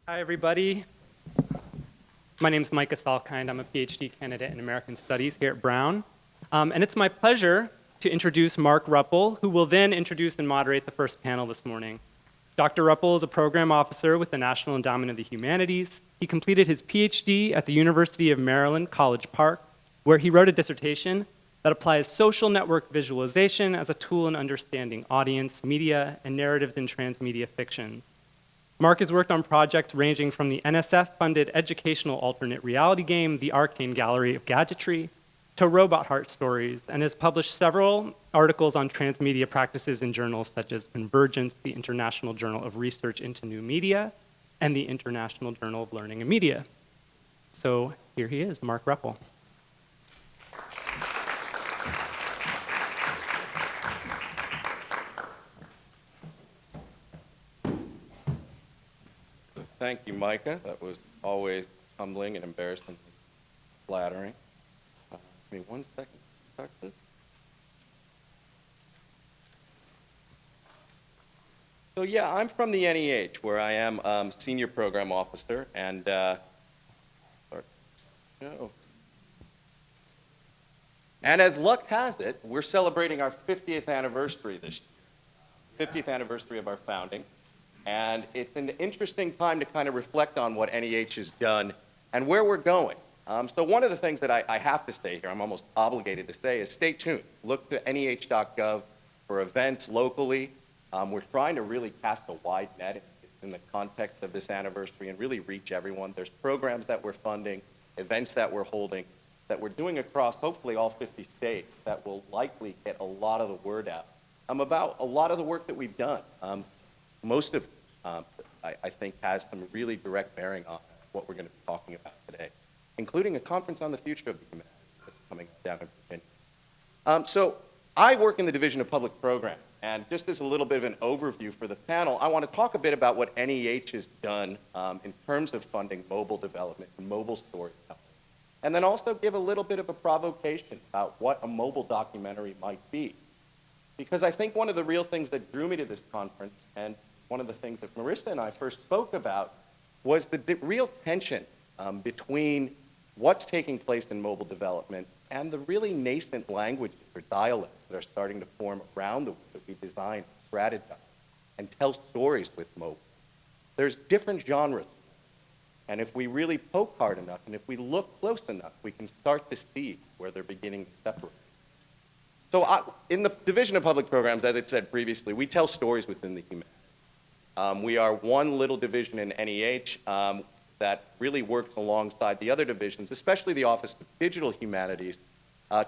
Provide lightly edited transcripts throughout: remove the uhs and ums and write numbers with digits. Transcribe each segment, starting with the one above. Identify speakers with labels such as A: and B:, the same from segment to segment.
A: Hi, everybody. My name is Micah Salkind. I'm a PhD candidate in American Studies here at Brown. And it's my pleasure to introduce Marc Ruppel, who will then introduce and moderate the first panel this morning. Dr. Ruppel is a program officer with the National Endowment of the Humanities. He completed his PhD at the University of Maryland, College Park, where he wrote a dissertation that applies social network visualization as a tool in understanding audience, media, and narratives in transmedia fiction. Marc has worked on projects ranging from the NSF-funded educational alternate reality game, The Arcane Gallery of Gadgetry, to Robot Heart Stories, and has published several articles on transmedia practices in journals such as Convergence, the International Journal of Research into New Media, and the International Journal of Learning and Media. So here he is, Marc Ruppel.
B: Thank you, Micah. That was always humbling and embarrassingly flattering. Give me 1 second to start this. So yeah, I'm from the NEH, where I am senior program officer, and and as luck has it, we're celebrating our 50th anniversary this year, 50th anniversary of our founding. And it's an interesting time to kind of reflect on what NEH has done and where we're going. So one of the things that I have to say here, I'm almost obligated to say, is stay tuned. Look to NEH.gov for events locally. We're trying to really cast a wide net in the context of this anniversary and really reach everyone. There's programs that we're funding, events that we're holding, that we're doing across hopefully all 50 states that will likely get a lot of the word out about a lot of the work that we've done. Most of I think has some really direct bearing on what we're going to be talking about today, including a conference on the future of the humanities that's coming down in Virginia. So I work in the Division of Public Programs, and just as a little bit of an overview for the panel, I want to talk a bit about what NEH has done in terms of funding mobile development and mobile storytelling, and then also give a little bit of a provocation about what a mobile documentary might be. Because I think one of the real things that drew me to this conference, and one of the things that Marissa and I first spoke about, was the real tension between what's taking place in mobile development and the really nascent languages or dialects that are starting to form around the way that we design, strategize, and tell stories with mobile. There's different genres, and if we really poke hard enough and if we look close enough, we can start to see where they're beginning to separate. So in the Division of Public Programs, as I said previously, we tell stories within the humanities. We are one little division in NEH that really works alongside the other divisions, especially the Office of Digital Humanities,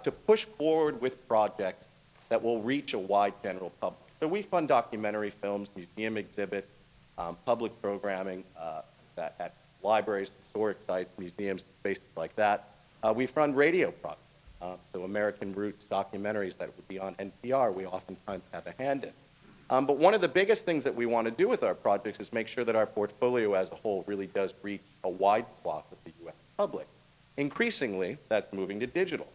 B: to push forward with projects that will reach a wide general public. So we fund documentary films, museum exhibits, public programming at libraries, historic sites, museums, spaces like that. We fund radio projects. So American Roots documentaries that would be on NPR, we oftentimes have a hand in. But one of the biggest things that we want to do with our projects is make sure that our portfolio as a whole really does reach a wide swath of the U.S. public. Increasingly, that's moving to digital.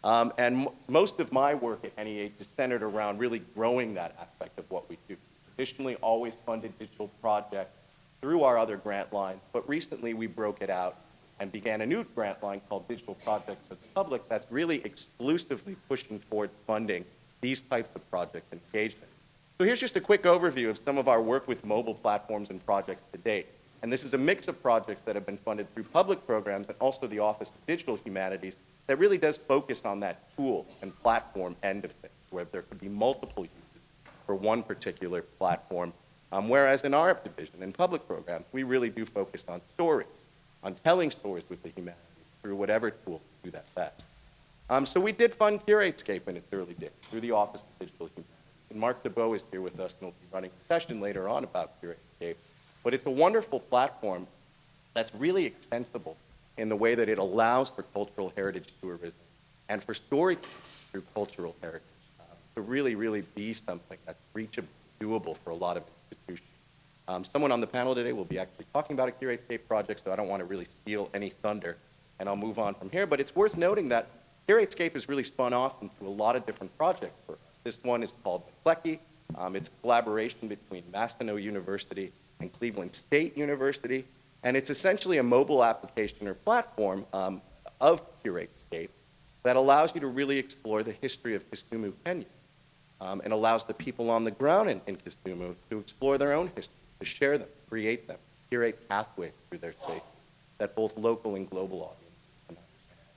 B: And most of my work at NEH is centered around really growing that aspect of what we do. Traditionally, always funded digital projects through our other grant lines, but recently we broke it out and began a new grant line called Digital Projects for the Public that's really exclusively pushing towards funding these types of project engagement. So here's just a quick overview of some of our work with mobile platforms and projects to date. And this is a mix of projects that have been funded through public programs and also the Office of Digital Humanities that really does focus on that tool and platform end of things, where there could be multiple uses for one particular platform. Whereas in our division, in public programs, we really do focus on stories, on telling stories with the humanities through whatever tool to do that best. So we did fund CurateScape in its early days through the Office of Digital Humanities. And Marc DeBeau is here with us, and we'll be running a session later on about CurateScape. But it's a wonderful platform that's really extensible in the way that it allows for cultural heritage tourism and for storytelling through cultural heritage to really, really be something that's reachable, doable for a lot of institutions. Someone on the panel today will be actually talking about a CurateScape project, so I don't want to really steal any thunder, and I'll move on from here. But it's worth noting that CurateScape has really spun off into a lot of different projects for us. This one is called McClecky. It's a collaboration between Maseno University and Cleveland State University. And it's essentially a mobile application or platform of CurateScape that allows you to really explore the history of Kisumu, Kenya, and allows the people on the ground in Kisumu to explore their own history, to share them, create them, curate pathways through their space that both local and global audiences can understand.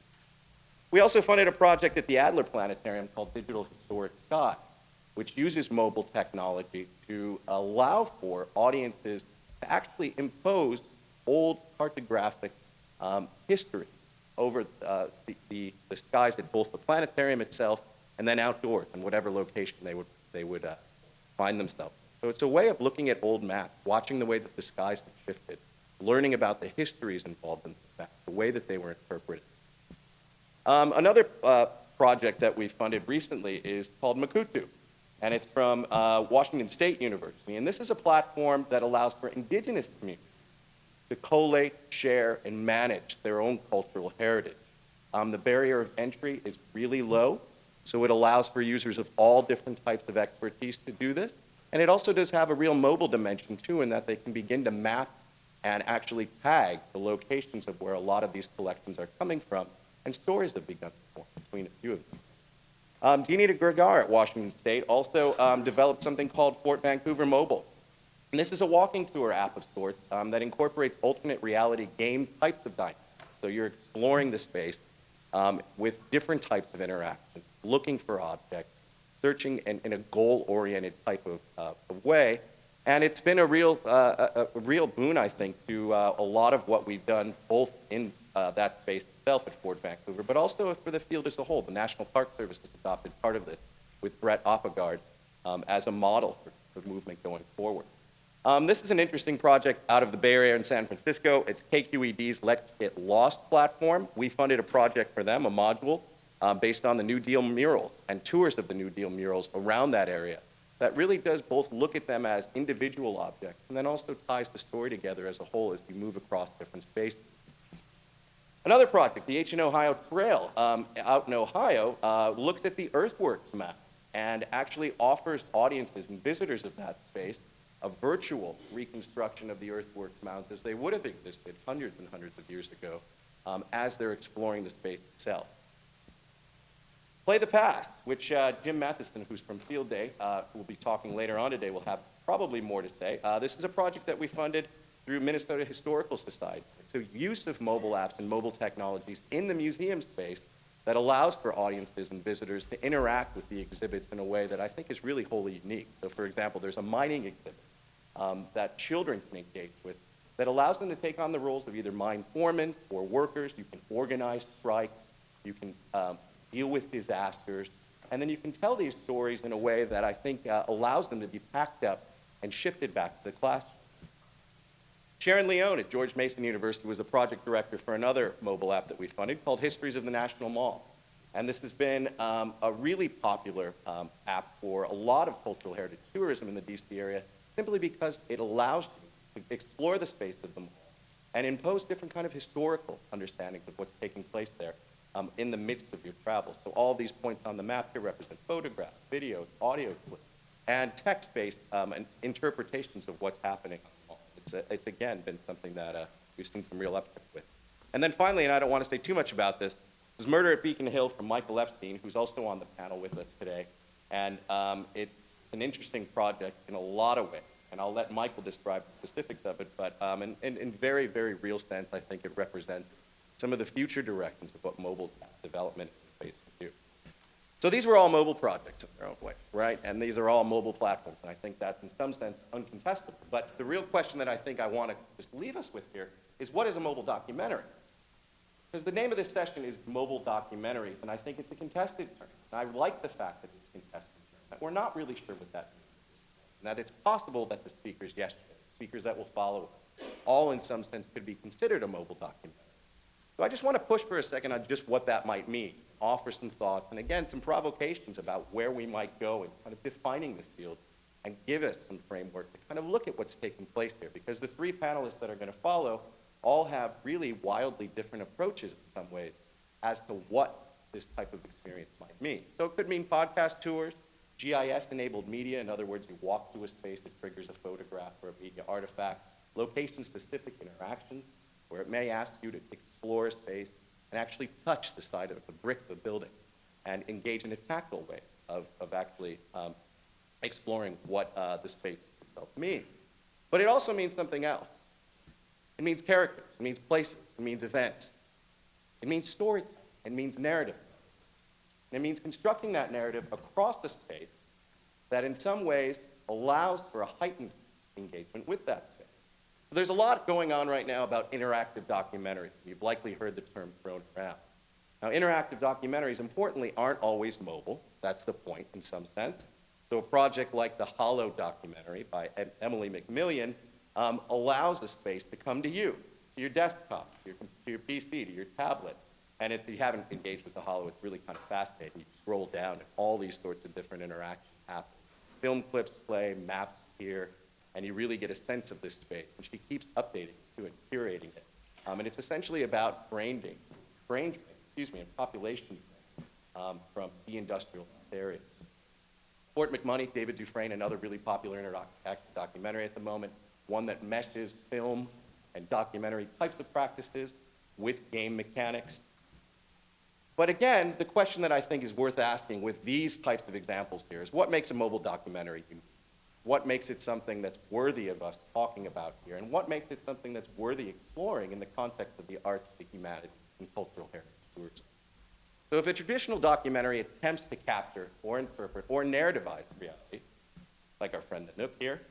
B: We also funded a project at the Adler Planetarium called Digital Historic Sky, which uses mobile technology to allow for audiences to actually impose old cartographic history over the skies at both the planetarium itself and then outdoors in whatever location they would find themselves. So it's a way of looking at old maps, watching the way that the skies have shifted, learning about the histories involved in the maps, the way that they were interpreted. Another project that we funded recently is called Makutu, and it's from Washington State University. And this is a platform that allows for indigenous communities to collate, share, and manage their own cultural heritage. The barrier of entry is really low, so it allows for users of all different types of expertise to do this. And it also does have a real mobile dimension, too, in that they can begin to map and actually tag the locations of where a lot of these collections are coming from, and stories have begun to form between a few of them. Dinita Gregar at Washington State also developed something called Fort Vancouver Mobile. And this is a walking tour app of sorts that incorporates alternate reality game types of dynamics. So you're exploring the space with different types of interactions, looking for objects, searching in a goal-oriented type of way. And it's been a real boon, I think, to a lot of what we've done, both in that space itself at Fort Vancouver, but also for the field as a whole. The National Park Service has adopted part of this with Brett Oppegard as a model for movement going forward. This is an interesting project out of the Bay Area in San Francisco. It's KQED's Let's Get Lost platform. We funded a project for them, a module, based on the New Deal murals and tours of the New Deal murals around that area that really does both look at them as individual objects and then also ties the story together as a whole as you move across different spaces. Another project, the H in Ohio Trail out in Ohio, looks at the earthworks map and actually offers audiences and visitors of that space a virtual reconstruction of the earthworks mounds as they would have existed hundreds and hundreds of years ago as they're exploring the space itself. Play the Past, which Jim Matheson, who's from Field Day, who will be talking later on today, will have probably more to say. This is a project that we funded through Minnesota Historical Society. It's a use of mobile apps and mobile technologies in the museum space that allows for audiences and visitors to interact with the exhibits in a way that I think is really wholly unique. So for example, there's a mining exhibit that children can engage with that allows them to take on the roles of either mine foremen or workers. You can organize strikes, you can deal with disasters, and then you can tell these stories in a way that I think allows them to be packed up and shifted back to the classroom. Sharon Leone at George Mason University was the project director for another mobile app that we funded called Histories of the National Mall. And this has been a really popular app for a lot of cultural heritage tourism in the DC area, simply because it allows you to explore the space of the mall and impose different kind of historical understandings of what's taking place there in the midst of your travel. So all these points on the map here represent photographs, videos, audio clips, and text-based interpretations of what's happening. It's again been something that we've seen some real uptick with. And then finally, and I don't want to say too much about this is Murder at Beacon Hill from Michael Epstein, who's also on the panel with us today. And it's an interesting project in a lot of ways. And I'll let Michael describe the specifics of it, but in very, very real sense, I think it represents some of the future directions of what mobile development in space can do. So these were all mobile projects in their own way, right? And these are all mobile platforms, and I think that's in some sense uncontestable. But the real question that I think I want to just leave us with here is, what is a mobile documentary? Because the name of this session is Mobile Documentaries, and I think it's a contested term. And I like the fact that it's a contested term, that we're not really sure what that means, and that it's possible that the speakers yesterday, speakers that will follow us, all in some sense could be considered a mobile documentary. So I just want to push for a second on just what that might mean, offer some thoughts, and again, some provocations about where we might go in kind of defining this field, and give us some framework to kind of look at what's taking place here. Because the three panelists that are going to follow all have really wildly different approaches in some ways as to what this type of experience might mean. So it could mean podcast tours, GIS-enabled media, in other words, you walk through a space that triggers a photograph or a media artifact. Location-specific interactions, where it may ask you to explore a space and actually touch the side of the brick of the building and engage in a tactile way of actually exploring what the space itself means. But it also means something else. It means characters, it means places, it means events. It means storytelling, it means narrative. And it means constructing that narrative across a space that in some ways allows for a heightened engagement with that space. So there's a lot going on right now about interactive documentaries. You've likely heard the term thrown around. Now, interactive documentaries, importantly, aren't always mobile. That's the point in some sense. So a project like the Hollow documentary by Emily McMillian allows a space to come to you, to your desktop, to your PC, to your tablet. And if you haven't engaged with the Hollow, it's really kind of fascinating. You scroll down and all these sorts of different interactions happen. Film clips play, maps appear, and you really get a sense of this space. And she keeps updating it to it, curating it. And it's essentially about brain drain, and population drain from deindustrialized areas. Fort McMoney, David Dufresne, another really popular interactive documentary at the moment, one that meshes film and documentary types of practices with game mechanics. But again, the question that I think is worth asking with these types of examples here is what makes a mobile documentary unique? What makes it something that's worthy of us talking about here? And what makes it something that's worthy exploring in the context of the arts, the humanities, and cultural heritage tourism? So if a traditional documentary attempts to capture or interpret or narrativize reality, like our friend the Nook here,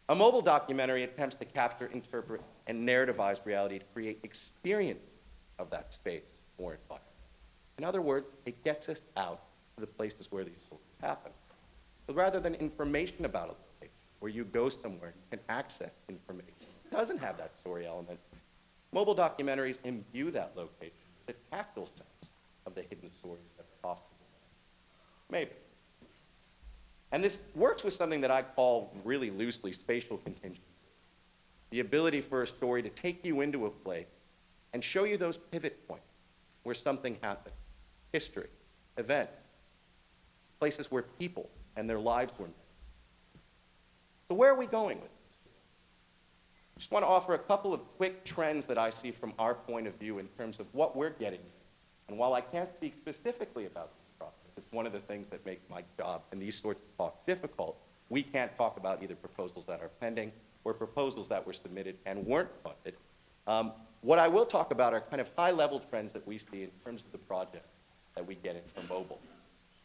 B: a mobile documentary attempts to capture, interpret, and narrativize reality to create experience of that space or environment. In other words, it gets us out to the places where these stories happen. So rather than information about a location, where you go somewhere and you can access information, it doesn't have that story element. Mobile documentaries imbue that location with a tactile sense of the hidden stories that are possible. Maybe. And this works with something that I call really loosely spatial contingency. The ability for a story to take you into a place and show you those pivot points where something happened. History, events, places where people and their lives were made. So where are we going with this? I just want to offer a couple of quick trends that I see from our point of view in terms of what we're getting. And while I can't speak specifically about this process, it's one of the things that makes my job and these sorts of talks difficult. We can't talk about either proposals that are pending or proposals that were submitted and weren't funded. What I will talk about are kind of high-level trends that we see in terms of the projects that we get in from mobile.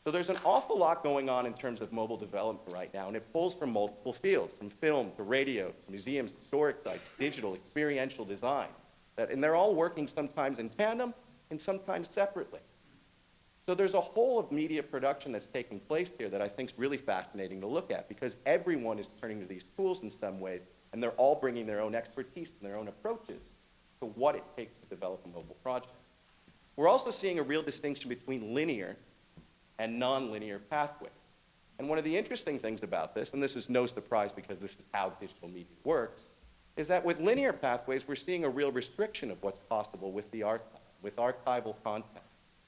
B: So there's an awful lot going on in terms of mobile development right now, and it pulls from multiple fields, from film to radio, museums, historic sites, digital, experiential design. And they're all working sometimes in tandem and sometimes separately. So there's a whole of media production that's taking place here that I think is really fascinating to look at because everyone is turning to these tools in some ways, and they're all bringing their own expertise and their own approaches to what it takes to develop a mobile project. We're also seeing a real distinction between linear and nonlinear pathways. And one of the interesting things about this, and this is no surprise because this is how digital media works, is that with linear pathways, we're seeing a real restriction of what's possible with the archive, with archival content,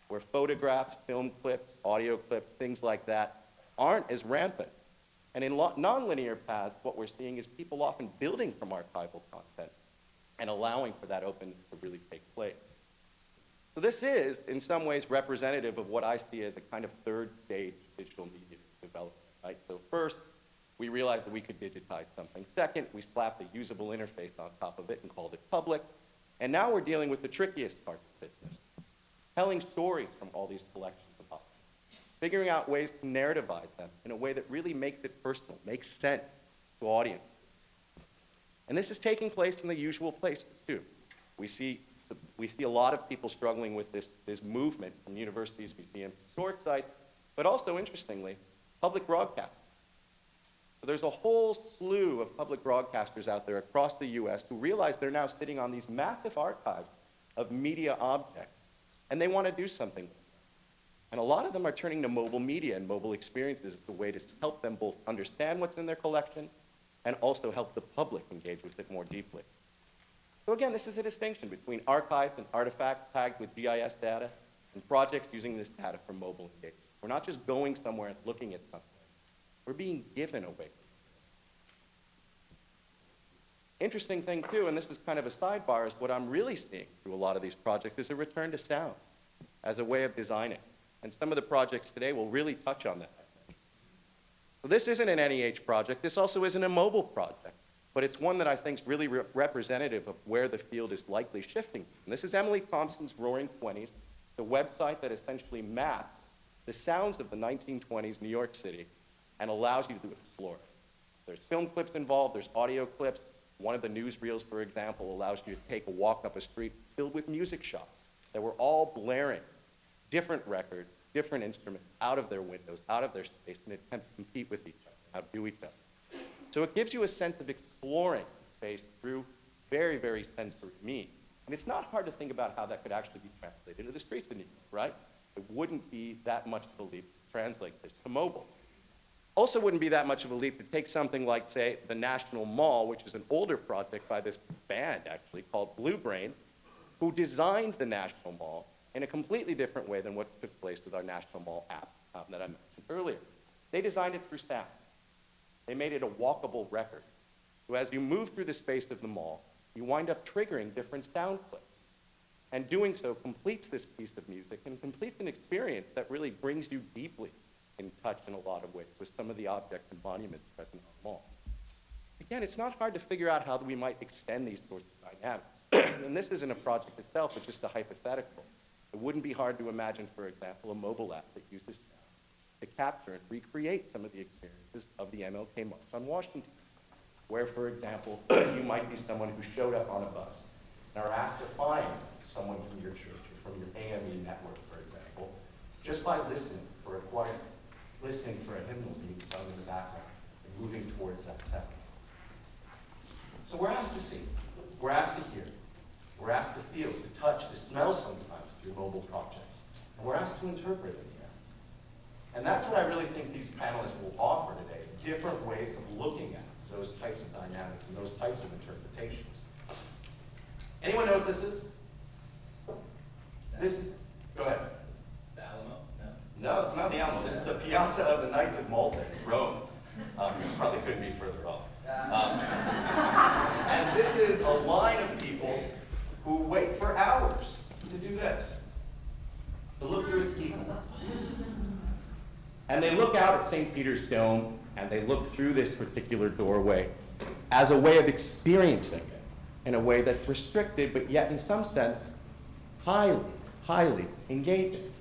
B: where photographs, film clips, audio clips, things like that aren't as rampant. And in nonlinear paths, what we're seeing is people often building from archival content and allowing for that openness to really take place. So this is, in some ways, representative of what I see as a kind of third stage digital media development, right? So first, we realized that we could digitize something. Second, we slapped a usable interface on top of it and called it public. And now we're dealing with the trickiest part of the business, telling stories from all these collections of objects, figuring out ways to narrativize them in a way that really makes it personal, makes sense to audiences. And this is taking place in the usual places, too. We see a lot of people struggling with this movement from universities, museums, historic sites, but also, interestingly, public broadcasting. So there's a whole slew of public broadcasters out there across the US who realize they're now sitting on these massive archives of media objects, and they want to do something with them. And a lot of them are turning to mobile media and mobile experiences as a way to help them both understand what's in their collection and also help the public engage with it more deeply. So again, this is a distinction between archives and artifacts tagged with GIS data and projects using this data for mobile engagement. We're not just going somewhere and looking at something. We're being given a way. Interesting thing too, and this is kind of a sidebar, is what I'm really seeing through a lot of these projects is a return to sound as a way of designing. And some of the projects today will really touch on that. So this isn't an NEH project. This also isn't a mobile project. But it's one that I think is really representative of where the field is likely shifting. And this is Emily Thompson's Roaring Twenties, the website that essentially maps the sounds of the 1920s New York City and allows you to explore it. There's film clips involved, there's audio clips. One of the newsreels, for example, allows you to take a walk up a street filled with music shops that were all blaring different records, different instruments out of their windows, out of their space, and attempt to compete with each other, outdo each other. So it gives you a sense of exploring space through very, very sensory means. And it's not hard to think about how that could actually be translated to the streets of New York, right? It wouldn't be that much of a leap to translate this to mobile. Also wouldn't be that much of a leap to take something like, say, the National Mall, which is an older project by this band, actually, called Blue Brain, who designed the National Mall in a completely different way than what took place with our National Mall app that I mentioned earlier. They designed it through sound. They made it a walkable record. So as you move through the space of the mall, you wind up triggering different sound clips. And doing so completes this piece of music and completes an experience that really brings you deeply in touch in a lot of ways with some of the objects and monuments present in the mall. Again, it's not hard to figure out how we might extend these sorts of dynamics. And this isn't a project itself, it's just a hypothetical. It wouldn't be hard to imagine, for example, a mobile app that uses sound to capture and recreate some of the experiences of the MLK March on Washington, where, for example, you might be someone who showed up on a bus and are asked to find someone from your church or from your AME network, for example, just by listening for a choir, listening for a hymnal being sung in the background, and moving towards that sound. So we're asked to see, we're asked to hear, we're asked to feel, to touch, to smell sometimes through mobile projects, and we're asked to interpret in the end. And that's what I really think these panelists will offer today, different ways of looking at those types of dynamics and those types of interpretations. Anyone know what this is? This is, go ahead.
C: The Alamo?
B: No, it's not the Alamo. This is the Piazza of the Knights of Malta in Rome. You probably couldn't be further off. And this is a line of people who wait for hours to do this, to look through its keyhole. And they look out at St. Peter's Dome, and they look through this particular doorway as a way of experiencing it in a way that's restricted, but yet in some sense, highly, highly engaging.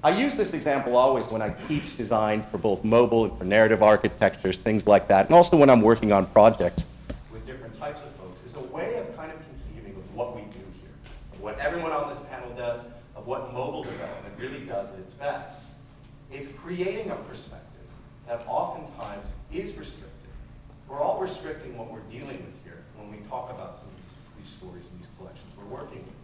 B: I use this example always when I teach design for both mobile and for narrative architectures, things like that, and also when I'm working on projects with different types of folks, is a way of kind of conceiving of what we do here, of what everyone on this panel does, of what mobile development really does at its best. It's creating a perspective that oftentimes is restricted. We're all restricting what we're dealing with here when we talk about some of these stories and these collections we're working with.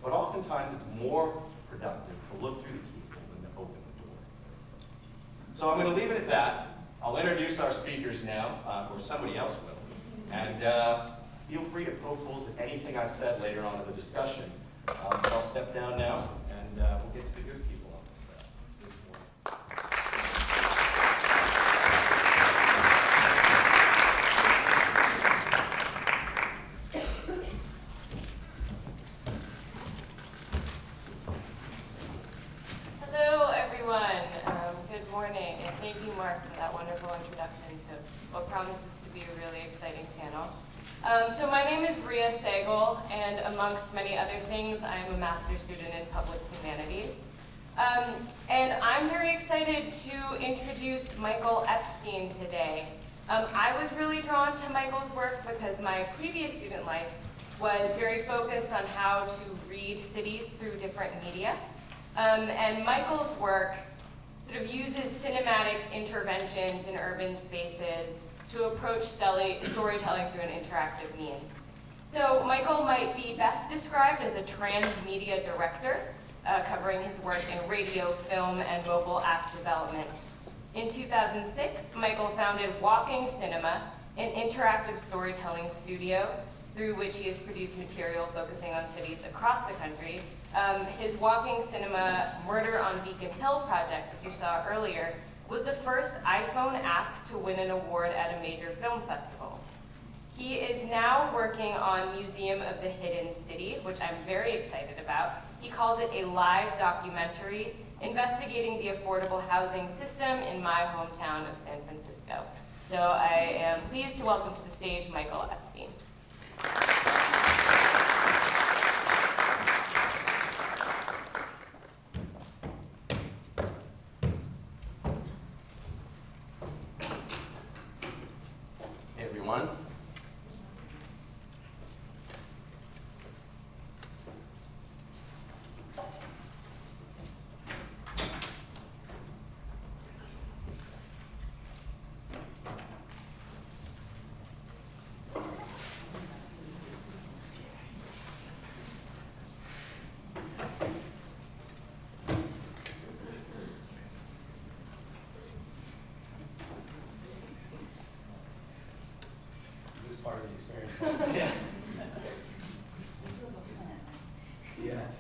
B: But oftentimes it's more productive to look through the keyhole than to open the door. So I'm going to leave it at that. I'll introduce our speakers now, or somebody else will. And feel free to poke holes at anything I said later on in the discussion. But I'll step down now, and we'll get to the good people on this morning.
D: Hello, everyone. Good morning, and thank you, Mark, for that wonderful introduction to what promises to be a really exciting panel. So my name is Ria Sagal, and amongst many other things, I'm a master's student in public humanities. And I'm very excited to introduce Michael Epstein today. I was really drawn to Michael's work because my previous student life was very focused on how to read cities through different media. And Michael's work sort of uses cinematic interventions in urban spaces to approach storytelling through an interactive means. So Michael might be best described as a transmedia director, covering his work in radio, film, and mobile app development. In 2006, Michael founded Walking Cinema, an interactive storytelling studio through which he has produced material focusing on cities across the country. His Walking Cinema Murder on Beacon Hill project, which you saw earlier, was the first iPhone app to win an award at a major film festival. He is now working on Museum of the Hidden City, which I'm very excited about. He calls it a live documentary investigating the affordable housing system in my hometown of San Francisco. So I am pleased to welcome to the stage Michael Epstein.
C: Hey everyone. Part of the experience. Yeah. Yes.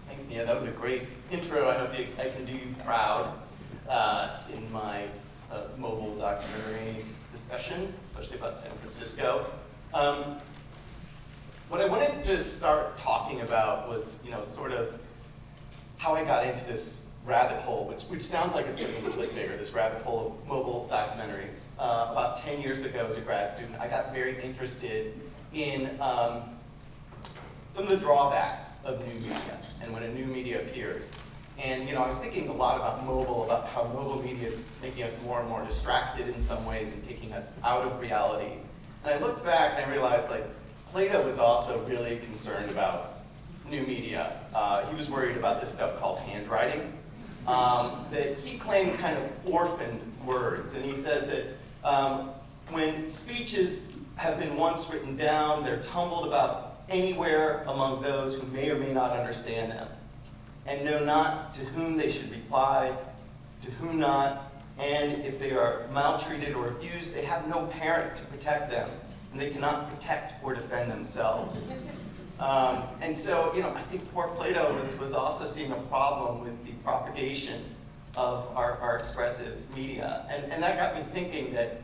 C: Thanks, Nia. That was a great intro. I hope I can do you proud in my mobile documentary discussion, especially about San Francisco. What I wanted to start talking about was, sort of how I got into this rabbit hole, which sounds like it's getting a little bit bigger, this rabbit hole of mobile documentaries. About 10 years ago as a grad student, I got very interested in some of the drawbacks of new media and when a new media appears. And I was thinking a lot about mobile, about how mobile media is making us more and more distracted in some ways and taking us out of reality. And I looked back and I realized Plato was also really concerned about new media. He was worried about this stuff called handwriting, that he claimed kind of orphaned words. And he says that when speeches have been once written down, they're tumbled about anywhere among those who may or may not understand them, and know not to whom they should reply, to whom not, and if they are maltreated or abused, they have no parent to protect them, and they cannot protect or defend themselves. And so, I think poor Plato was also seeing a problem with the propagation of our expressive media. And that got me thinking that,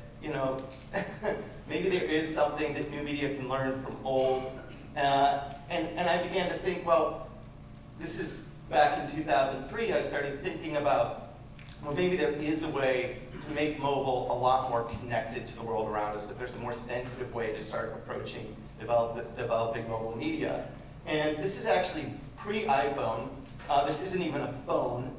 C: maybe there is something that new media can learn from old. And I began to think, well, this is back in 2003, I started thinking about, well, maybe there is a way to make mobile a lot more connected to the world around us, that there's a more sensitive way to start approaching developing mobile media. And this is actually pre-iPhone. This isn't even a phone.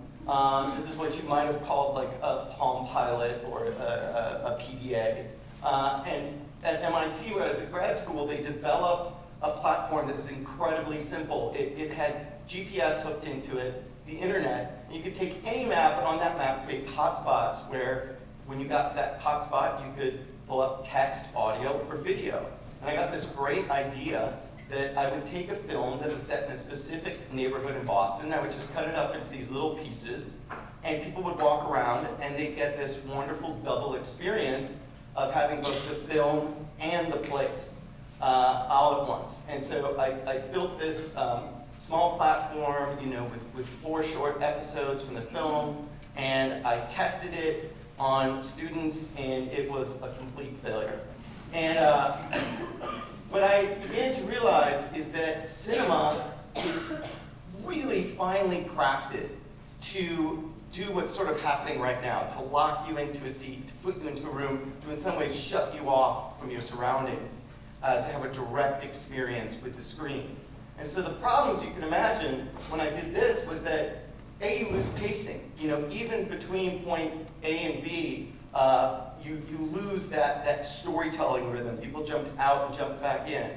C: This is what you might have called like a Palm Pilot or a PDA. And at MIT, when I was at grad school, they developed a platform that was incredibly simple. It had GPS hooked into it, the internet, and you could take any map, and on that map create hotspots where when you got to that hotspot, you could pull up text, audio, or video. And I got this great idea that I would take a film that was set in a specific neighborhood in Boston, and I would just cut it up into these little pieces, and people would walk around, and they'd get this wonderful double experience of having both the film and the place all at once. And so I built this small platform, with 4 short episodes from the film, and I tested it on students, and it was a complete failure. And what I began to realize is that cinema is really finely crafted to do what's sort of happening right now, to lock you into a seat, to put you into a room, to in some ways shut you off from your surroundings. to have a direct experience with the screen. And so the problems you can imagine when I did this was that A, you lose pacing. You know, even between point A and B, you lose that storytelling rhythm. People jumped out and jumped back in.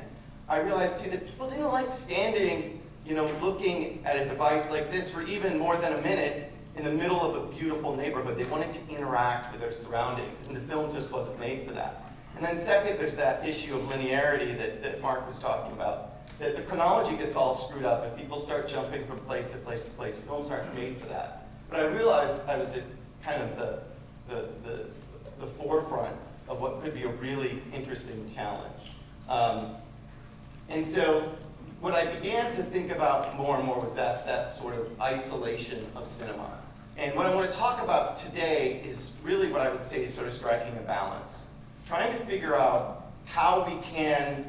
C: I realized too that people didn't like standing, you know, looking at a device like this for even more than a minute in the middle of a beautiful neighborhood. They wanted to interact with their surroundings, and the film just wasn't made for that. And then second, there's that issue of linearity that Mark was talking about. That the chronology gets all screwed up if people start jumping from place to place to place. Films aren't made for that. But I realized I was at kind of the forefront of what could be a really interesting challenge. And so what I began to think about more and more was that sort of isolation of cinema. And what I want to talk about today is really what I would say is sort of striking a balance. Trying to figure out how we can,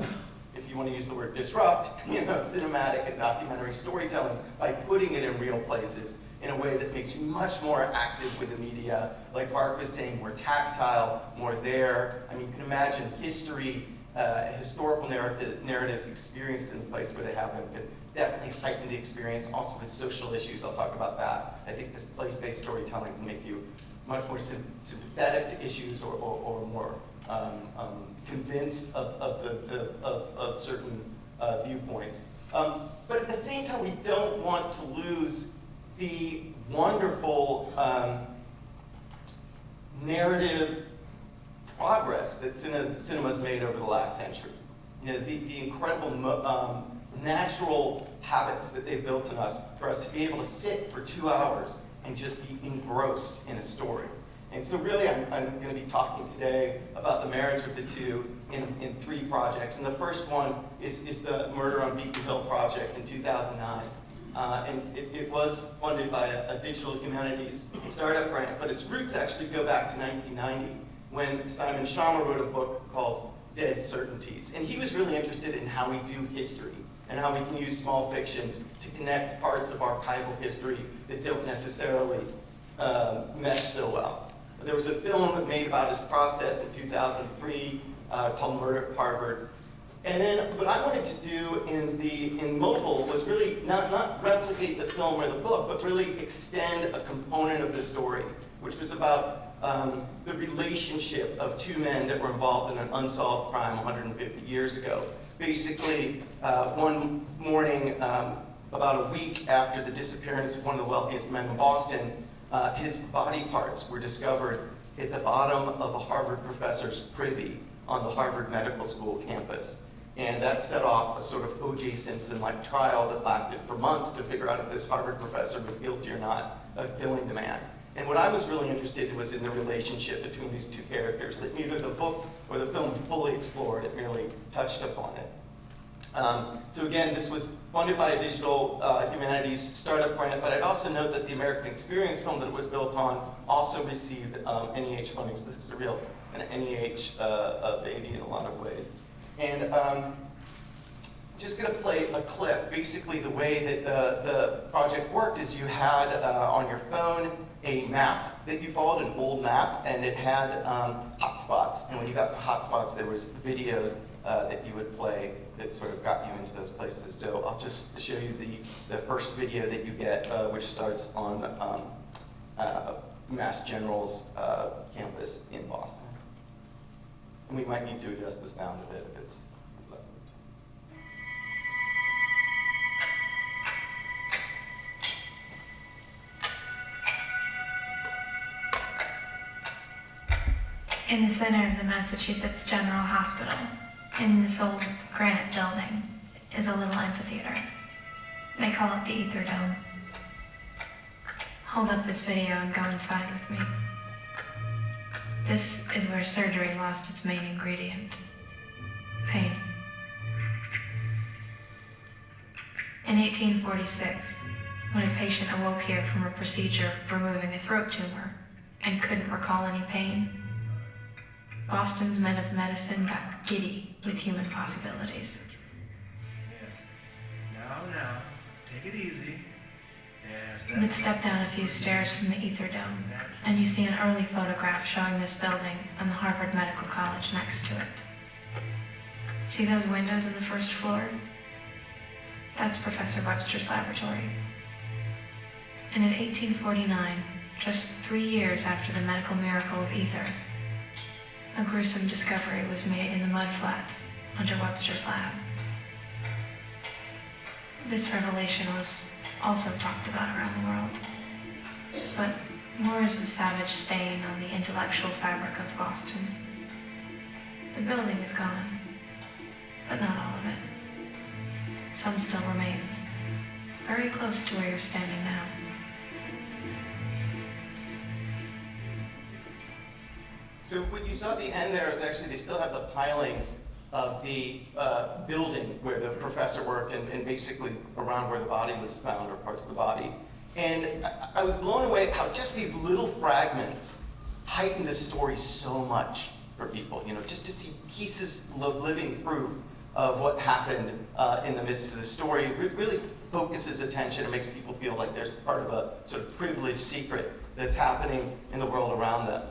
C: if you want to use the word disrupt, you know, cinematic and documentary storytelling by putting it in real places in a way that makes you much more active with the media. Like Mark was saying, more tactile, more there. I mean, you can imagine history, historical narratives experienced in the place where they have them could definitely heighten the experience. Also with social issues, I'll talk about that. I think this place-based storytelling can make you much more sympathetic to issues or more convinced of certain viewpoints. But at the same time, we don't want to lose the wonderful narrative progress that cinema's made over the last century. You know, the incredible natural habits that they've built in us for us to be able to sit for 2 hours and just be engrossed in a story. And so really, I'm going to be talking today about the marriage of the two in 3 projects. And the first one is the Murder on Beacon Hill project in 2009. And it was funded by a digital humanities startup grant, but its roots actually go back to 1990 when Simon Schama wrote a book called Dead Certainties. And he was really interested in how we do history and how we can use small fictions to connect parts of archival history that don't necessarily mesh so well. There was a film made about his process in 2003 called Murder at Harvard. And then what I wanted to do in mobile was really not replicate the film or the book, but really extend a component of the story, which was about the relationship of 2 men that were involved in an unsolved crime 150 years ago. Basically, one morning, about a week after the disappearance of one of the wealthiest men in Boston, his body parts were discovered at the bottom of a Harvard professor's privy on the Harvard Medical School campus. And that set off a sort of O.J. Simpson-like trial that lasted for months to figure out if this Harvard professor was guilty or not of killing the man. And what I was really interested in was in the relationship between these 2 characters that neither the book or the film fully explored. It merely touched upon it. So again, this was funded by a digital humanities startup grant, but I'd also note that the American Experience film that it was built on also received NEH funding, so this is a real an NEH baby in a lot of ways. And I'm just going to play a clip. Basically, the way that the project worked is you had on your phone a map that you followed, an old map, and it had hotspots. And when you got to hotspots, there was videos that you would play that sort of got you into those places. So I'll just show you the first video that you get, which starts on Mass General's campus in Boston. And we might need to adjust the sound a bit if it's low.
E: In the center of the Massachusetts General Hospital, in this old granite building, is a little amphitheater. They call it the Ether Dome. Hold up this video and go inside with me. This is where surgery lost its main ingredient, pain. In 1846, when a patient awoke here from a procedure removing a throat tumor and couldn't recall any pain, Boston's men of medicine got giddy with human possibilities.
F: Yes. Now, take it easy. Yes,
E: You would step down a few stairs from the Ether Dome, and you see an early photograph showing this building and the Harvard Medical College next to it. See those windows on the first floor? That's Professor Webster's laboratory. And in 1849, just 3 years after the medical miracle of ether, a gruesome discovery was made in the mudflats under Webster's lab. This revelation was also talked about around the world, but more as a savage stain on the intellectual fabric of Boston. The building is gone, but not all of it. Some still remains, very close to where you're standing now.
C: So what you saw at the end there is actually they still have the pilings of the building where the professor worked and basically around where the body was found or parts of the body. And I was blown away how just these little fragments heighten the story so much for people, you know, just to see pieces of living proof of what happened in the midst of the story. It really focuses attention and makes people feel like there's part of a sort of privileged secret that's happening in the world around them.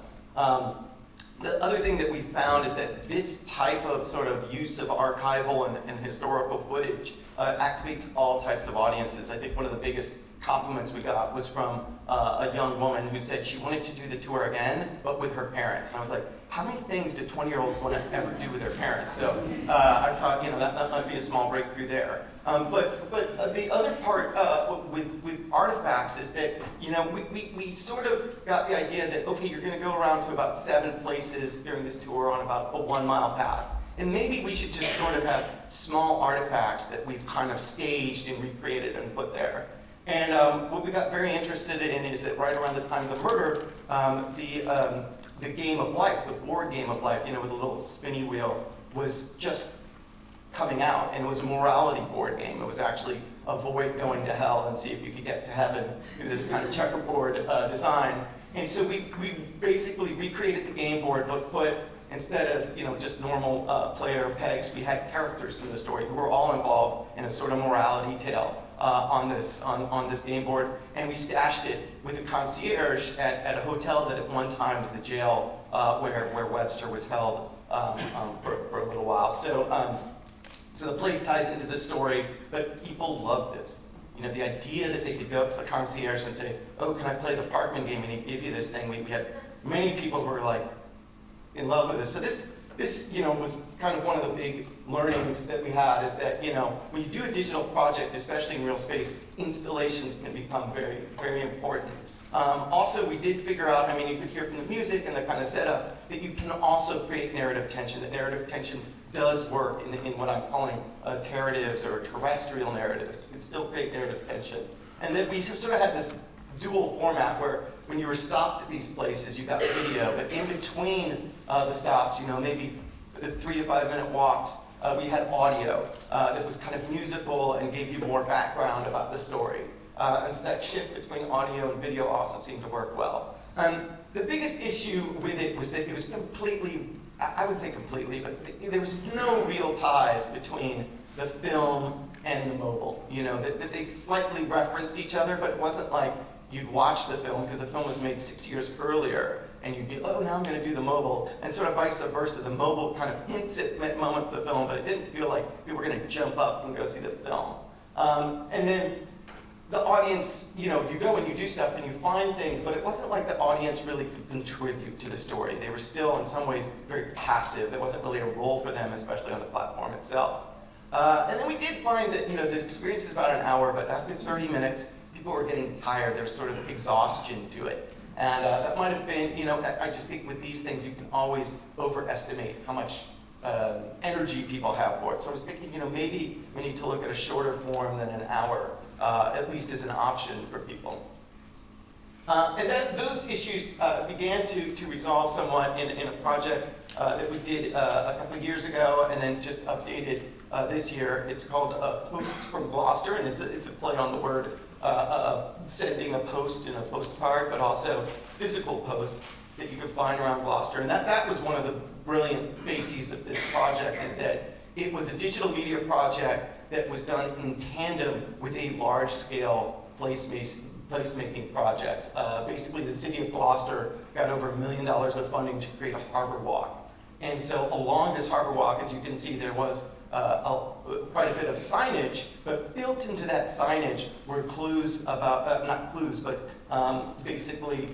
C: The other thing that we found is that this type of sort of use of archival and historical footage activates all types of audiences. I think one of the biggest compliments we got was from a young woman who said she wanted to do the tour again, but with her parents. And I was like, how many things do 20-year-olds want to ever do with their parents? So I thought, you know, that might be a small breakthrough there. But the other part with artifacts is that, you know, we sort of got the idea that, okay, you're going to go around to about 7 places during this tour on about a 1-mile path. And maybe we should just sort of have small artifacts that we've kind of staged and recreated and put there. And what we got very interested in is that right around the time of the murder, the game of life, the board game of life, you know, with a little spinny wheel, was just coming out, and it was a morality board game. It was actually avoid going to hell and see if you could get to heaven through this kind of checkerboard design. And so we basically recreated the game board, but put, instead of, you know, just normal player pegs, we had characters from the story who were all involved in a sort of morality tale on this game board. And we stashed it with a concierge at a hotel that at one time was the jail where Webster was held for a little while. So the place ties into the story, but people love this. You know, the idea that they could go up to the concierge and say, oh, can I play the Parkman game? And he'd give you this thing. We had many people who were like in love with this. So this, you know, was kind of one of the big learnings that we had, is that, you know, when you do a digital project, especially in real space, installations can become very, very important. Also, we did figure out, I mean, you could hear from the music and the kind of setup, that you can also create narrative tension. That narrative tension does work in what I'm calling terratives or terrestrial narratives. You can still create narrative tension. And that we sort of had this dual format where when you were stopped at these places, you got video, but in between the stops, you know, maybe the 3 to 5 minute walks, we had audio that was kind of musical and gave you more background about the story. And so that shift between audio and video also seemed to work well. The biggest issue with it was that it was completely, I would say completely, but there was no real ties between the film and the mobile. You know, that they slightly referenced each other, but it wasn't like you'd watch the film, because the film was made 6 years earlier, and you'd be, oh, now I'm going to do the mobile, and sort of vice versa. The mobile kind of hints at moments of the film, but it didn't feel like we were going to jump up and go see the film. And then the audience, you know, you go and you do stuff and you find things, but it wasn't like the audience really could contribute to the story. They were still, in some ways, very passive. There wasn't really a role for them, especially on the platform itself. And then we did find that, you know, the experience is about an hour, but after 30 minutes, people were getting tired. There was sort of exhaustion to it. And that might have been, you know, I just think with these things, you can always overestimate how much energy people have for it. So I was thinking, you know, maybe we need to look at a shorter form than an hour, at least as an option for people. And then those issues began to resolve somewhat in a project that we did a couple of years ago and then just updated this year. It's called Posts from Gloucester, and it's a play on the word sending a post in a postcard, but also physical posts that you could find around Gloucester. And that was one of the brilliant bases of this project, is that it was a digital media project that was done in tandem with a large-scale placemaking project. Basically, the city of Gloucester got over $1 million of funding to create a harbor walk. And so along this harbor walk, as you can see, there was quite a bit of signage, but built into that signage were clues about, not clues, but basically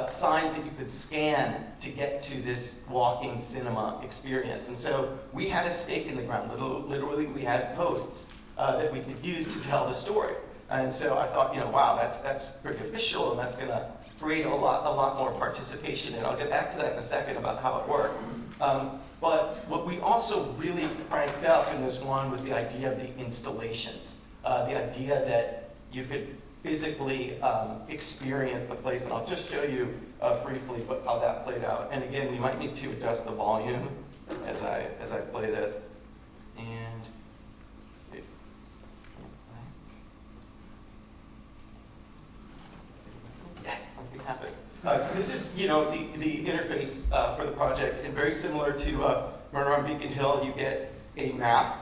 C: signs that you could scan to get to this walking cinema experience. And so we had a stake in the ground. Literally, we had posts that we could use to tell the story. And so I thought, wow, that's pretty official, and that's going to create a lot more participation. And I'll get back to that in a second about how it worked. But what we also really cranked up in this one was the idea of the installations, the idea that you could physically experience the place. And I'll just show you briefly how that played out. And again, we might need to adjust the volume as I play this. And let's see. Yes, something happened. So this is, the interface for the project, and very similar to Murder on Beacon Hill. You get a map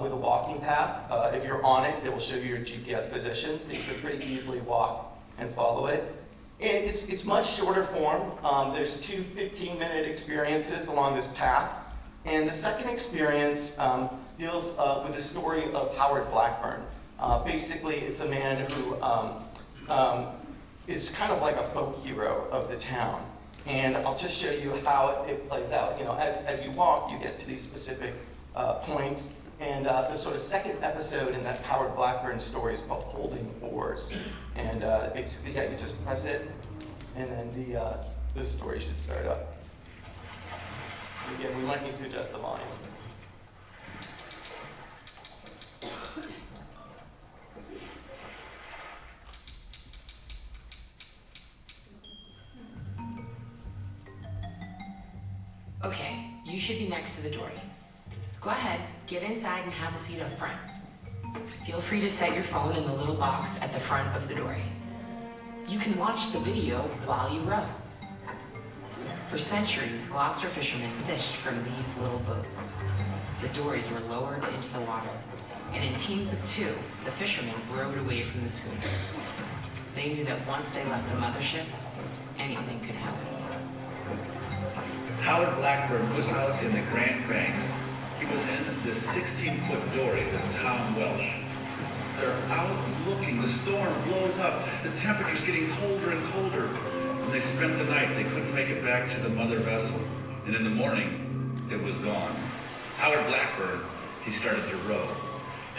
C: with a walking path. If you're on it, it will show you your GPS position, so you can pretty easily walk and follow it. And it's much shorter form. There's two 15-minute experiences along this path. And the second experience deals with the story of Howard Blackburn. Basically, it's a man who is kind of like a folk hero of the town. And I'll just show you how it plays out. As you walk, you get to these specific points. And the sort of second episode in that Howard Blackburn story is called Holding Oars. And basically, you just press it, and then the story should start up. And again, we might need to adjust the volume.
G: Okay, you should be next to the dory. Go ahead, get inside and have a seat up front. Feel free to set your phone in the little box at the front of the dory. You can watch the video while you row. For centuries, Gloucester fishermen fished from these little boats. The dories were lowered into the water, and in teams of two, the fishermen rowed away from the schooner. They knew that once they left the mothership, anything could happen.
H: Howard Blackburn was out in the Grand Banks. He was in this 16-foot dory with Tom Welsh. They're out looking. The storm blows up. The temperature's getting colder and colder. When they spent the night, they couldn't make it back to the mother vessel. And in the morning, it was gone. Howard Blackburn, he started to row.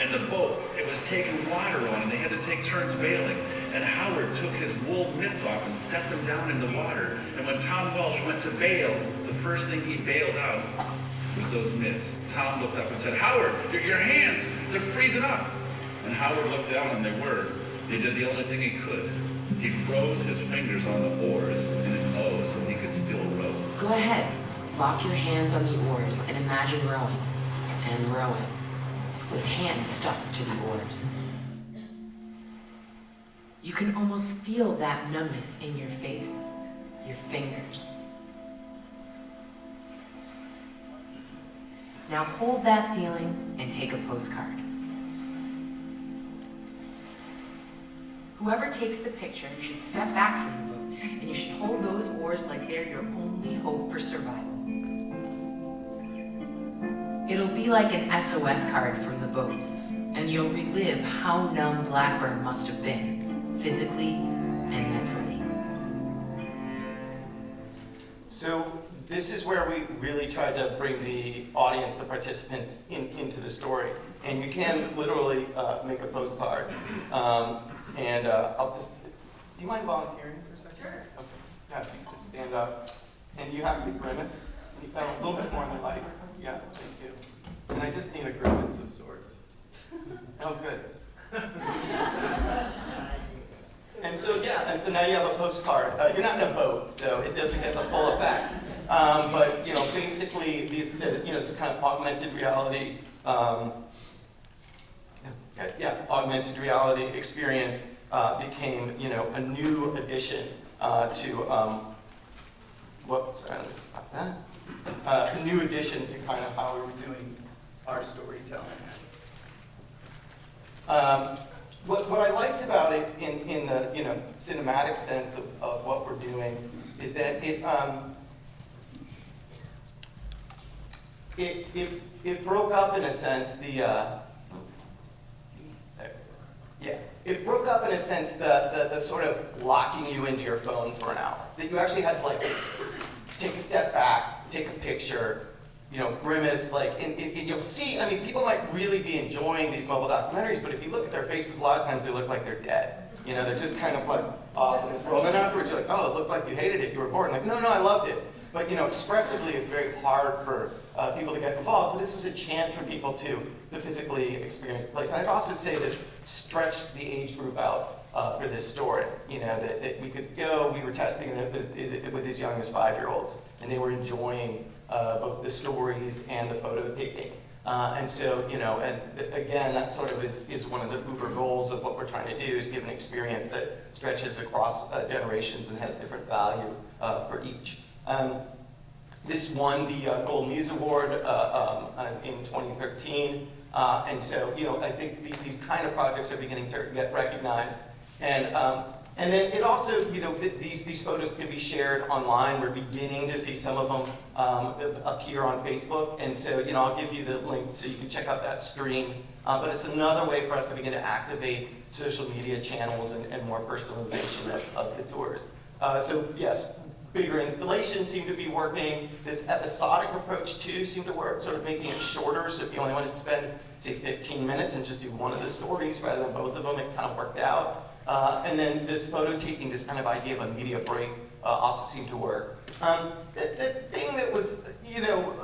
H: And the boat, it was taking water on, and they had to take turns bailing. And Howard took his wool mitts off and set them down in the water. And when Tom Welsh went to bail, the first thing he bailed out was those mitts. Tom looked up and said, "Howard, your hands, they're freezing up." And Howard looked down, and they were. He did the only thing he could. He froze his fingers on the oars in an O so he could still row.
G: Go ahead, lock your hands on the oars and imagine rowing and rowing with hands stuck to the oars. You can almost feel that numbness in your face, your fingers. Now hold that feeling and take a postcard. Whoever takes the picture should step back from the boat, and you should hold those oars like they're your only hope for survival. It'll be like an SOS card from the boat, and you'll relive how numb Blackburn must have been, physically and mentally.
C: So this is where we really tried to bring the audience, the participants, into the story. And you can literally make a postcard. I'll just, do you mind volunteering for a second? Sure. Okay. Yeah, if you could just stand up. And you have to grimace. A little bit more on the light. Yeah, thank you. And I just need a grimace of sorts. Oh, good. And so now you have a postcard. You're not in a boat, so it doesn't get the full effect. But basically, this kind of augmented reality, augmented reality experience became, a new addition to a new addition to kind of how we were doing our storytelling. What I liked about it in the cinematic sense of what we're doing is that it it broke up in a sense it broke up in a sense the sort of locking you into your phone for an hour. That you actually had to like take a step back, take a picture, you know, grimace, like, and you'll see, I mean, people might really be enjoying these mobile documentaries, but if you look at their faces, a lot of times they look like they're dead. You know, they're just kind of like off in this world. And then afterwards you're like, oh, it looked like you hated it, you were bored. And like, no, I loved it. But, you know, expressively, it's very hard for people to get involved. So this was a chance for people to physically experience the place. And I'd also say this stretched the age group out for this story. You know, that we could go, we were testing it with as young as 5-year-olds, and they were enjoying both the stories and the photo taking. And so, you know, and again, that sort of is one of the uber goals of what we're trying to do, is give an experience that stretches across generations and has different value for each. This won the Gold Muse Award in 2013. And so, you know, I think these kind of projects are beginning to get recognized. And then it also, you know, these photos can be shared online. We're beginning to see some of them appear on Facebook. And so, you know, I'll give you the link so you can check out that stream. But it's another way for us to begin to activate social media channels and more personalization of the tours. So yes, bigger installations seem to be working. This episodic approach too seemed to work, sort of making it shorter. So if you only wanted to spend, say, 15 minutes and just do one of the stories rather than both of them, it kind of worked out. And then this photo taking, this kind of idea of a media break also seemed to work. The thing that was, you know,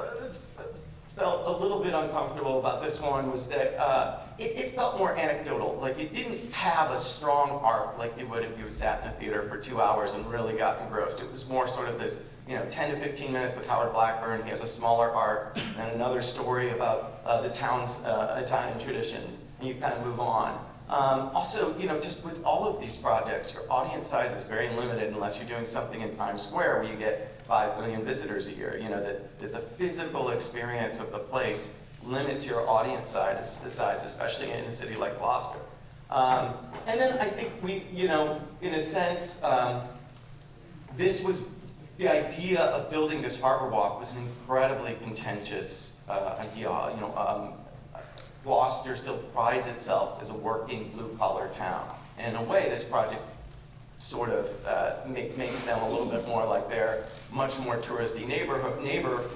C: felt a little bit uncomfortable about this one was that it felt more anecdotal. Like it didn't have a strong arc like it would if you sat in a theater for 2 hours and really got engrossed. It was more sort of this, you know, 10 to 15 minutes with Howard Blackburn. He has a smaller arc and another story about the town's Italian traditions, and you kind of move on. Also, you know, just with all of these projects, your audience size is very limited unless you're doing something in Times Square where you get 5 million visitors a year. You know, that the physical experience of the place limits your audience size, especially in a city like Gloucester. And then I think we, you know, in a sense, this was, the idea of building this harbor walk was an incredibly contentious idea. You know, Gloucester still prides itself as a working blue-collar town. And in a way, this project sort of makes them a little bit more like their much more touristy neighbor,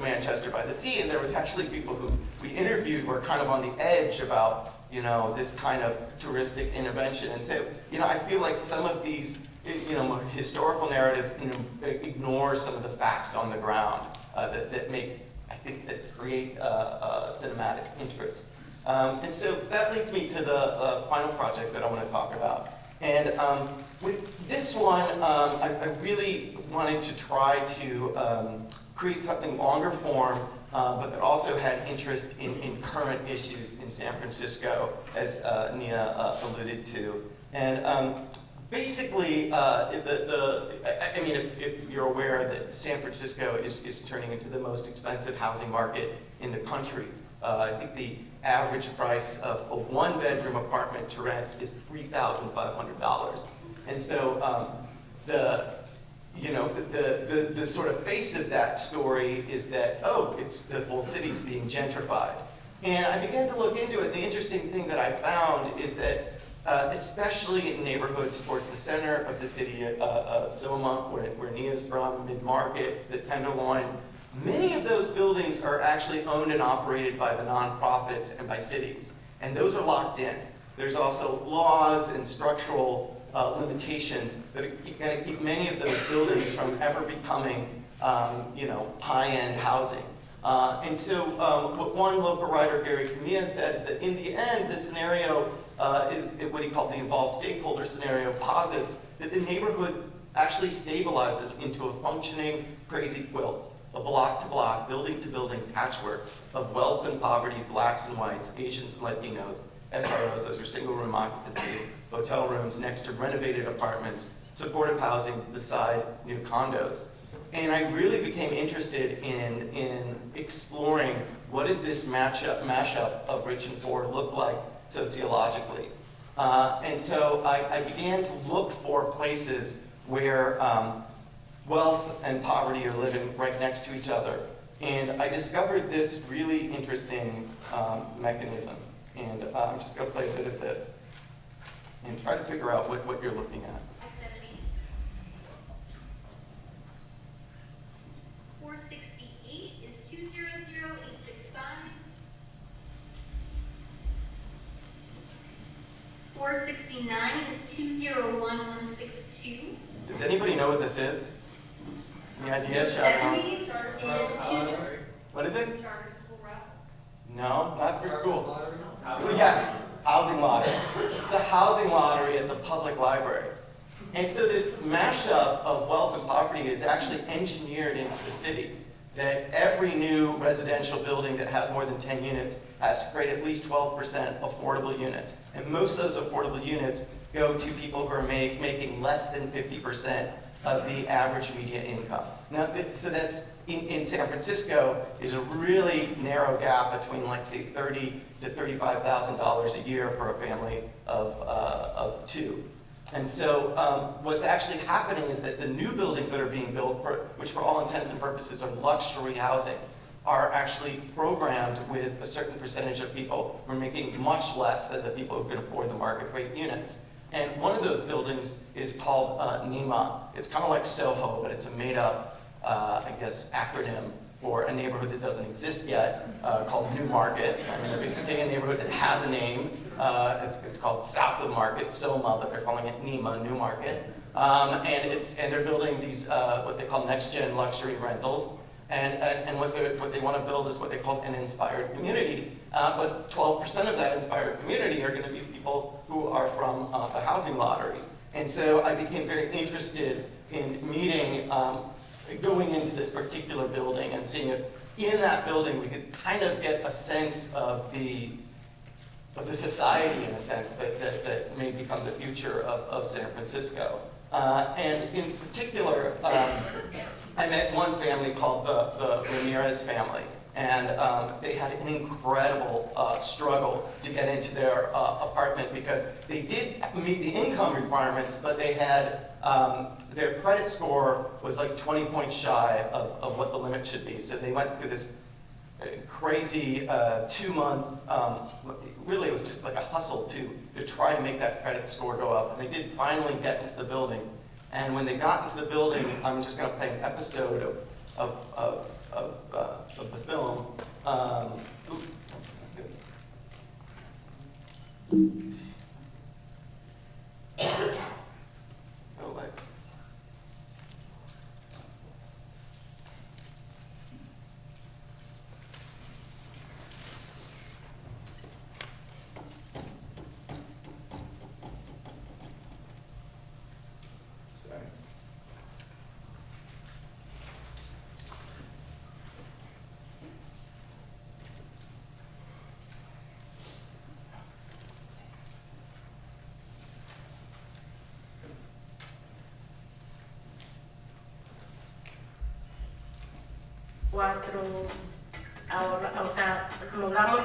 C: Manchester by the Sea. And there was actually people who we interviewed were kind of on the edge about, you know, this kind of touristic intervention. And so, you know, I feel like some of these, you know, historical narratives, you know, ignore some of the facts on the ground that make, I think, that create cinematic interest. And so that leads me to the final project that I want to talk about. And with this one, I really wanted to try to create something longer form, but that also had interest in current issues in San Francisco, as Nia alluded to. And basically, I mean, if you're aware that San Francisco is turning into the most expensive housing market in the country. I think the average price of a one-bedroom apartment to rent is $3,500. And so the sort of face of that story is that, oh, it's the whole city's being gentrified. And I began to look into it. The interesting thing that I found is that especially in neighborhoods towards the center of the city, Soma, where Nia's from, Mid-Market, the Tenderloin, many of those buildings are actually owned and operated by the nonprofits and by cities, and those are locked in. There's also laws and structural limitations that are going to keep many of those buildings from ever becoming, you know, high-end housing. And so what one local writer, Gary Camilla, said is that in the end, the scenario is what he called the involved stakeholder scenario, posits that the neighborhood actually stabilizes into a functioning crazy quilt. A block-to-block, building-to-building patchwork of wealth and poverty, blacks and whites, Asians and Latinos, SROs, those are single-room occupancy, hotel rooms next to renovated apartments, supportive housing beside new condos. And I really became interested in exploring what does this mashup of rich and poor look like sociologically. And so I began to look for places where wealth and poverty are living right next to each other, And I discovered this really interesting mechanism. And I'm just going to play a bit of this and try to figure out what you're looking at.
I: 468 is 200,865. 469 is 201162.
C: Does anybody know what this is? Any idea? Shout it out.
I: 70 is 20.
C: What is it?
I: Charter school raffle.
C: No, not for schools. Well, yes, housing lottery. It's a housing lottery at the public library. And so this mashup of wealth and poverty is actually engineered into the city. That every new residential building that has more than 10 units has to create at least 12% affordable units. And most of those affordable units go to people who are making less than 50% of the average media income. Now, so that's in San Francisco is a really narrow gap between, like, say, $30,000 to $35,000 a year for a family of two. And so what's actually happening is that the new buildings that are being built, which for all intents and purposes are luxury housing, are actually programmed with a certain percentage of people who are making much less than the people who can afford the market rate units. And one of those buildings is called NEMA. It's kind of like Soho, but it's a made-up, I guess, acronym for a neighborhood that doesn't exist yet, called New Market. I mean, they're basically taking a neighborhood that has a name. It's called South of Market, SOMA, but they're calling it NEMA, New Market. And they're building these what they call next-gen luxury rentals. And what they want to build is what they call an inspired community. But 12% of that inspired community are going to be people who are from the housing lottery. And so I became very interested in meeting, going into this particular building and seeing if in that building we could kind of get a sense of the society, in a sense, that may become the future of San Francisco. And in particular, I met one family called the Ramirez family, and they had an incredible struggle to get into their apartment because they did meet the income requirements, but they had their credit score was like 20 points shy of what the limit should be. So they went through this crazy 2-month, really it was just like a hustle to try to make that credit score go up. And they did finally get into the building. And when they got into the building, I'm just going to play an episode of the film. Oh, like.
J: Ahora, o sea, logramos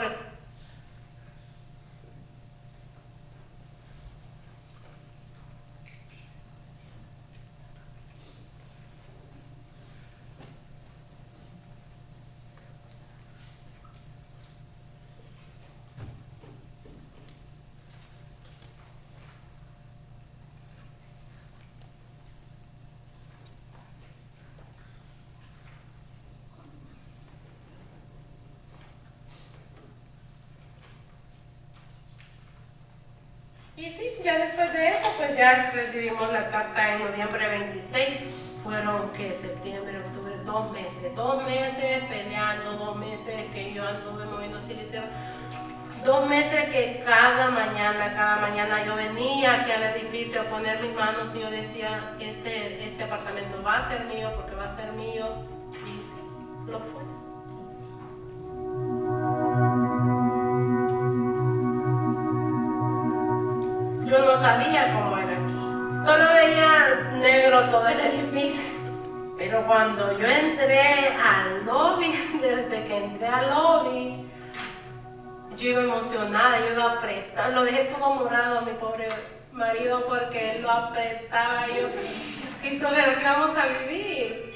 J: y sí, ya después de eso, pues ya recibimos la carta en noviembre 26. Fueron que septiembre, octubre, 2 meses. 2 meses peleando, 2 meses que yo anduve moviendo silitero. 2 meses que cada mañana yo venía aquí al edificio a poner mis manos y yo decía, este apartamento va a ser mío porque va a ser mío. Y sí, lo fue. Yo no sabía cómo era aquí. Solo veía negro todo el edificio. Pero cuando yo entré al lobby, desde que entré al lobby, yo iba emocionada, yo iba apretada. Lo dejé todo morado a mi pobre marido porque él lo apretaba. Yo, Cristo, pero ¿qué vamos a vivir?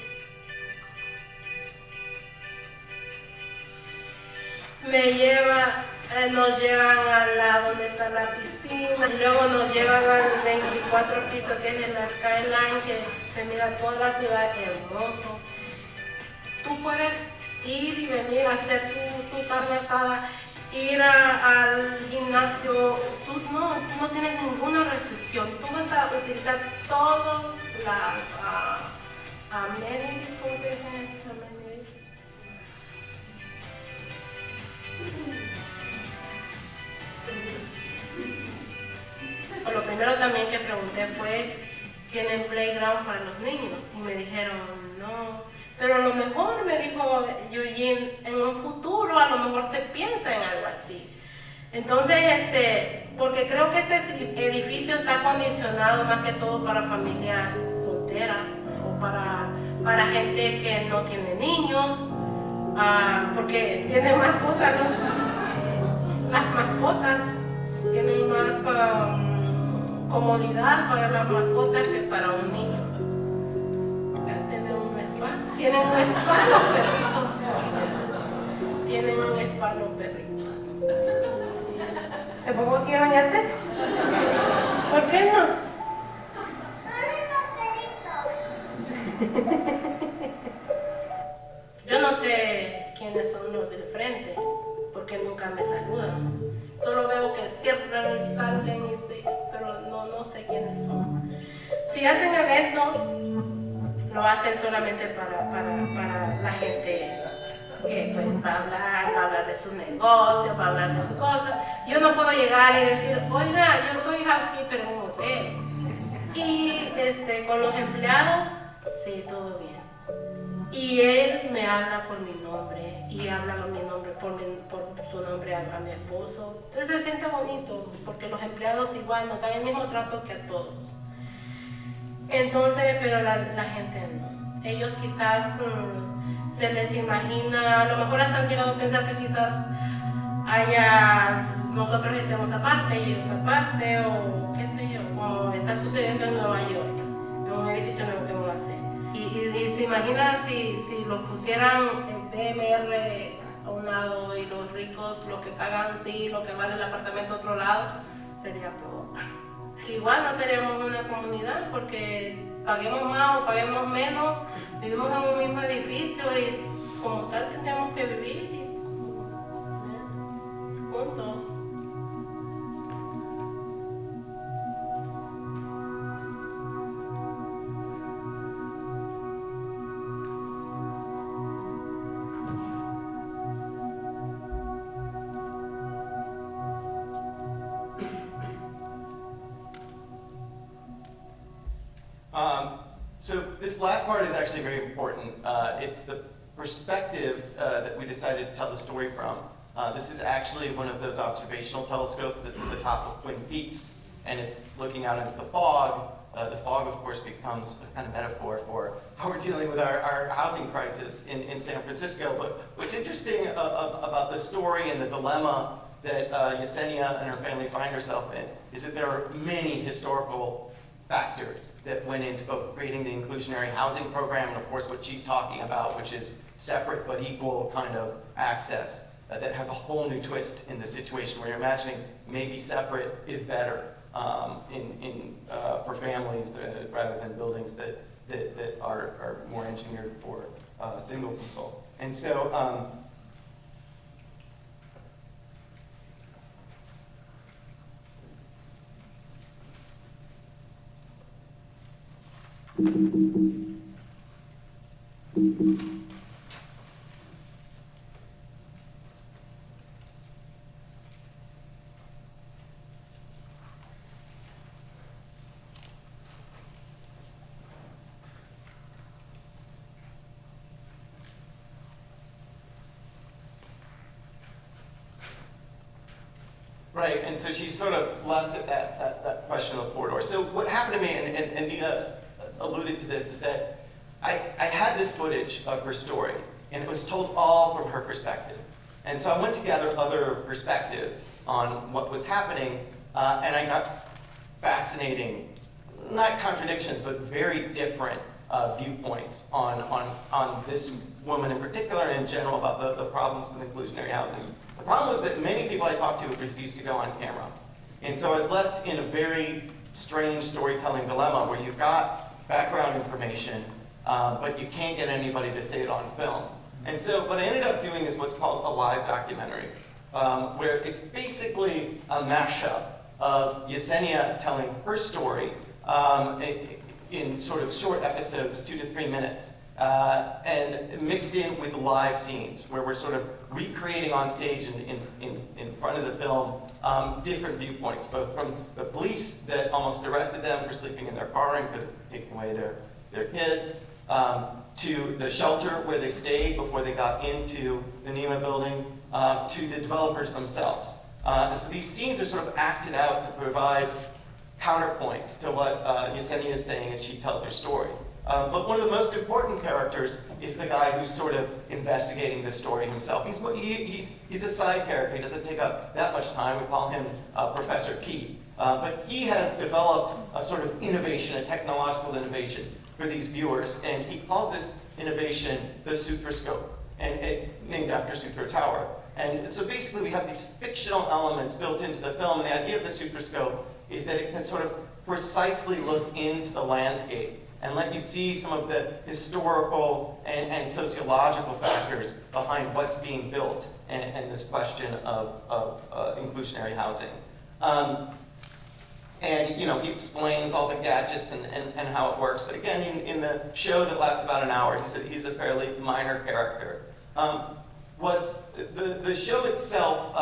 J: nos llevan a donde está la piscina, y luego nos llevan al 24 piso, que es en la skyline, que se mira toda la ciudad, hermoso. Tú puedes ir y venir a hacer tu carne asada, ir al gimnasio, tú no tienes ninguna restricción, tú vas a utilizar todas las amenities, ¿cómo se dice? Amenities. Lo primero también que pregunté fue, ¿tienen playground para los niños? Y me dijeron, no. Pero a lo mejor, me dijo Eugene, en un futuro a lo mejor se piensa en algo así. Entonces, porque creo que este edificio está acondicionado más que todo para familias solteras o para gente que no tiene niños, porque tienen más cosas, las mascotas, tienen más comodidad para las mascotas que para un niño. Tienen un spa los perritos. Tienen un spa los perritos. ¿Te pongo aquí a bañarte? ¿Por qué no? Yo no sé quiénes son los del frente, porque nunca me saludan. Solo veo que cierran y salen, pero no sé quiénes son. Si hacen eventos, lo hacen solamente para la gente que pues, va a hablar de su negocio, va a hablar de su cosa. Yo no puedo llegar y decir, oiga, yo soy housekeeper en un hotel. Y con los empleados, sí, todo bien. Y él me habla por mi nombre y habla mi nombre por su nombre a mi esposo. Entonces se siente bonito porque los empleados igual nos dan el mismo trato que a todos. Entonces, pero la gente no. Ellos quizás se les imagina, a lo mejor hasta han llegado a pensar que quizás nosotros estemos aparte y ellos aparte, o qué sé yo, como está sucediendo en Nueva York, en un edificio nuevo que vamos a hacer. Y se imagina si lo pusieran en BMR a un lado y los ricos, los que pagan, sí, lo que vale el apartamento a otro lado, sería peor. Igual no seríamos una comunidad porque paguemos más o paguemos menos, vivimos en un mismo edificio y como tal tendríamos que vivir juntos.
C: So this last part is actually very important. It's the perspective that we decided to tell the story from. This is actually one of those observational telescopes that's at the top of Twin Peaks, and it's looking out into the fog. The fog, of course, becomes a kind of metaphor for how we're dealing with our housing crisis in San Francisco. But what's interesting about the story and the dilemma that Yesenia and her family find herself in is that there are many historical factors that went into both creating the inclusionary housing program and, of course, what she's talking about, which is separate but equal kind of access that has a whole new twist in the situation where you're imagining maybe separate is better for families rather than buildings that are more engineered for single people. And so right, and so she's sort of left at that question of the corridor. So what happened to me, and Nita alluded to this, is that I had this footage of her story, and it was told all from her perspective. And so I went to gather other perspectives on what was happening, and I got fascinating, not contradictions, but very different viewpoints on this woman in particular, and in general about the problems with inclusionary housing The problem was that many people I talked to refused to go on camera. And so I was left in a very strange storytelling dilemma where you've got background information, but you can't get anybody to say it on film. And so what I ended up doing is what's called a live documentary, where it's basically a mashup of Yesenia telling her story in sort of short episodes, 2 to 3 minutes, and mixed in with live scenes where we're sort of recreating on stage in front of the film different viewpoints, both from the police that almost arrested them for sleeping in their car and could have taken away their kids, to the shelter where they stayed before they got into the NEMA building, to the developers themselves. And so these scenes are sort of acted out to provide counterpoints to what Yesenia is saying as she tells her story. But one of the most important characters is the guy who's sort of investigating the story himself. He's a side character. He doesn't take up that much time. We call him Professor Key. But he has developed a sort of innovation, a technological innovation for these viewers, and he calls this innovation the Sutrascope, named after Sutra Tower. And so basically we have these fictional elements built into the film, and the idea of the Sutrascope is that it can sort of precisely look into the landscape and let you see some of the historical and sociological factors behind what's being built and this question of inclusionary housing. And he explains all the gadgets and how it works. But again, in the show that lasts about an hour, he's a fairly minor character. The show itself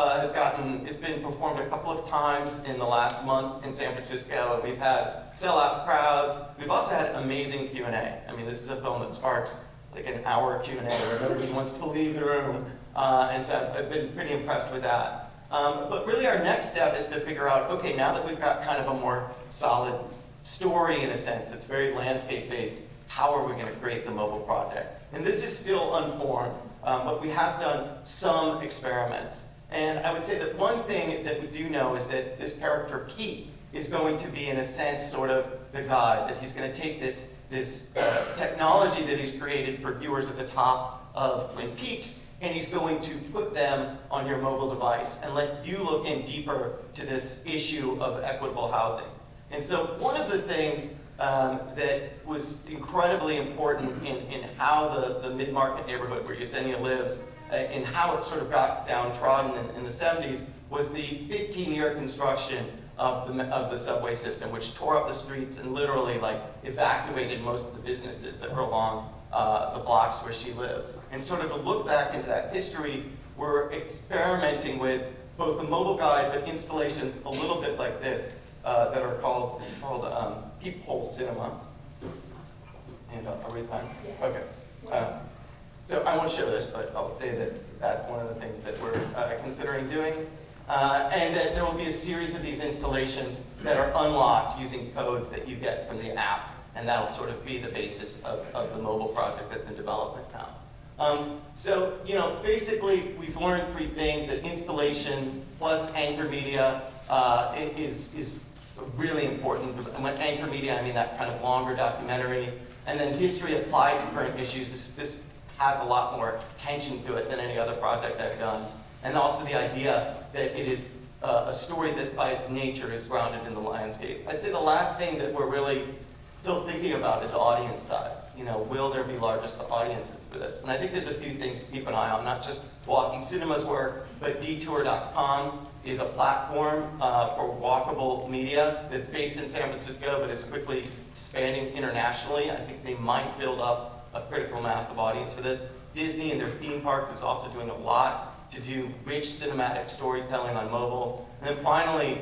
C: it's been performed a couple of times in the last month in San Francisco, and we've had sellout crowds. We've also had amazing Q&A. I mean, this is a film that sparks like an hour Q&A where nobody wants to leave the room, and so I've been pretty impressed with that. But really our next step is to figure out, okay, now that we've got kind of a more solid story in a sense that's very landscape-based, how are we going to create the mobile project? And this is still unformed, but we have done some experiments. And I would say that one thing that we do know is that this character Pete is going to be, in a sense, sort of the guide, that he's going to take this technology that he's created for viewers at the top of Twin Peaks, and he's going to put them on your mobile device and let you look in deeper to this issue of equitable housing. And so one of the things that was incredibly important in how the mid-market neighborhood where Yesenia lives, and how it sort of got downtrodden in the 70s, was the 15-year construction of the subway system, which tore up the streets and literally evacuated most of the businesses that were along the blocks where she lives. And sort of to look back into that history, we're experimenting with both the mobile guide, but installations a little bit like this that are called peephole cinema. And are we at time? Okay. So I won't show this, but I'll say that that's one of the things that we're considering doing. And that there will be a series of these installations that are unlocked using codes that you get from the app. And that'll sort of be the basis of the mobile project that's in development now. So, basically we've learned 3 things: that installation plus anchor media is really important. And when anchor media, I mean that kind of longer documentary. And then history applied to current issues. This has a lot more tension to it than any other project I've done. And also the idea that it is a story that by its nature is grounded in the landscape. I'd say the last thing that we're really still thinking about is audience size. Will there be largest audiences for this? And I think there's a few things to keep an eye on, not just Walking Cinema's work, but Detour.com is a platform for walkable media that's based in San Francisco, but is quickly expanding internationally. I think they might build up a critical mass of audience for this. Disney and their theme park is also doing a lot to do rich cinematic storytelling on mobile. And then finally,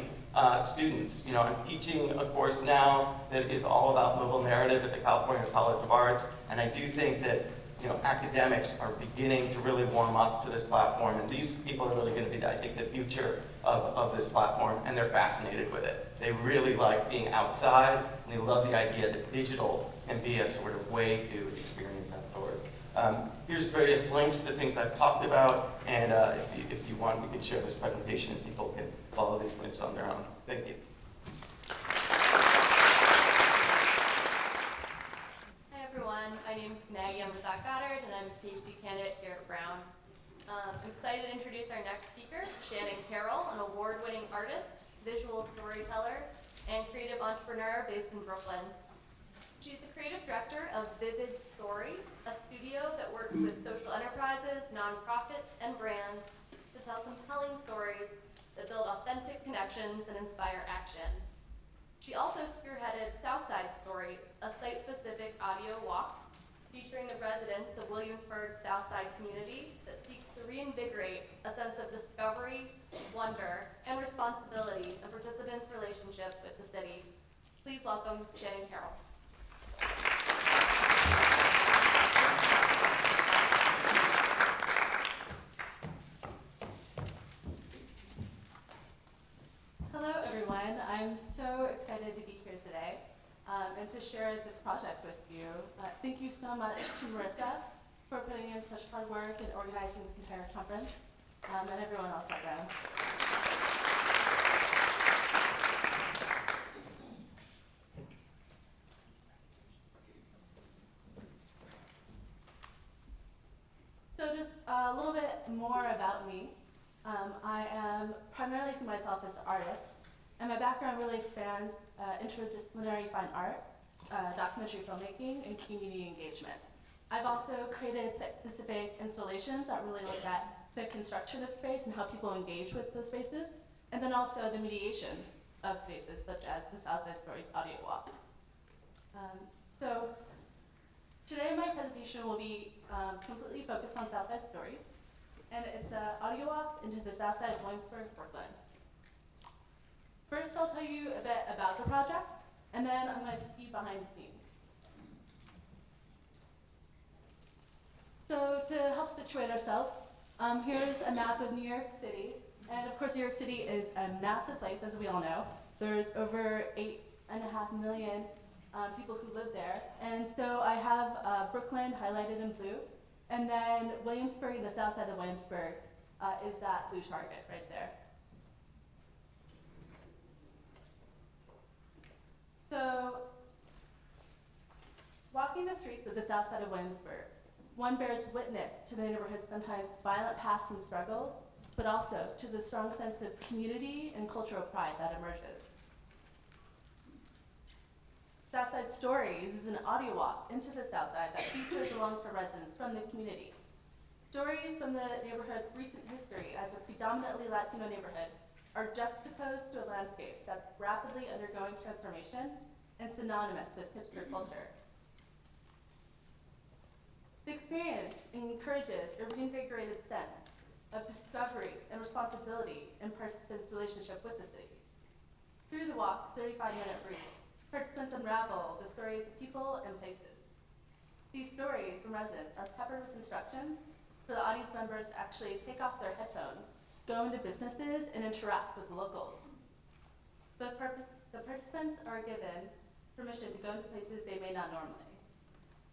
C: students. I'm teaching a course now that is all about mobile narrative at the California College of Arts, and I do think that academics are beginning to really warm up to this platform, and these people are really going to be, I think, the future of this platform, and they're fascinated with it. They really like being outside, and they love the idea that digital can be a sort of way to experience outdoors. Here's various links to things I've talked about, and if you want, we can share this presentation and people can follow these links on their own. Thank you.
D: Hi everyone, my name is Maggie. I'm with Doc Goddard, and I'm a PhD candidate here at Brown. I'm excited to introduce our next speaker, Shannon Carroll, an award-winning artist, visual storyteller, and creative entrepreneur based in Brooklyn. She's the creative director of Vivid Story, a studio that works with social enterprises, nonprofits, and brands to tell compelling stories that build authentic connections and inspire action. She also spearheaded Southside Stories, a site-specific audio walk featuring the residents of Williamsburg Southside community that seeks to reinvigorate a sense of discovery, wonder, and responsibility in participants' relationship with the city. Please welcome Shannon Carroll.
K: Hello, everyone. I'm so excited to be here today and to share this project with you. Thank you so much to Marissa for putting in such hard work and organizing this entire conference, and everyone else that ran. So just a little bit more about me. I am primarily see myself as an artist, and my background really spans interdisciplinary fine art, documentary filmmaking, and community engagement. I've also created site-specific installations that really look at the construction of space and how people engage with those spaces, and then also the mediation of spaces, such as the Southside Stories audio walk. So today my presentation will be completely focused on Southside Stories, and it's an audio walk into the south side of Williamsburg, Brooklyn. First, I'll tell you a bit about the project, and then I'm going to take you behind the scenes. So to help situate ourselves, here's a map of New York City, and of course New York City is a massive place, as we all know. There's over 8.5 million people who live there, and so I have Brooklyn highlighted in blue, and then Williamsburg, the south side of Williamsburg, is that blue target right there. So, walking the streets of the south side of Williamsburg, one bears witness to the neighborhood's sometimes violent past and struggles, but also to the strong sense of community and cultural pride that emerges. Southside Stories is an audio walk into the South Side that features along for residents from the community. Stories from the neighborhood's recent history as a predominantly Latino neighborhood are juxtaposed to a landscape that's rapidly undergoing transformation and synonymous with hipster culture. The experience encourages a reinvigorated sense of discovery and responsibility in participants' relationship with the city. Through the walk's 35-minute route, participants unravel the stories of people and places. These stories from residents are peppered with instructions for the audience members to actually take off their headphones, go into businesses, and interact with the locals. The participants are given permission to go into places they may not normally.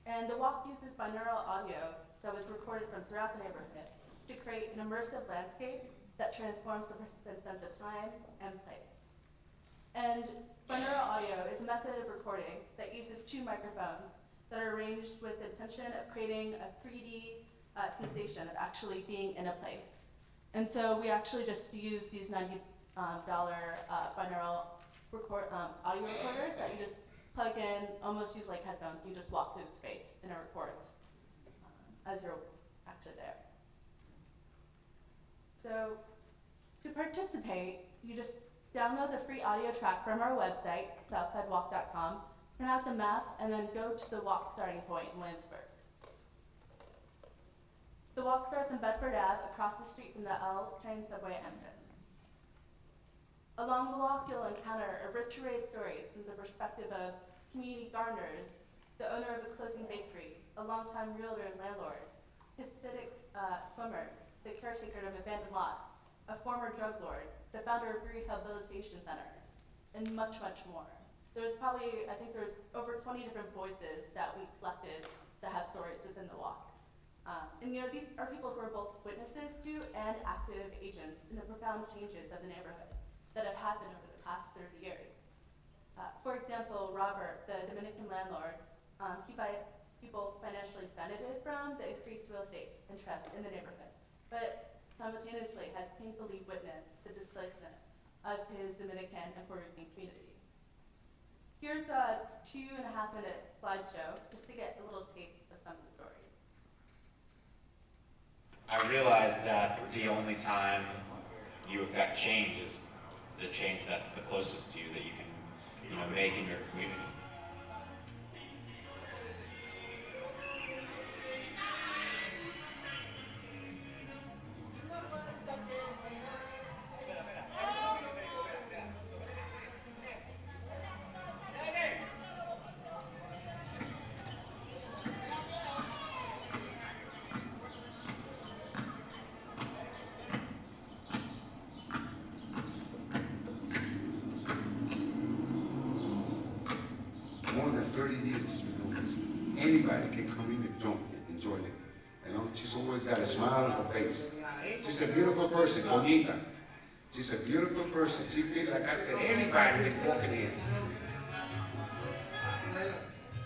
K: And the walk uses binaural audio that was recorded from throughout the neighborhood to create an immersive landscape that transforms the participant's sense of time and place. And binaural audio is a method of recording that uses two microphones that are arranged with the intention of creating a 3D sensation of actually being in a place. And so we actually just use these $90 binaural audio recorders that you just plug in, almost use like headphones, and you just walk through the space and it records as you're actually there. So to participate, you just download the free audio track from our website, southsidewalk.com, print out the map, and then go to the walk starting point in Williamsburg. The walk starts in Bedford Ave across the street from the L train subway entrance. Along the walk, you'll encounter a rich array of stories from the perspective of community gardeners, the owner of a closing bakery, a longtime realtor and landlord, Hasidic swimmers, the caretaker of an abandoned lot, a former drug lord, the founder of Rehabilitation Center, and much, much more. There's probably, I think there's over 20 different voices that we collected that have stories within the walk. And these are people who are both witnesses to and active agents in the profound changes of the neighborhood that have happened over the past 30 years. For example, Robert, the Dominican landlord, he both financially benefited from the increased real estate interest in the neighborhood, but simultaneously has painfully witnessed the displacement of his Dominican and Puerto Rican community. Here's a 2.5-minute slideshow just to get a little taste of some of the stories.
L: I realized that the only time you affect change is the change that's the closest to you that you can, make in your community.
M: More than 30 years she's been doing this. Anybody can come in and enjoy it. She's always got a smile on her face. She's a beautiful person, bonita. She's a beautiful person. She feels like I said, anybody can walk in.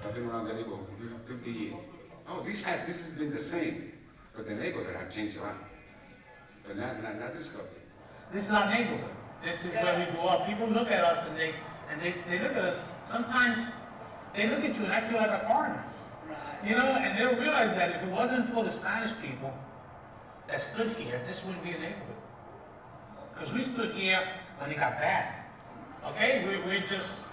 M: I've been around the neighborhood for 50 years. Oh, this has been the same, but the neighborhood had changed a lot. But not this couple.
N: This is our neighborhood. This is where we grew up. People look at us and they look at us. Sometimes they look at you and I feel like a foreigner. And they'll realize that if it wasn't for the Spanish people that stood here, this wouldn't be a neighborhood. Because we stood here when it got bad. Okay? We're just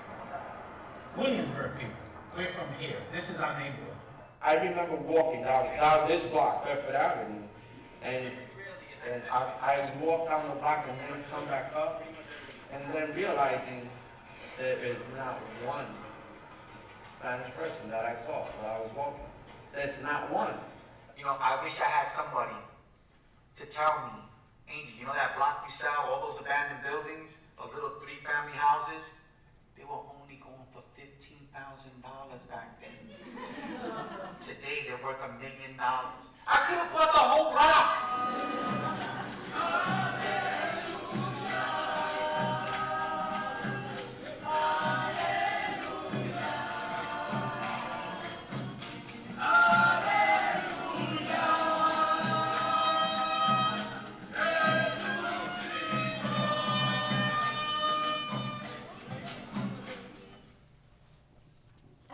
N: Williamsburg people. We're from here. This is our neighborhood.
O: I remember walking down this block, Bedford Avenue, and I walked down the block and then come back up, and then realizing there is not one Spanish person that I saw while I was walking. There's not one.
P: I wish I had somebody to tell me, Angel, that block you saw, all those abandoned buildings, those little 3-family houses, they were only going for $15,000 back then. Today they're worth $1 million. I could have bought the whole block.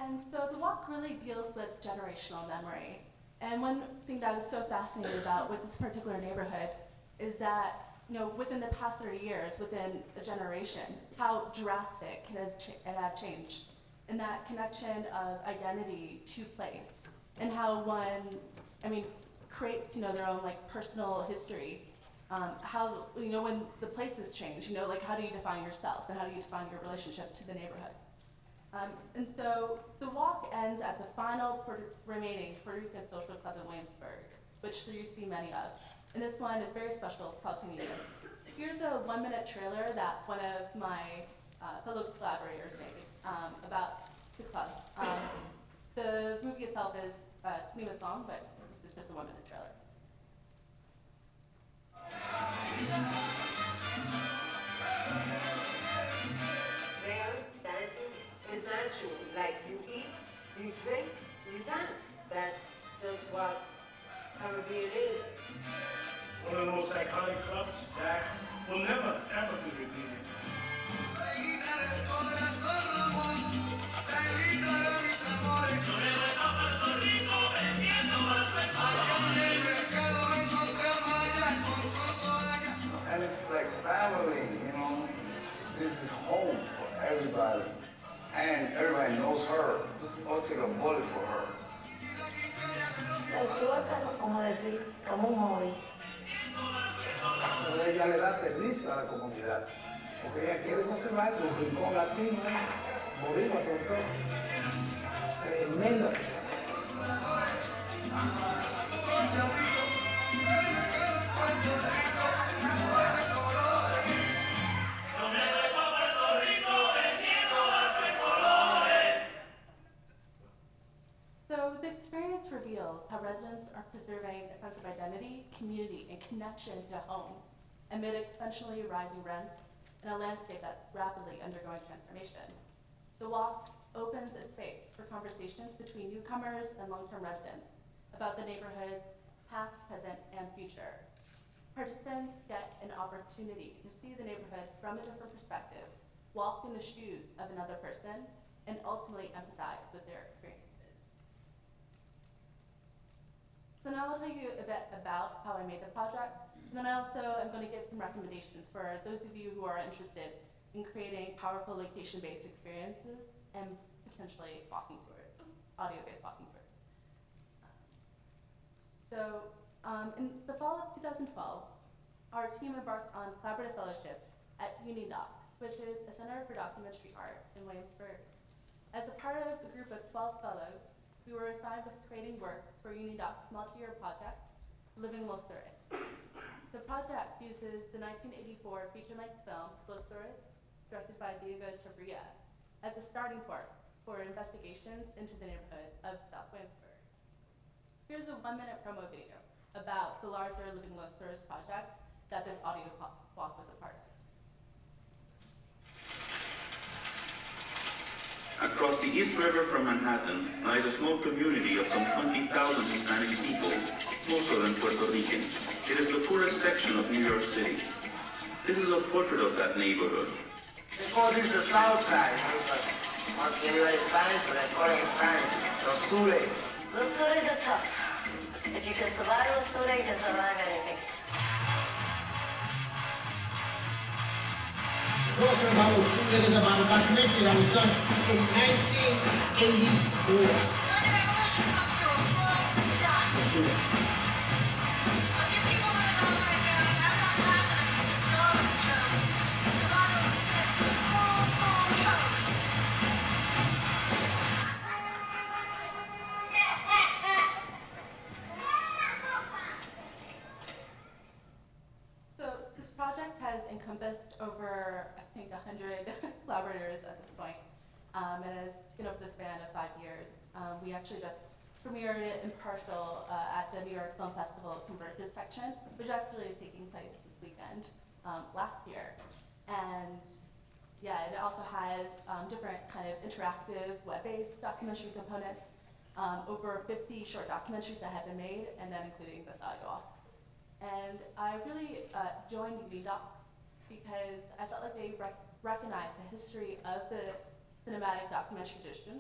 K: And so the walk really deals with generational memory. And one thing that I was so fascinated about with this particular neighborhood is that, within the past 30 years, within a generation, how drastic it had changed. And that connection of identity to place, and how one, creates, their own personal history. How, when the places change, how do you define yourself, and how do you define your relationship to the neighborhood? And so the walk ends at the final remaining Puerto Rican social club in Williamsburg, which there used to be many of. And this one is very special, it's called Muñoz. Here's a 1-minute trailer that one of my fellow collaborators made about the club. The movie itself is 20 minutes long, but this is just a 1-minute trailer.
Q: Dancing is natural. Like you eat, you drink, you dance. That's just what Caribbean is.
N: One of those iconic clubs that will never, ever be repeated.
M: And it's like family, This is home for everybody. And everybody knows her. I'll take a bullet for her.
Q: Como decir, como un hobby.
F: Ella le da servicio a la comunidad, porque ella quiere conservar su rincón latino, boricua sobre todo. Tremenda persona.
K: So the experience reveals how residents are preserving a sense of identity, community, and connection to home amid exponentially rising rents in a landscape that's rapidly undergoing transformation. The walk opens a space for conversations between newcomers and long-term residents about the neighborhood's past, present, and future. Participants get an opportunity to see the neighborhood from a different perspective, walk in the shoes of another person, and ultimately empathize with their experiences. So now I'll tell you a bit about how I made the project, and then I also am going to give some recommendations for those of you who are interested in creating powerful location-based experiences and potentially walking tours, audio-based walking tours. In the fall of 2012, our team embarked on collaborative fellowships at Unidocs, which is a center for documentary art in Williamsburg. As a part of a group of 12 fellows, we were assigned with creating works for Unidocs' multi-year project, Living Los Sures. The project uses the 1984 feature-length film Los Sures, directed by Diego Echeverria, as a starting point for investigations into the neighborhood of South Williamsburg. Here's a 1-minute promo video about the larger Living Los Sures project that this audio walk was a part of.
R: Across the East River from Manhattan lies a small community of some 20,000 Hispanic people, most of them Puerto Rican. It is the poorest section of New York City. This is a portrait of that neighborhood.
P: They call this the South Side, because once you hear Spanish, so they call it in Spanish, Los Sures.
S: Los Sures are tough. If you can survive Los Sures, you can survive anything.
T: Talking about Los Sures is about a documentary that was done in 1984. When did evolution come to a full stop? Los Sures. You people really know right now, I'm not laughing at Mr. Darwin's jokes. The survival of the fittest is a cruel, cruel joke.
K: So this project has encompassed over, I think, 100 collaborators at this point, and has taken over the span of 5 years. We actually just premiered it in partial at the New York Film Festival Convergence section, which actually is taking place this weekend, last year. And yeah, it also has different kind of interactive web-based documentary components, over 50 short documentaries that have been made, and then including this audio walk. And I really joined Unidocs because I felt like they recognized the history of the cinematic documentary tradition,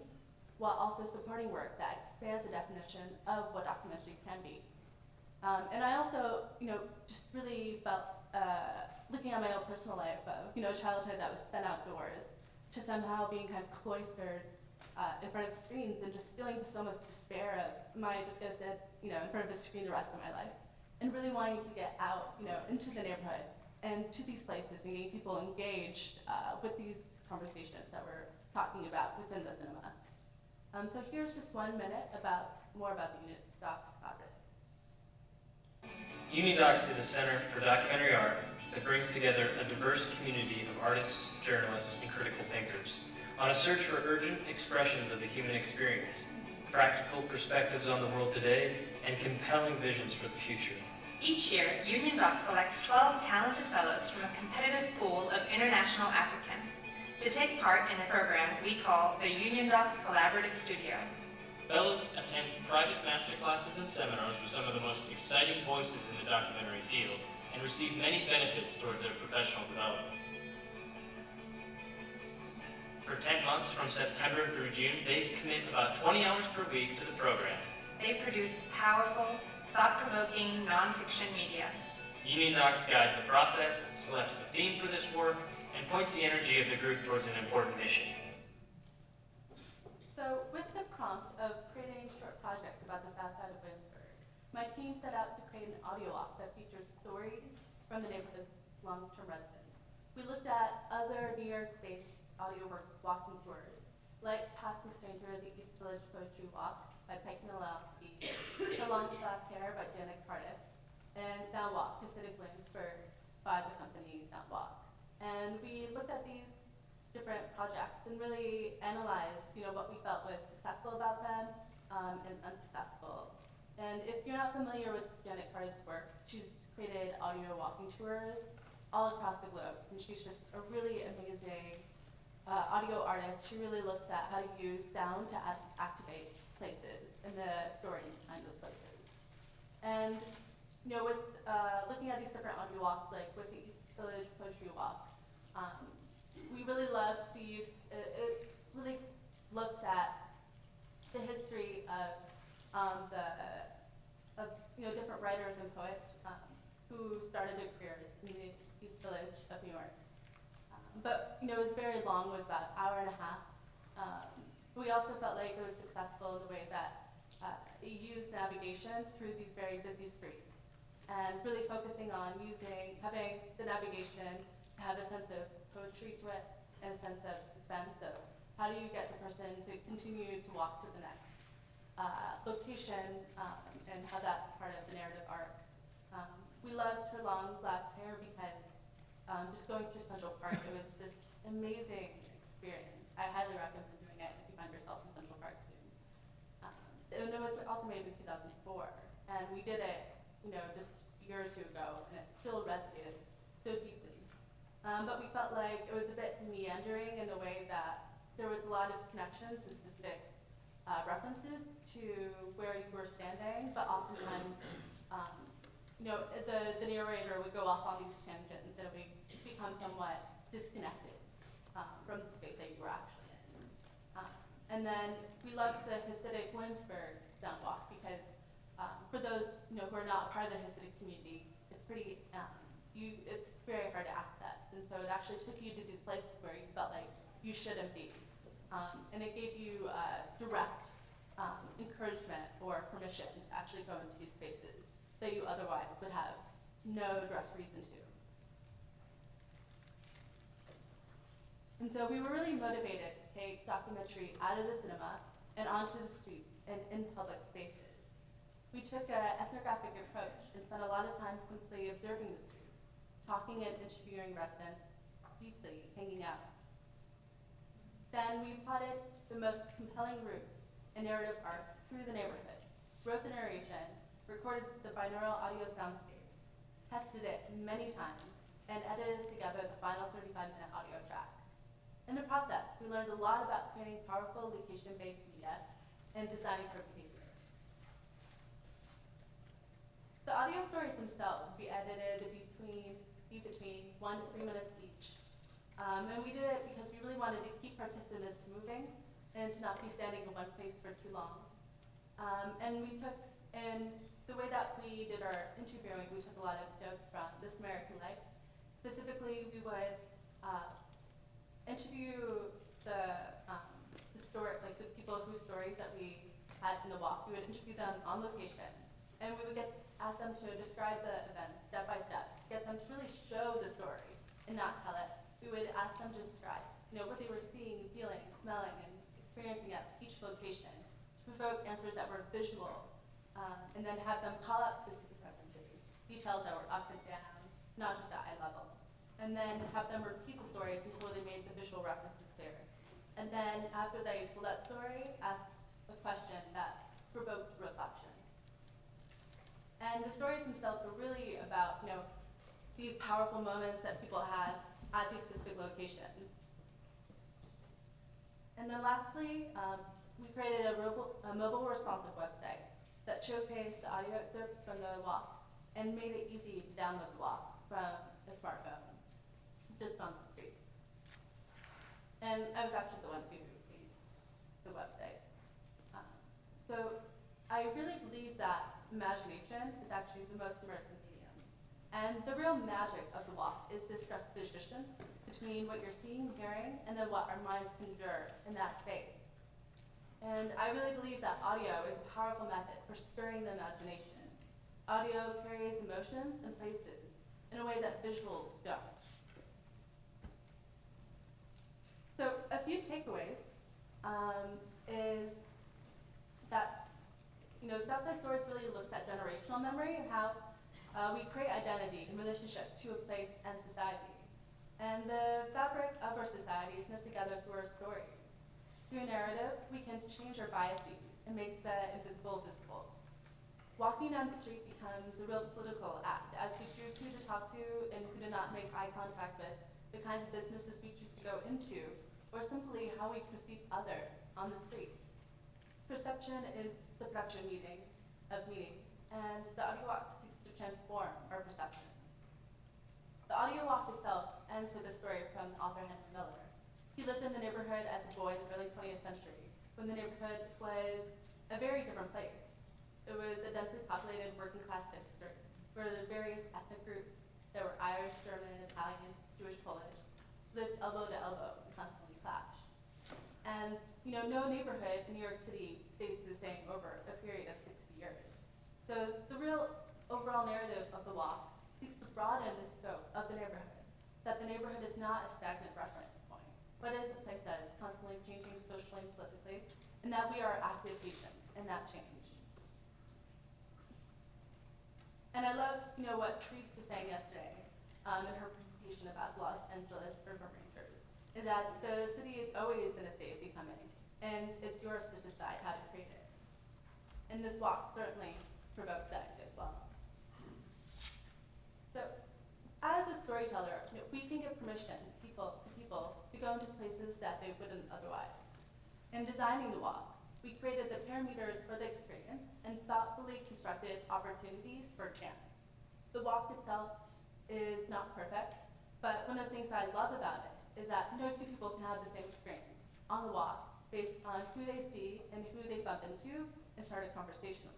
K: while also supporting work that expands the definition of what documentary can be. And I also, just really felt, looking at my own personal life of, childhood that was spent outdoors, to somehow being kind of cloistered in front of screens and just feeling so much despair of, am I just gonna sit, in front of a screen the rest of my life? And really wanting to get out, into the neighborhood and to these places and getting people engaged with these conversations that we're talking about within the cinema. So here's just 1 minute more about the Unidocs Collaborative.
U: Unidocs is a center for documentary art that brings together a diverse community of artists, journalists, and critical thinkers on a search for urgent expressions of the human experience, practical perspectives on the world today, and compelling visions for the future.
V: Each year, Unidocs selects 12 talented fellows from a competitive pool of international applicants to take part in a program we call the Unidocs Collaborative Studio.
U: Fellows attend private masterclasses and seminars with some of the most exciting voices in the documentary field and receive many benefits towards their professional development. For 10 months from September through June, they commit about 20 hours per week to the program.
V: They produce powerful, thought-provoking nonfiction media.
U: Unidocs guides the process, selects the theme for this work, and points the energy of the group towards an important mission.
K: So with the prompt of creating short projects about the south side of Williamsburg, my team set out to create an audio walk that featured stories from the neighborhood's long-term residents. We looked at other New York-based audio walking tours, like Past the Stranger, the East Village Poetry Walk by Pike Nalowski, The Long Black Hair by Janet Cardiff, and Sound Walk, Hasidic Williamsburg by the company Sound Walk. And we looked at these different projects and really analyzed, what we felt was successful about them and unsuccessful. And if you're not familiar with Janet Cardiff's work, she's created audio walking tours all across the globe, and she's just a really amazing audio artist who really looks at how to use sound to activate places and the stories behind those places. And with looking at these different audio walks, like with the East Village Poetry Walk, we really loved the use. It really looks at the history of different writers and poets who started their careers in the East Village of New York. But it was very long, was about an hour and a half. We also felt like it was successful in the way that it used navigation through these very busy streets, and really focusing on having the navigation have a sense of poetry to it and a sense of suspense of how do you get the person to continue to walk to the next location, and how that's part of the narrative arc. We loved her long black hair because just going through Central Park, it was this amazing experience. I highly recommend doing it if you find yourself in Central Park soon. And it was also made in 2004, and we did it, just a year or two ago, and it still resonated so deeply. But we felt like it was a bit meandering in the way that there was a lot of connections and specific references to where you were standing, but oftentimes, the narrator would go off on these tangents, and we become somewhat disconnected from the space that you were actually in. And then we loved the Hasidic Williamsburg Soundwalk because for those who are not part of the Hasidic community, it's pretty it's very hard to access, and so it actually took you to these places where you felt like you shouldn't be, and it gave you direct encouragement or permission to actually go into these spaces that you otherwise would have no direct reason to. And so we were really motivated to take documentary out of the cinema and onto the streets and in public spaces. We took an ethnographic approach and spent a lot of time simply observing the streets, talking and interviewing residents, deeply hanging out. Then we plotted the most compelling route and narrative arc through the neighborhood, wrote the narration, recorded the binaural audio soundscapes, tested it many times, and edited together the final 35-minute audio track. In the process, we learned a lot about creating powerful location-based media and designing for behavior. The audio stories themselves we edited between 1 to 3 minutes each. And we did it because we really wanted to keep participants moving and to not be standing in one place for too long. And the way that we did our interviewing, we took a lot of notes from This American Life. Specifically, we would interview the people whose stories that we had in the walk. We would interview them on location, and we would ask them to describe the events step by step, get them to really show the story and not tell it. We would ask them to describe, what they were seeing, feeling, smelling, and experiencing at each location, to provoke answers that were visual, and then have them call out specific references, details that were up and down, not just at eye level. And then have them repeat the stories until they made the visual references clear. And then after they told that story, ask a question that provoked reflection. And the stories themselves are really about, these powerful moments that people had at these specific locations. And then lastly, we created a mobile responsive website that showcased the audio excerpts from the walk and made it easy to download the walk from a smartphone, just on the street. And I was actually the one who made the website. So I really believe that imagination is actually the most immersive medium. And the real magic of the walk is this juxtaposition between what you're seeing, hearing, and then what our minds conjure in that space. And I really believe that audio is a powerful method for stirring the imagination. Audio carries emotions and places in a way that visuals don't. So a few takeaways is that Southside Stories really looks at generational memory and how we create identity and relationship to a place and society. And the fabric of our society is knit together through our stories. Through narrative, we can change our biases and make the invisible visible. Walking down the street becomes a real political act as we choose who to talk to and who to not make eye contact with, the kinds of businesses we choose to go into, or simply how we perceive others on the street. Perception is the production of meaning, and the audio walk seeks to transform our perceptions. The audio walk itself ends with a story from author Henry Miller. He lived in the neighborhood as a boy in the early 20th century, when the neighborhood was a very different place. It was a densely populated working class district where the various ethnic groups that were Irish, German, Italian, Jewish, Polish, lived elbow to elbow and constantly clashed. And no neighborhood in New York City stays the same over a period of 60 years. So the real overall narrative of the walk seeks to broaden the scope of the neighborhood, that the neighborhood is not a stagnant reference point, but is a place that is constantly changing socially and politically, and that we are active agents in that change. And I loved, what Therese was saying yesterday in her presentation about Los Angeles urban rangers, is that the city is always in a state of becoming, and it's yours to decide how to create it. And this walk certainly provokes that as well. So, as a storyteller, we can give permission to people to go into places that they wouldn't otherwise. In designing the walk, we created the parameters for the experience and thoughtfully constructed opportunities for chance. The walk itself is not perfect, but one of the things I love about it is that no two people can have the same experience on the walk based on who they see and who they bump into and start a conversation with.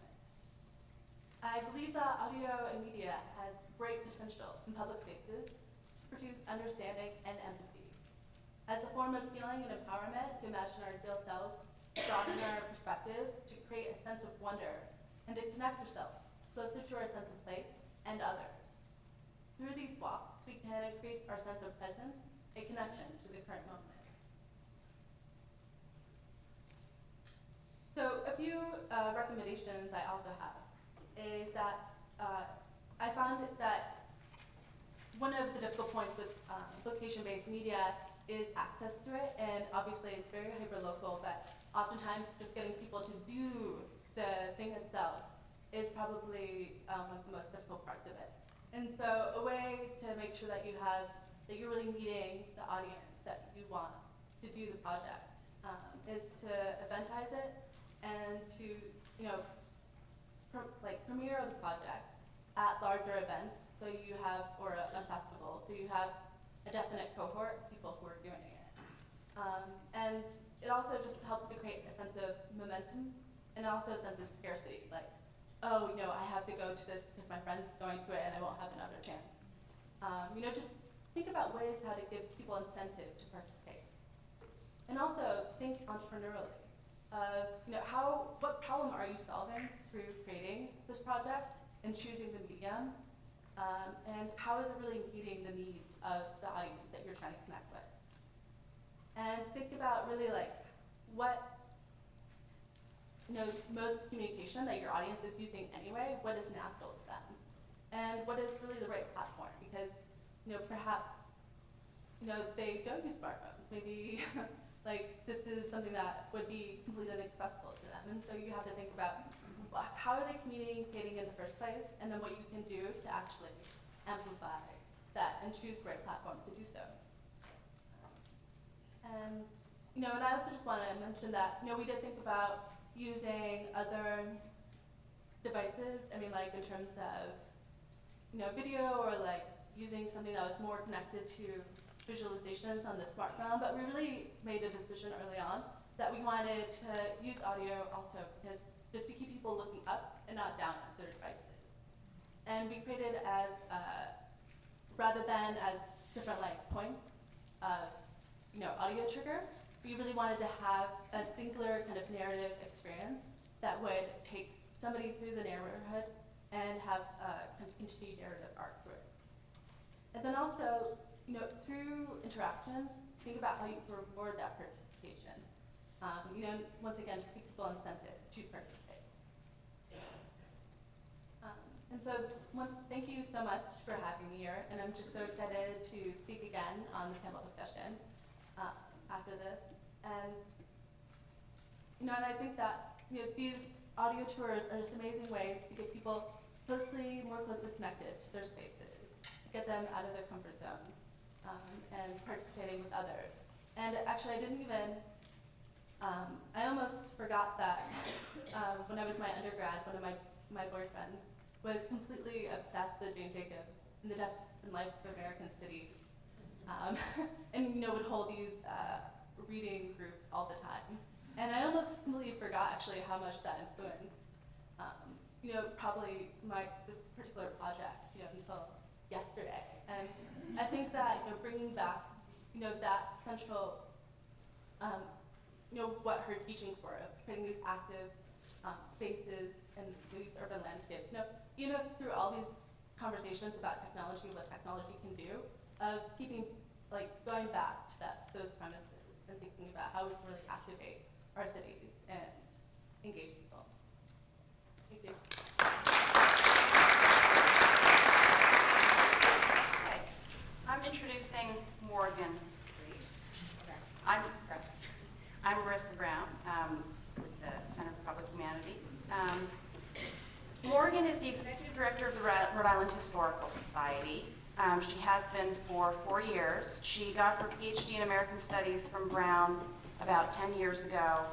K: I believe that audio and media has great potential in public spaces to produce understanding and empathy. As a form of healing and empowerment to imagine our real selves, broaden our perspectives, to create a sense of wonder, and to connect ourselves closer to our sense of place and others. Through these walks, we can increase our sense of presence and connection to the current moment. So a few recommendations I also have is that I found that one of the difficult points with location-based media is access to it, and obviously it's very hyper-local, but oftentimes just getting people to do the thing itself is probably one of the most difficult parts of it. And so a way to make sure that you're really meeting the audience that you want to do the project is to eventize it and to, premiere the project at larger events, so you have, or a festival, so you have a definite cohort of people who are doing it. And it also just helps to create a sense of momentum and also a sense of scarcity, like, oh, I have to go to this because my friend's going to it and I won't have another chance. Just think about ways how to give people incentive to participate. And also think entrepreneurially of, what problem are you solving through creating this project and choosing the medium? And how is it really meeting the needs of the audience that you're trying to connect with? And think about really what, most communication that your audience is using anyway, what is natural to them? And what is really the right platform? Because, perhaps, they don't use smartphones. Maybe this is something that would be completely inaccessible to them. And so you have to think about how are they communicating in the first place, and then what you can do to actually amplify that and choose the right platform to do so. And, and I also just want to mention that, we did think about using other devices, in terms of, video or using something that was more connected to visualizations on the smartphone, but we really made a decision early on that we wanted to use audio also because just to keep people looking up and not down at their devices. And we created as, rather than as different points of, audio triggers, we really wanted to have a singular kind of narrative experience that would take somebody through the neighborhood and have a kind of continued narrative arc through it. And then also, through interactions, think about how you can reward that participation. Once again, just give people incentive to participate. And so, thank you so much for having me here, and I'm just so excited to speak again on the panel discussion after this. And, and I think that these audio tours are just amazing ways to get people more closely connected to their spaces, to get them out of their comfort zone, and participating with others. And actually, I didn't even, I almost forgot that when I was my undergrad, one of my boyfriends was completely obsessed with Jane Jacobs and the death and life of American cities, and would hold these reading groups all the time. And I almost completely forgot actually how much that influenced, probably this particular project, until yesterday. And I think that bringing back, that central, what her teachings were, of creating these active spaces and these urban landscapes. Even if through all these conversations about technology, what technology can do, of keeping, going back to those premises and thinking about how we can really activate our cities and engage people. Thank you.
A: Okay. I'm introducing Morgan Grefe. I'm Marissa Brown with the Center for Public Humanities. Morgan is the executive director of the Rhode Island Historical Society. She has been for 4 years. She got her PhD in American Studies from Brown about 10 years ago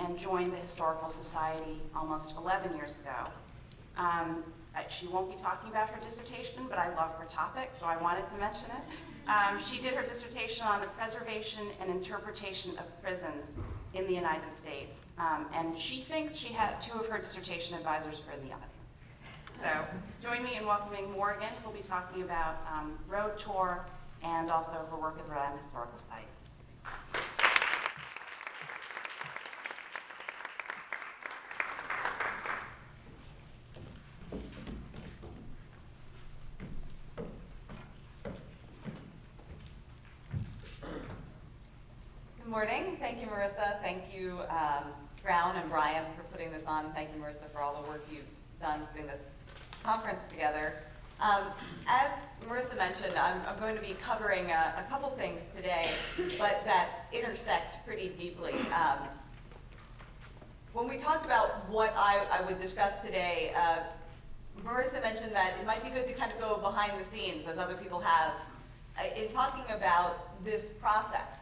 A: and joined the Historical Society almost 11 years ago. She won't be talking about her dissertation, but I love her topic, so I wanted to mention it. She did her dissertation on the preservation and interpretation of prisons in the United States, and she thinks she had 2 of her dissertation advisors are in the audience. So join me in welcoming Morgan, who'll be talking about Rhode tour and also her work with the Rhode Island Historical Society.
B: Good morning. Thank you, Marissa. Thank you, Brown and Brian, for putting this on. Thank you, Marissa, for all the work you've done putting this conference together. As Marissa mentioned, I'm going to be covering a couple things today, but that intersect pretty deeply. When we talked about what I would discuss today, Marissa mentioned that it might be good to kind of go behind the scenes, as other people have, in talking about this process.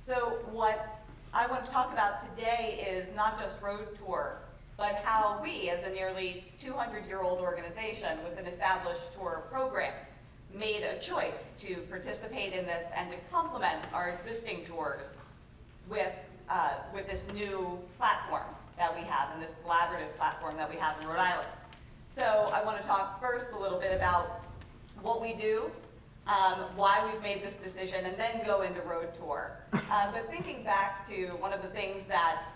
B: So what I want to talk about today is not just Rhode Tour, but how we, as a nearly 200-year-old organization with an established tour program, made a choice to participate in this and to complement our existing tours with this new platform that we have and this collaborative platform that we have in Rhode Island. So I want to talk first a little bit about what we do, why we've made this decision, and then go into Rhode Tour. But thinking back to one of the things that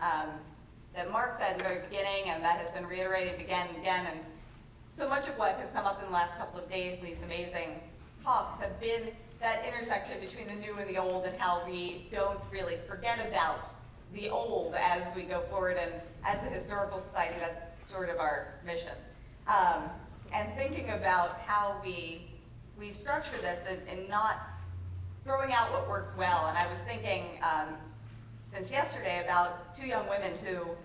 B: Marc said in the very beginning, and that has been reiterated again and again, and so much of what has come up in the last couple of days in these amazing talks have been that intersection between the new and the old, and how we don't really forget about the old as we go forward, and as the Historical Society, that's sort of our mission. And thinking about how we structure this and not throwing out what works well. And I was thinking since yesterday about 2 young women who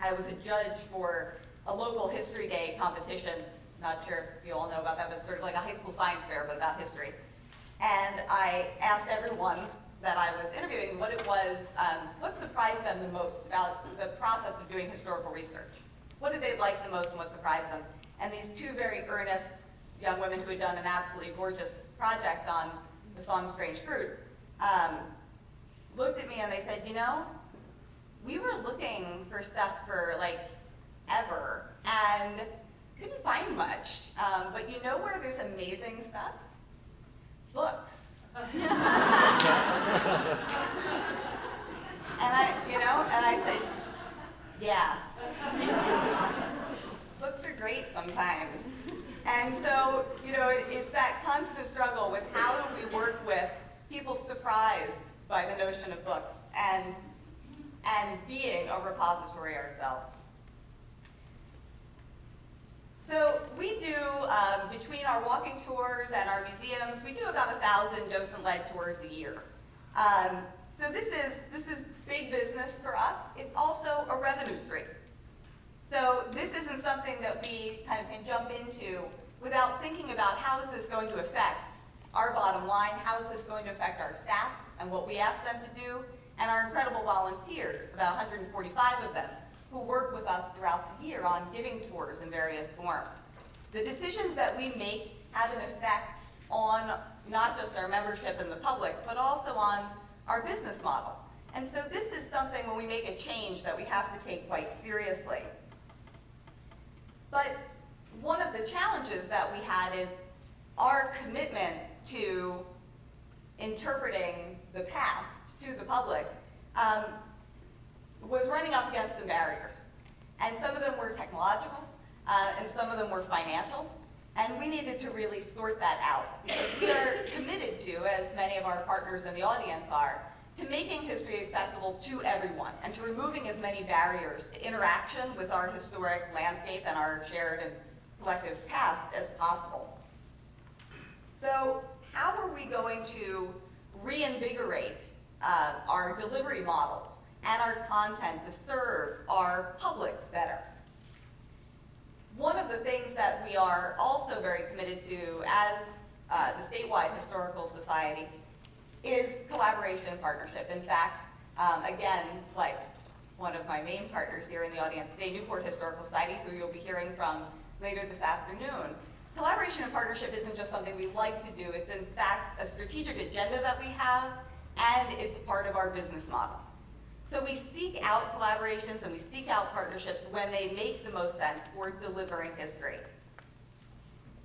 B: I was a judge for a local History Day competition. Not sure if you all know about that, but it's sort of like a high school science fair, but about history. And I asked everyone that I was interviewing what it was, what surprised them the most about the process of doing historical research. What did they like the most and what surprised them? And these 2 very earnest young women who had done an absolutely gorgeous project on the song Strange Fruit, looked at me and they said, we were looking for stuff for ever and couldn't find much, but you know where there's amazing stuff? Books. And I said, yeah. Books are great sometimes. And so, it's that constant struggle with how do we work with people surprised by the notion of books and being a repository ourselves. So we do, between our walking tours and our museums, we do about 1,000 docent-led tours a year. So this is big business for us. It's also a revenue stream. So this isn't something that we kind of can jump into without thinking about how is this going to affect our bottom line, how is this going to affect our staff and what we ask them to do, and our incredible volunteers, about 145 of them, who work with us throughout the year on giving tours in various forms. The decisions that we make have an effect on not just our membership and the public, but also on our business model. And so this is something when we make a change that we have to take quite seriously. But one of the challenges that we had is our commitment to interpreting the past to the public was running up against some barriers. And some of them were technological, and some of them were financial. And we needed to really sort that out, because we are committed to, as many of our partners in the audience are, to making history accessible to everyone and to removing as many barriers to interaction with our historic landscape and our shared and collective past as possible. So how are we going to reinvigorate our delivery models and our content to serve our publics better? One of the things that we are also very committed to as the statewide historical society is collaboration and partnership. In fact, again, like one of my main partners here in the audience today, Newport Historical Society, who you'll be hearing from later this afternoon, collaboration and partnership isn't just something we like to do. It's in fact a strategic agenda that we have, and it's a part of our business model. So we seek out collaborations and we seek out partnerships when they make the most sense for delivering history.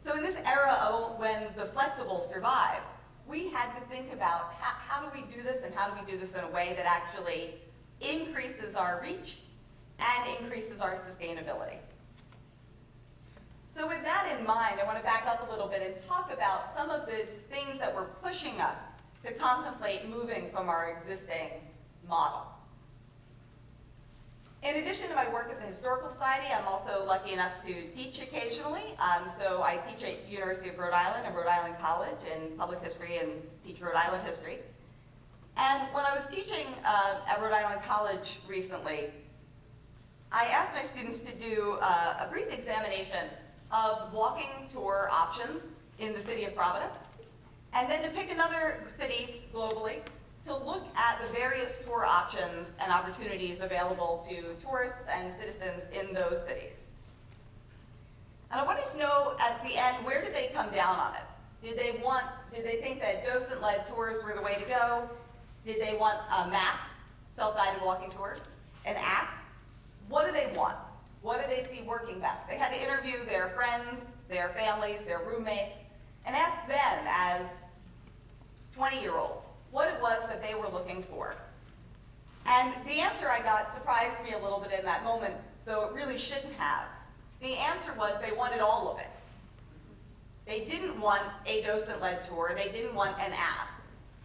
B: So in this era of when the flexible survived, we had to think about how do we do this, and how do we do this in a way that actually increases our reach and increases our sustainability. So with that in mind, I want to back up a little bit and talk about some of the things that were pushing us to contemplate moving from our existing model. In addition to my work at the Historical Society, I'm also lucky enough to teach occasionally. So I teach at University of Rhode Island and Rhode Island College in public history and teach Rhode Island history. And when I was teaching at Rhode Island College recently, I asked my students to do a brief examination of walking tour options in the city of Providence, and then to pick another city globally to look at the various tour options and opportunities available to tourists and citizens in those cities. And I wanted to know at the end, where did they come down on it? Did they think that docent-led tours were the way to go? Did they want a map, self-guided walking tours, an app? What do they want? What do they see working best? They had to interview their friends, their families, their roommates, and ask them as 20-year-olds what it was that they were looking for. And the answer I got surprised me a little bit in that moment, though it really shouldn't have. The answer was they wanted all of it. They didn't want a docent-led tour. They didn't want an app.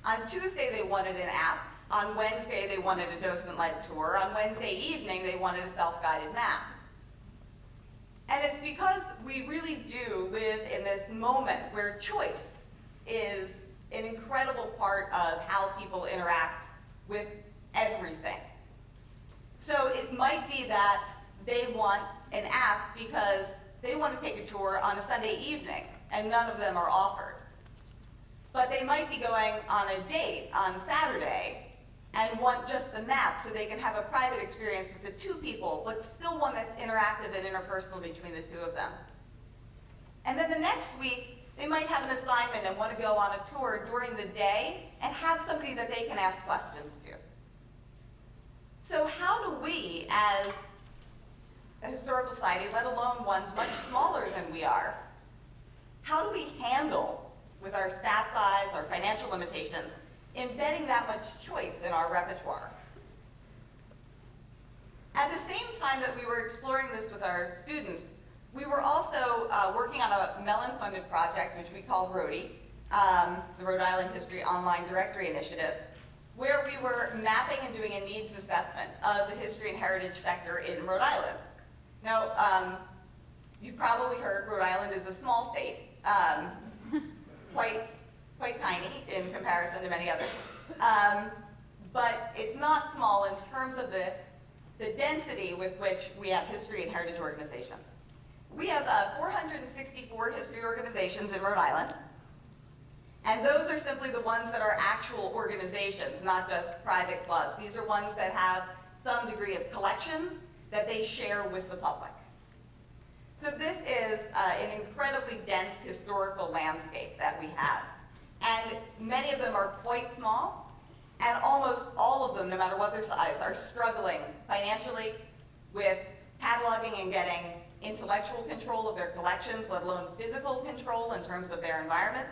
B: On Tuesday, they wanted an app. On Wednesday, they wanted a docent-led tour. On Wednesday evening, they wanted a self-guided map. And it's because we really do live in this moment where choice is an incredible part of how people interact with everything. So it might be that they want an app because they want to take a tour on a Sunday evening, and none of them are offered. But they might be going on a date on Saturday and want just the map so they can have a private experience with the two people, but still one that's interactive and interpersonal between the two of them. And then the next week, they might have an assignment and want to go on a tour during the day and have somebody that they can ask questions to. So how do we, as a historical society, let alone ones much smaller than we are, how do we handle, with our staff size, our financial limitations, embedding that much choice in our repertoire? At the same time that we were exploring this with our students, we were also working on a Mellon-funded project, which we call Rhode, the Rhode Island History Online Directory Initiative, where we were mapping and doing a needs assessment of the history and heritage sector in Rhode Island. Now, you've probably heard Rhode Island is a small state, quite tiny in comparison to many others. But it's not small in terms of the density with which we have history and heritage organizations. We have 464 history organizations in Rhode Island, and those are simply the ones that are actual organizations, not just private clubs. These are ones that have some degree of collections, that they share with the public. So this is an incredibly dense historical landscape that we have. And many of them are quite small, and almost all of them, no matter what their size, are struggling financially with cataloging and getting intellectual control of their collections, let alone physical control in terms of their environment.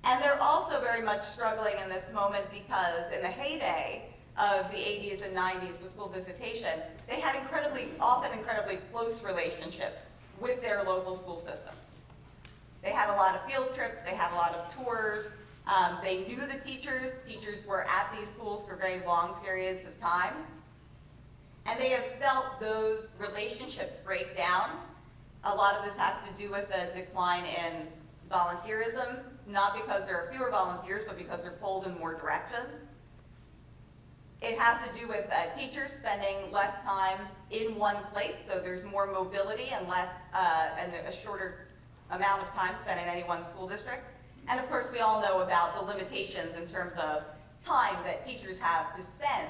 B: And they're also very much struggling in this moment because in the heyday of the 80s and 90s with school visitation, they had often incredibly close relationships with their local school systems. They had a lot of field trips, they had a lot of tours, they knew the teachers. Teachers were at these schools for very long periods of time. And they have felt those relationships break down. A lot of this has to do with the decline in volunteerism, not because there are fewer volunteers, but because they're pulled in more directions. It has to do with teachers spending less time in one place, so there's more mobility and a shorter amount of time spent in any one school district. And of course, we all know about the limitations in terms of time that teachers have to spend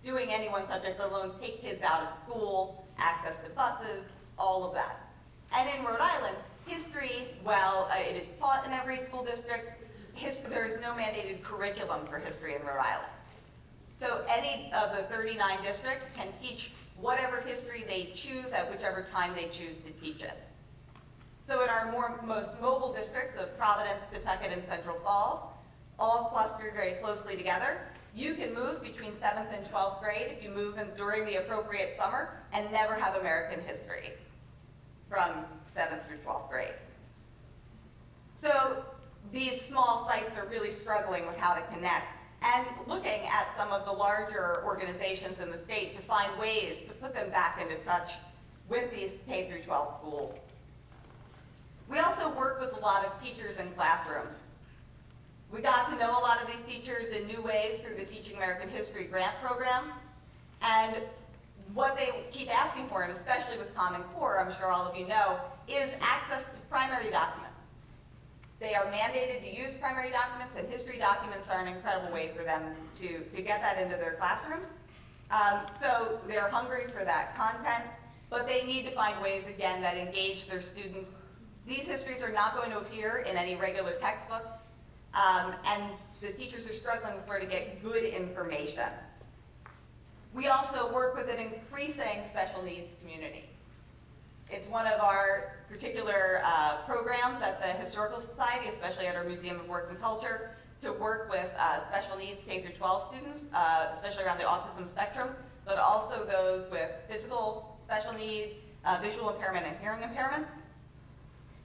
B: doing any one subject, let alone take kids out of school, access to buses, all of that. And in Rhode Island, history, while it is taught in every school district, there is no mandated curriculum for history in Rhode Island. So any of the 39 districts can teach whatever history they choose at whichever time they choose to teach it. So in our most mobile districts of Providence, Pawtucket, and Central Falls, all clustered very closely together, you can move between 7th and 12th grade if you move during the appropriate summer and never have American history from 7th through 12th grade. So these small sites are really struggling with how to connect and looking at some of the larger organizations in the state to find ways to put them back into touch with these K through 12 schools. We also work with a lot of teachers in classrooms. We got to know a lot of these teachers in new ways through the Teaching American History grant program. And what they keep asking for, and especially with Common Core, I'm sure all of you know, is access to primary documents. They are mandated to use primary documents, and history documents are an incredible way for them to get that into their classrooms. So they're hungry for that content, but they need to find ways, again, that engage their students. These histories are not going to appear in any regular textbook, and the teachers are struggling with where to get good information. We also work with an increasing special needs community. It's one of our particular programs at the Historical Society, especially at our Museum of Work and Culture, to work with special needs K through 12 students, especially around the autism spectrum, but also those with physical special needs, visual impairment, and hearing impairment.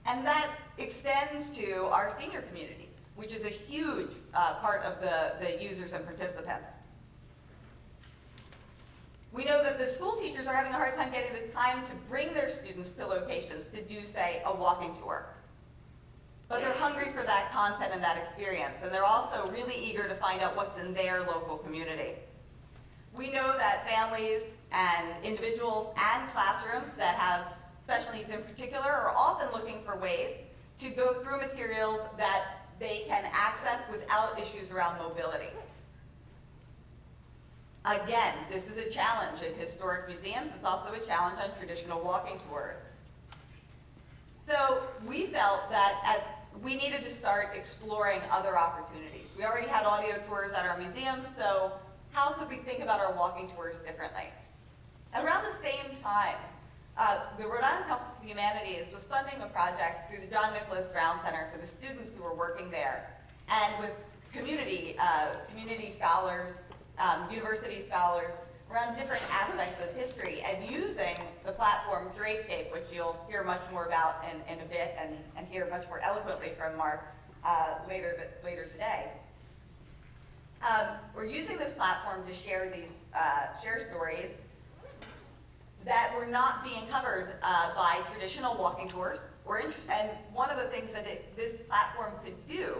B: And that extends to our senior community, which is a huge part of the users and participants. We know that the school teachers are having a hard time getting the time to bring their students to locations to do, say, a walking tour. But they're hungry for that content and that experience, and they're also really eager to find out what's in their local community. We know that families and individuals and classrooms that have special needs in particular are often looking for ways to go through materials that they can access without issues around mobility. Again, this is a challenge in historic museums. It's also a challenge on traditional walking tours. So we felt that we needed to start exploring other opportunities. We already had audio tours at our museum, so how could we think about our walking tours differently? Around the same time, the Rhode Island Council for the Humanities was funding a project through the John Nicholas Brown Center for the students who were working there, and with community scholars, university scholars, around different aspects of history, and using the platform Curatescape, which you'll hear much more about in a bit, and hear much more eloquently from Marc later today. We're using this platform to share these share stories that were not being covered by traditional walking tours. And one of the things that this platform could do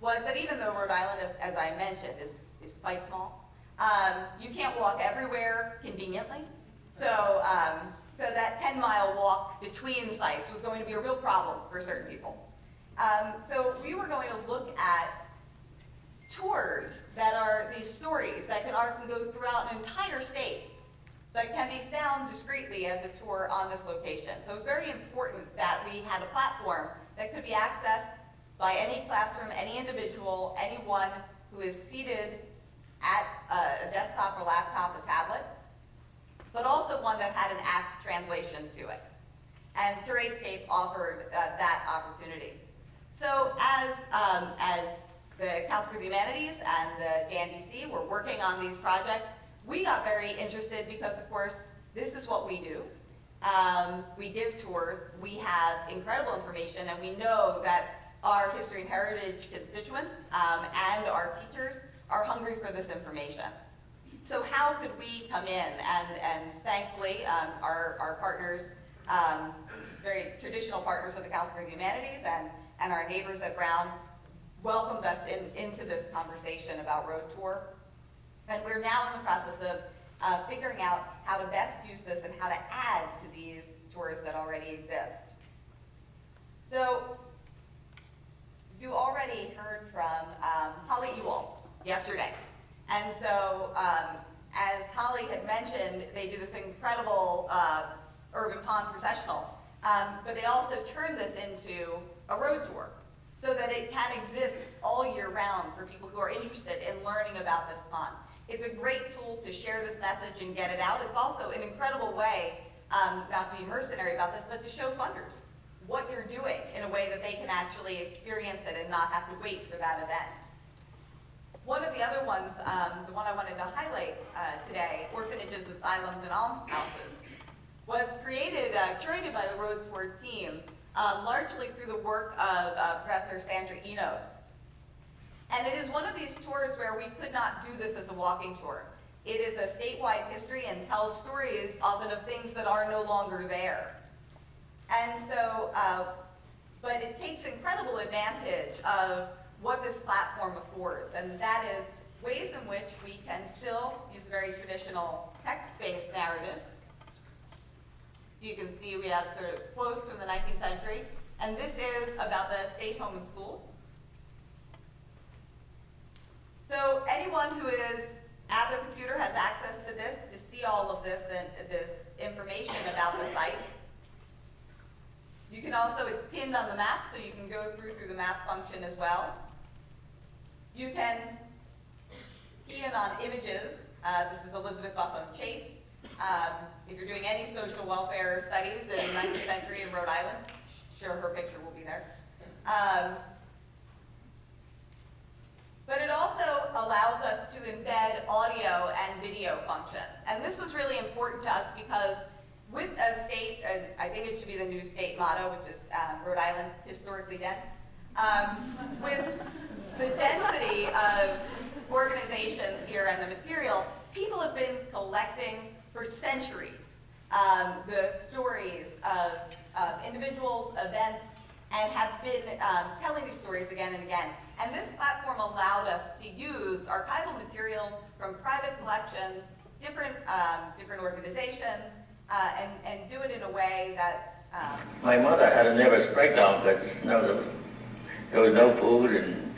B: was that even though Rhode Island, as I mentioned, is quite small, you can't walk everywhere conveniently. So that 10-mile walk between sites was going to be a real problem for certain people. So we were going to look at tours that are these stories that can go throughout an entire state, but can be found discreetly as a tour on this location. So it's very important that we had a platform that could be accessed by any classroom, any individual, anyone who is seated at a desktop or laptop, a tablet, but also one that had an apt translation to it. And CurateScape offered that opportunity. So as the Council for the Humanities and the JNDC were working on these projects, we got very interested because, of course, this is what we do. We give tours, we have incredible information, and we know that our history and heritage constituents and our teachers are hungry for this information. So how could we come in? And thankfully, our partners, very traditional partners of the Council for the Humanities and our neighbors at Brown welcomed us into this conversation about Road Tour. And we're now in the process of figuring out how to best use this and how to add to these tours that already exist. So you already heard from Holly Ewell yesterday. And so as Holly had mentioned, they do this incredible urban pond processional, but they also turn this into a road tour so that it can exist all year round for people who are interested in learning about this pond. It's a great tool to share this message and get it out. It's also an incredible way, not to be mercenary about this, but to show funders what you're doing in a way that they can actually experience it and not have to wait for that event. One of the other ones, the one I wanted to highlight today, Orphanages, Asylums, and Almshouses, was curated by the Road Tour team, largely through the work of Professor Sandra Enos. And it is one of these tours where we could not do this as a walking tour. It is a statewide history and tells stories often of things that are no longer there. And so, but it takes incredible advantage of what this platform affords, and that is ways in which we can still use a very traditional text-based narrative. So you can see we have sort of quotes from the 19th century, and this is about the state home and school. So anyone who is at their computer has access to this to see all of this and this information about the site. You can also, it's pinned on the map, so you can go through the map function as well. You can key in on images. This is Elizabeth Buffum Chase. If you're doing any social welfare studies in the 19th century in Rhode Island, sure, her picture will be there. But it also allows us to embed audio and video functions. And this was really important to us because with a state, and I think it should be the new state motto, which is Rhode Island, historically dense, with the density of organizations here and the material, people have been collecting for centuries the stories of individuals, events, and have been telling these stories again and again. And this platform allowed us to use archival materials from private collections, different organizations, and do it in a way that's...
E: My mother had a nervous breakdown because there was no food, and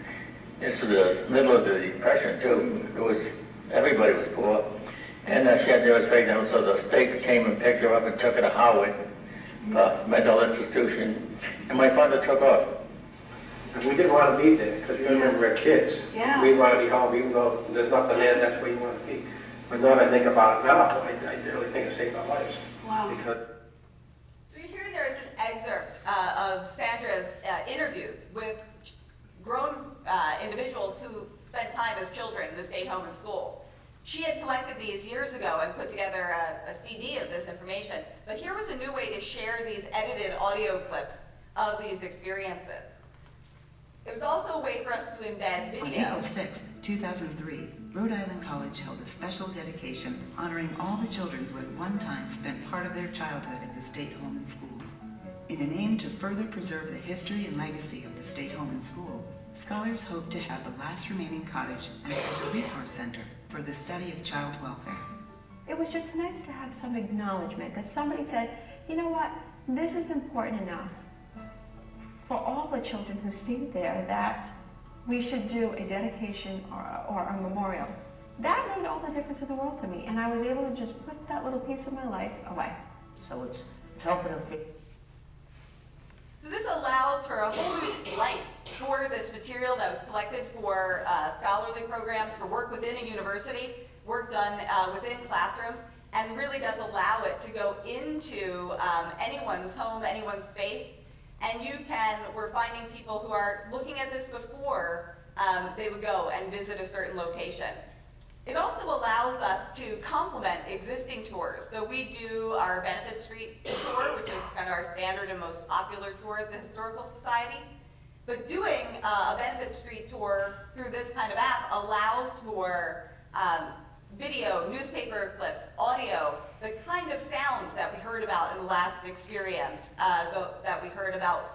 E: this was the middle of the Depression too. Everybody was poor. And she had a nervous breakdown, so the state came and picked her up and took her to Howard mental institution, and my father took off.
H: And we didn't want to be there because we remember we were kids.
Q: Yeah.
H: We want to be home, even though there's nothing there, that's where you want to be. But now that I think about it now, I really think it saved our lives.
Q: Wow.
H: Because
B: So here there is an excerpt of Sandra's interviews with grown individuals who spent time as children in the state home and school. She had collected these years ago and put together a CD of this information, but here was a new way to share these edited audio clips of these experiences. It was also a way for us to embed video.
W: On April 6, 2003, Rhode Island College held a special dedication honoring all the children who at one time spent part of their childhood at the state home and school. In an aim to further preserve the history and legacy of the state home and school, scholars hope to have the last remaining cottage act as a resource center for the study of child welfare.
X: It was just nice to have some acknowledgement that somebody said, you know what, this is important enough for all the children who stayed there that we should do a dedication or a memorial. That made all the difference in the world to me, and I was able to just put that little piece of my life away.
Q: So it's helping them.
B: So this allows for a whole new life for this material that was collected for scholarly programs, for work within a university, work done within classrooms, and really does allow it to go into anyone's home, anyone's space. And we're finding people who are looking at this before they would go and visit a certain location. It also allows us to complement existing tours. So we do our Benefit Street tour, which is kind of our standard and most popular tour at the Historical Society. But doing a Benefit Street tour through this kind of app allows for video, newspaper clips, audio, the kind of sound that we heard about in the last experience that we heard about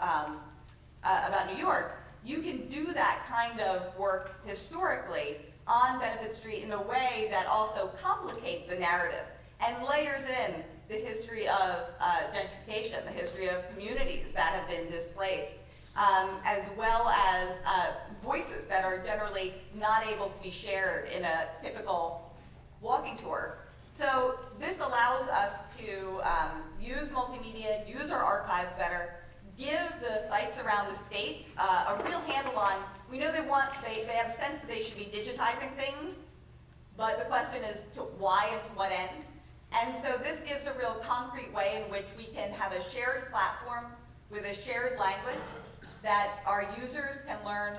B: New York. You can do that kind of work historically on Benefit Street in a way that also complicates the narrative and layers in the history of gentrification, the history of communities that have been displaced, as well as voices that are generally not able to be shared in a typical walking tour. So this allows us to use multimedia, use our archives better, give the sites around the state a real handle on. We know they have a sense that they should be digitizing things, but the question is to why and to what end. And so this gives a real concrete way in which we can have a shared platform with a shared language that our users can learn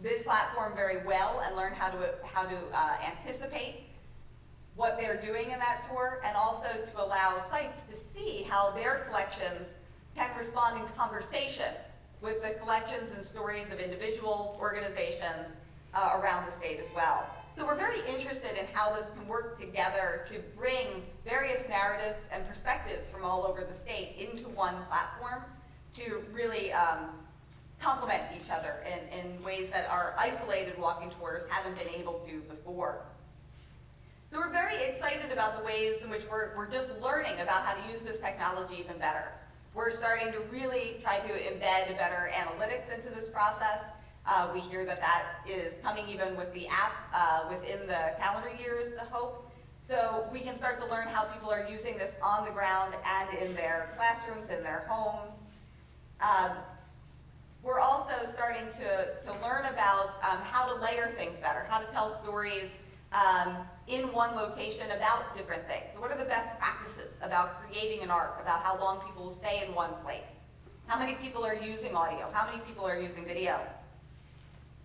B: this platform very well and learn how to anticipate what they're doing in that tour, and also to allow sites to see how their collections can respond in conversation with the collections and stories of individuals, organizations around the state as well. So we're very interested in how this can work together to bring various narratives and perspectives from all over the state into one platform to really complement each other in ways that our isolated walking tours haven't been able to before. So we're very excited about the ways in which we're just learning about how to use this technology even better. We're starting to really try to embed better analytics into this process. We hear that is coming even with the app within the calendar years, the hope. So we can start to learn how people are using this on the ground and in their classrooms, in their homes. We're also starting to learn about how to layer things better, how to tell stories in one location about different things. So what are the best practices about creating an arc, about how long people will stay in one place? How many people are using audio? How many people are using video?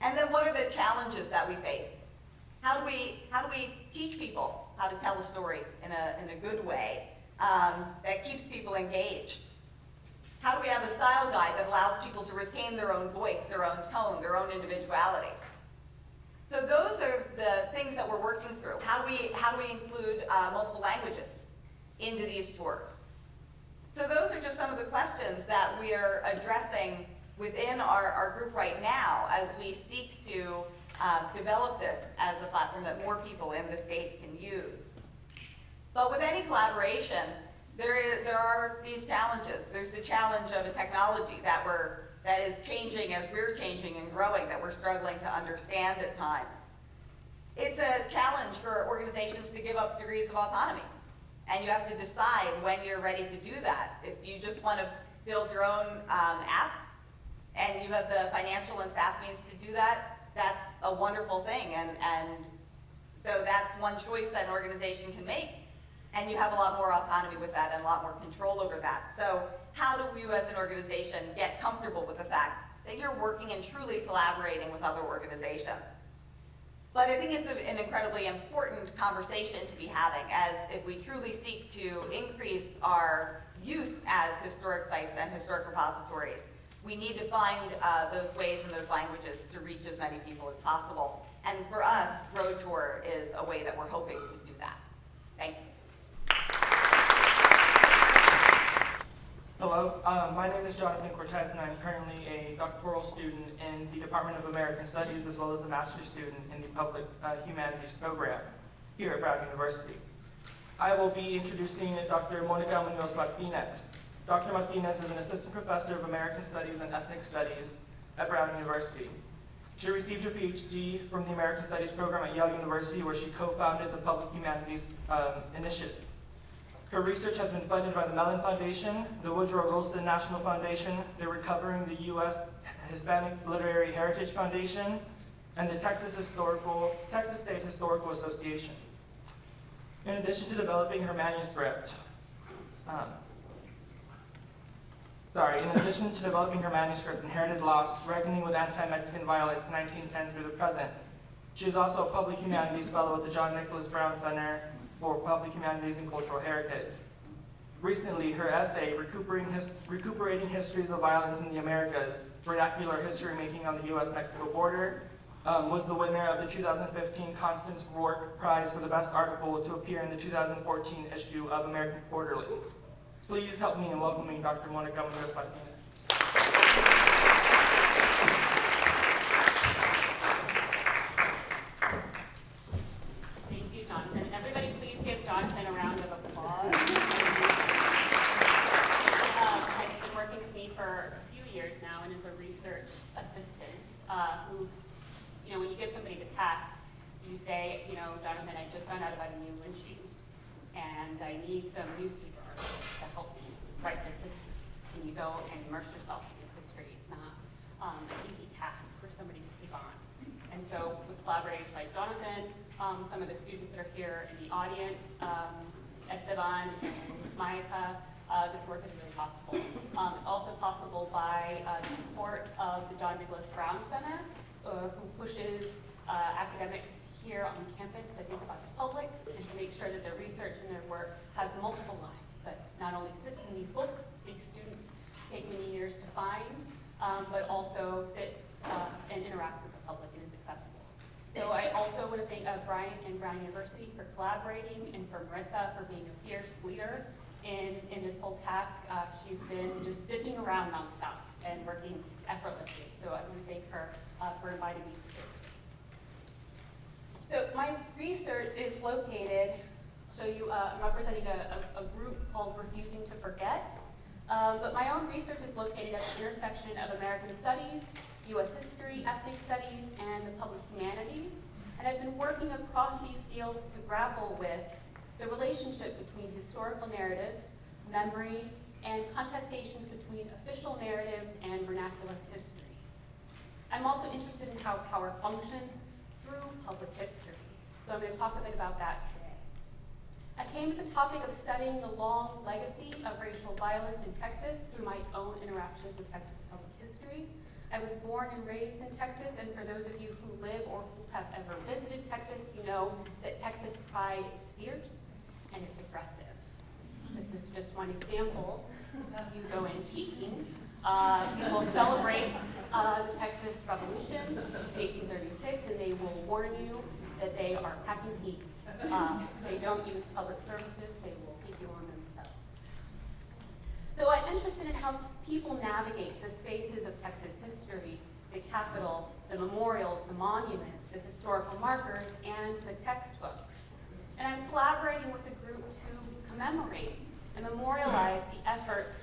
B: And then what are the challenges that we face? How do we teach people how to tell a story in a good way that keeps people engaged? How do we have a style guide that allows people to retain their own voice, their own tone, their own individuality? So those are the things that we're working through. How do we include multiple languages into these tours? So those are just some of the questions that we are addressing within our group right now as we seek to develop this as a platform that more people in the state can use. But with any collaboration, there are these challenges. There's the challenge of a technology that is changing as we're changing and growing, that we're struggling to understand at times. It's a challenge for organizations to give up degrees of autonomy. And you have to decide when you're ready to do that. If you just want to build your own app and you have the financial and staff means to do that, that's a wonderful thing. And so that's one choice that an organization can make. And you have a lot more autonomy with that and a lot more control over that. So how do you as an organization get comfortable with the fact that you're working and truly collaborating with other organizations? But I think it's an incredibly important conversation to be having, as if we truly seek to increase our use as historic sites and historic repositories, we need to find those ways and those languages to reach as many people as possible. And for us, Road Tour is a way that we're hoping to do that. Thank you.
C: Hello, my name is Jonathan Cortez, and I'm currently a doctoral student in the Department of American Studies, as well as a master's student in the Public Humanities program here at Brown University. I will be introducing Dr. Mónica Muñoz Martinez. Dr. Martinez is an assistant professor of American Studies and Ethnic Studies at Brown University. She received her PhD from the American Studies program at Yale University, where she co-founded the Public Humanities Initiative. Her research has been funded by the Mellon Foundation, the Woodrow Wilson National Foundation, the Recovering the U.S. Hispanic Literary Heritage Foundation, and the Texas State Historical Association. In addition to developing her manuscript, Inherited Loss, Reckoning with Anti-Mexican Violence, 1910 through the present, she is also a Public Humanities Fellow at the John Nicholas Brown Center for Public Humanities and Cultural Heritage. Recently, her essay, Recuperating Histories of Violence in the Americas, Vernacular History Making on the U.S.-Mexico Border, was the winner of the 2015 Constance Rourke Prize for the best article to appear in the 2014 issue of American Quarterly. Please help me in welcoming Dr. Monica Muñoz Martinez.
A: Thank you, Jonathan. Everybody please give Jonathan a round of applause. He's been working with me for a few years now and is a research assistant who, when you give somebody the task, you say, Jonathan, I just found out about a new lynching and I need some newspaper articles to help me write this history. And you go and immerse yourself in this history. It's not an easy task for somebody to take on. And so with collaborators like Jonathan, some of the students that are here in the audience, Esteban and Mayaka, this work is really possible. It's also possible by the support of the John Nicholas Brown Center, who pushes academics here on campus to think about the publics and to make sure that their research and their work has multiple lives, that not only sits in these books these students take many years to find, but also sits and interacts with the public and is accessible. So I also want to thank Brian and Brown University for collaborating and for Marissa for being a fierce leader in this whole task. She's been just zipping around nonstop and working effortlessly. So I want to thank her for inviting me to participate. So my research is located, I'm representing a group called Refusing to Forget. But my own research is located at the intersection of American Studies, U.S. History, Ethnic Studies, and the Public Humanities. And I've been working across these fields to grapple with the relationship between historical narratives, memory, and contestations between official narratives and vernacular histories. I'm also interested in how power functions through public history. So I'm going to talk a bit about that today. I came to the topic of studying the long legacy of racial violence in Texas through my own interactions with Texas public history. I was born and raised in Texas, and for those of you who live or who have ever visited Texas, you know that Texas pride is fierce and it's aggressive. This is just one example. You go antiquing, people celebrate the Texas Revolution, 1836, and they will warn you that they are packing heat. They don't use public services, they will take you on themselves. So I'm interested in how people navigate the spaces of Texas history, the Capitol, the memorials, the monuments, the historical markers, and the textbooks. And I'm collaborating with a group to commemorate and memorialize the efforts,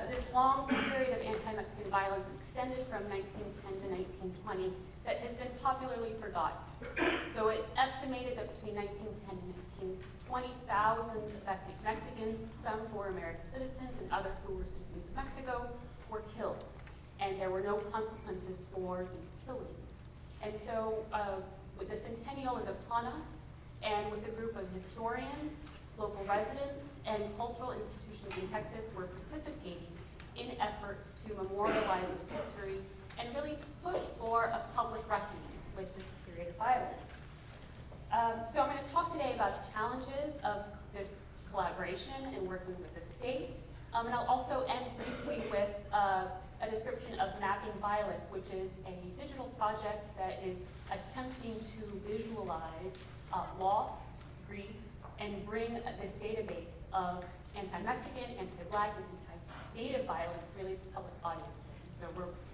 A: this long period of anti-Mexican violence extended from 1910 to 1920 that has been popularly forgotten. So it's estimated that between 1910 and 1920, thousands of ethnic Mexicans, some who were American citizens and others who were citizens of Mexico, were killed. And there were no consequences for these killings. And so with the centennial is upon us, and with a group of historians, local residents, and cultural institutions in Texas, we're participating in efforts to memorialize this history and really push for a public reckoning with this period of violence. So I'm going to talk today about the challenges of this collaboration and working with the state. And I'll also end briefly with a description of Mapping Violence, which is a digital project that is attempting to visualize loss, grief, and bring this database of anti-Mexican, anti-Black, and anti-Native violence really to public audiences. And so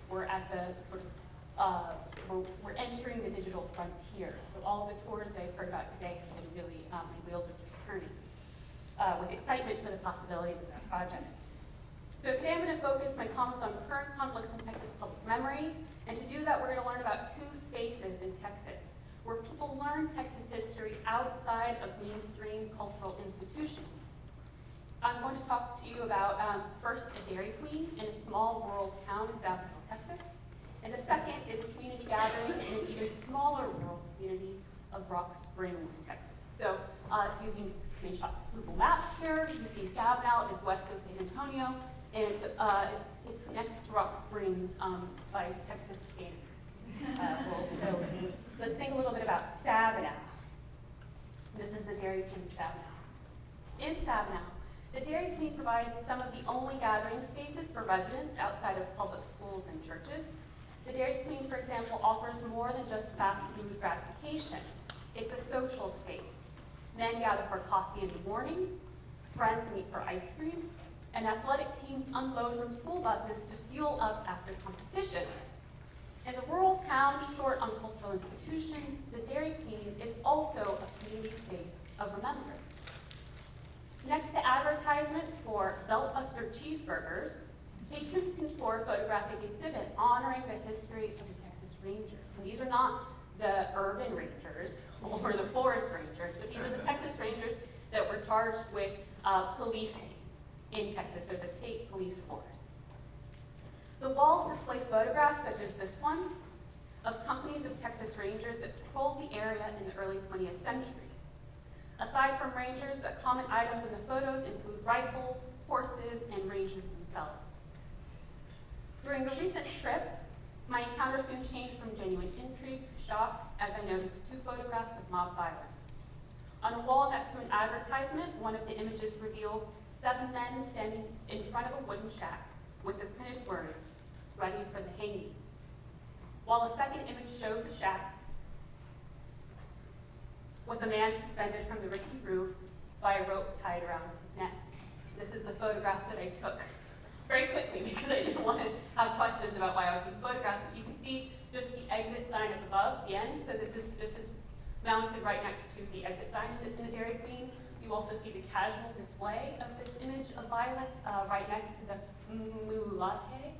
A: we're at the sort of, we're entering the digital frontier. So all the tours that I've heard about today have been really, my wheels are just turning with excitement for the possibilities of that project. So today I'm going to focus my comments on current conflicts in Texas public memory
D: And to do that, we're going to learn about two spaces in Texas where people learn Texas history outside of mainstream cultural institutions. I'm going to talk to you about first a Dairy Queen in a small rural town in Avon, Texas. And the second is a community gathering in an even smaller rural community of Rock Springs, Texas. So using screenshots of Google Maps here, you see Sabinal is west of San Antonio, and it's next to Rock Springs by Texas standards. So let's think a little bit about Sabinal. This is the Dairy Queen of Sabinal. In Sabinal, the Dairy Queen provides some of the only gathering spaces for residents outside of public schools and churches. The Dairy Queen, for example, offers more than just fast food gratification. It's a social space. Men gather for coffee in the morning, friends meet for ice cream, and athletic teams unload from school buses to fuel up after competitions. In the rural town short on cultural institutions, the Dairy Queen is also a community space of remembrance. Next to advertisements for Beltbuster cheeseburgers, patrons can tour a photographic exhibit honoring the history of the Texas Rangers. And these are not the urban rangers or the forest rangers, but these are the Texas Rangers that were charged with policing in Texas, or the state police force. The walls display photographs, such as this one, of companies of Texas Rangers that patrolled the area in the early 20th century. Aside from rangers, the common items in the photos include rifles, horses, and rangers themselves. During a recent trip, my encounter soon changed from genuine intrigue to shock as I noticed two photographs of mob violence. On a wall next to an advertisement, one of the images reveals 7 men standing in front of a wooden shack with the printed words, "Ready for the hanging," while a second image shows a shack with a man suspended from the rickety roof by a rope tied around his neck. This is the photograph that I took very quickly because I didn't want to have questions about why I was taking photographs. But you can see just the exit sign up above, the end. So this is mounted right next to the exit sign in the Dairy Queen. You also see the casual display of this image of violence right next to the mulate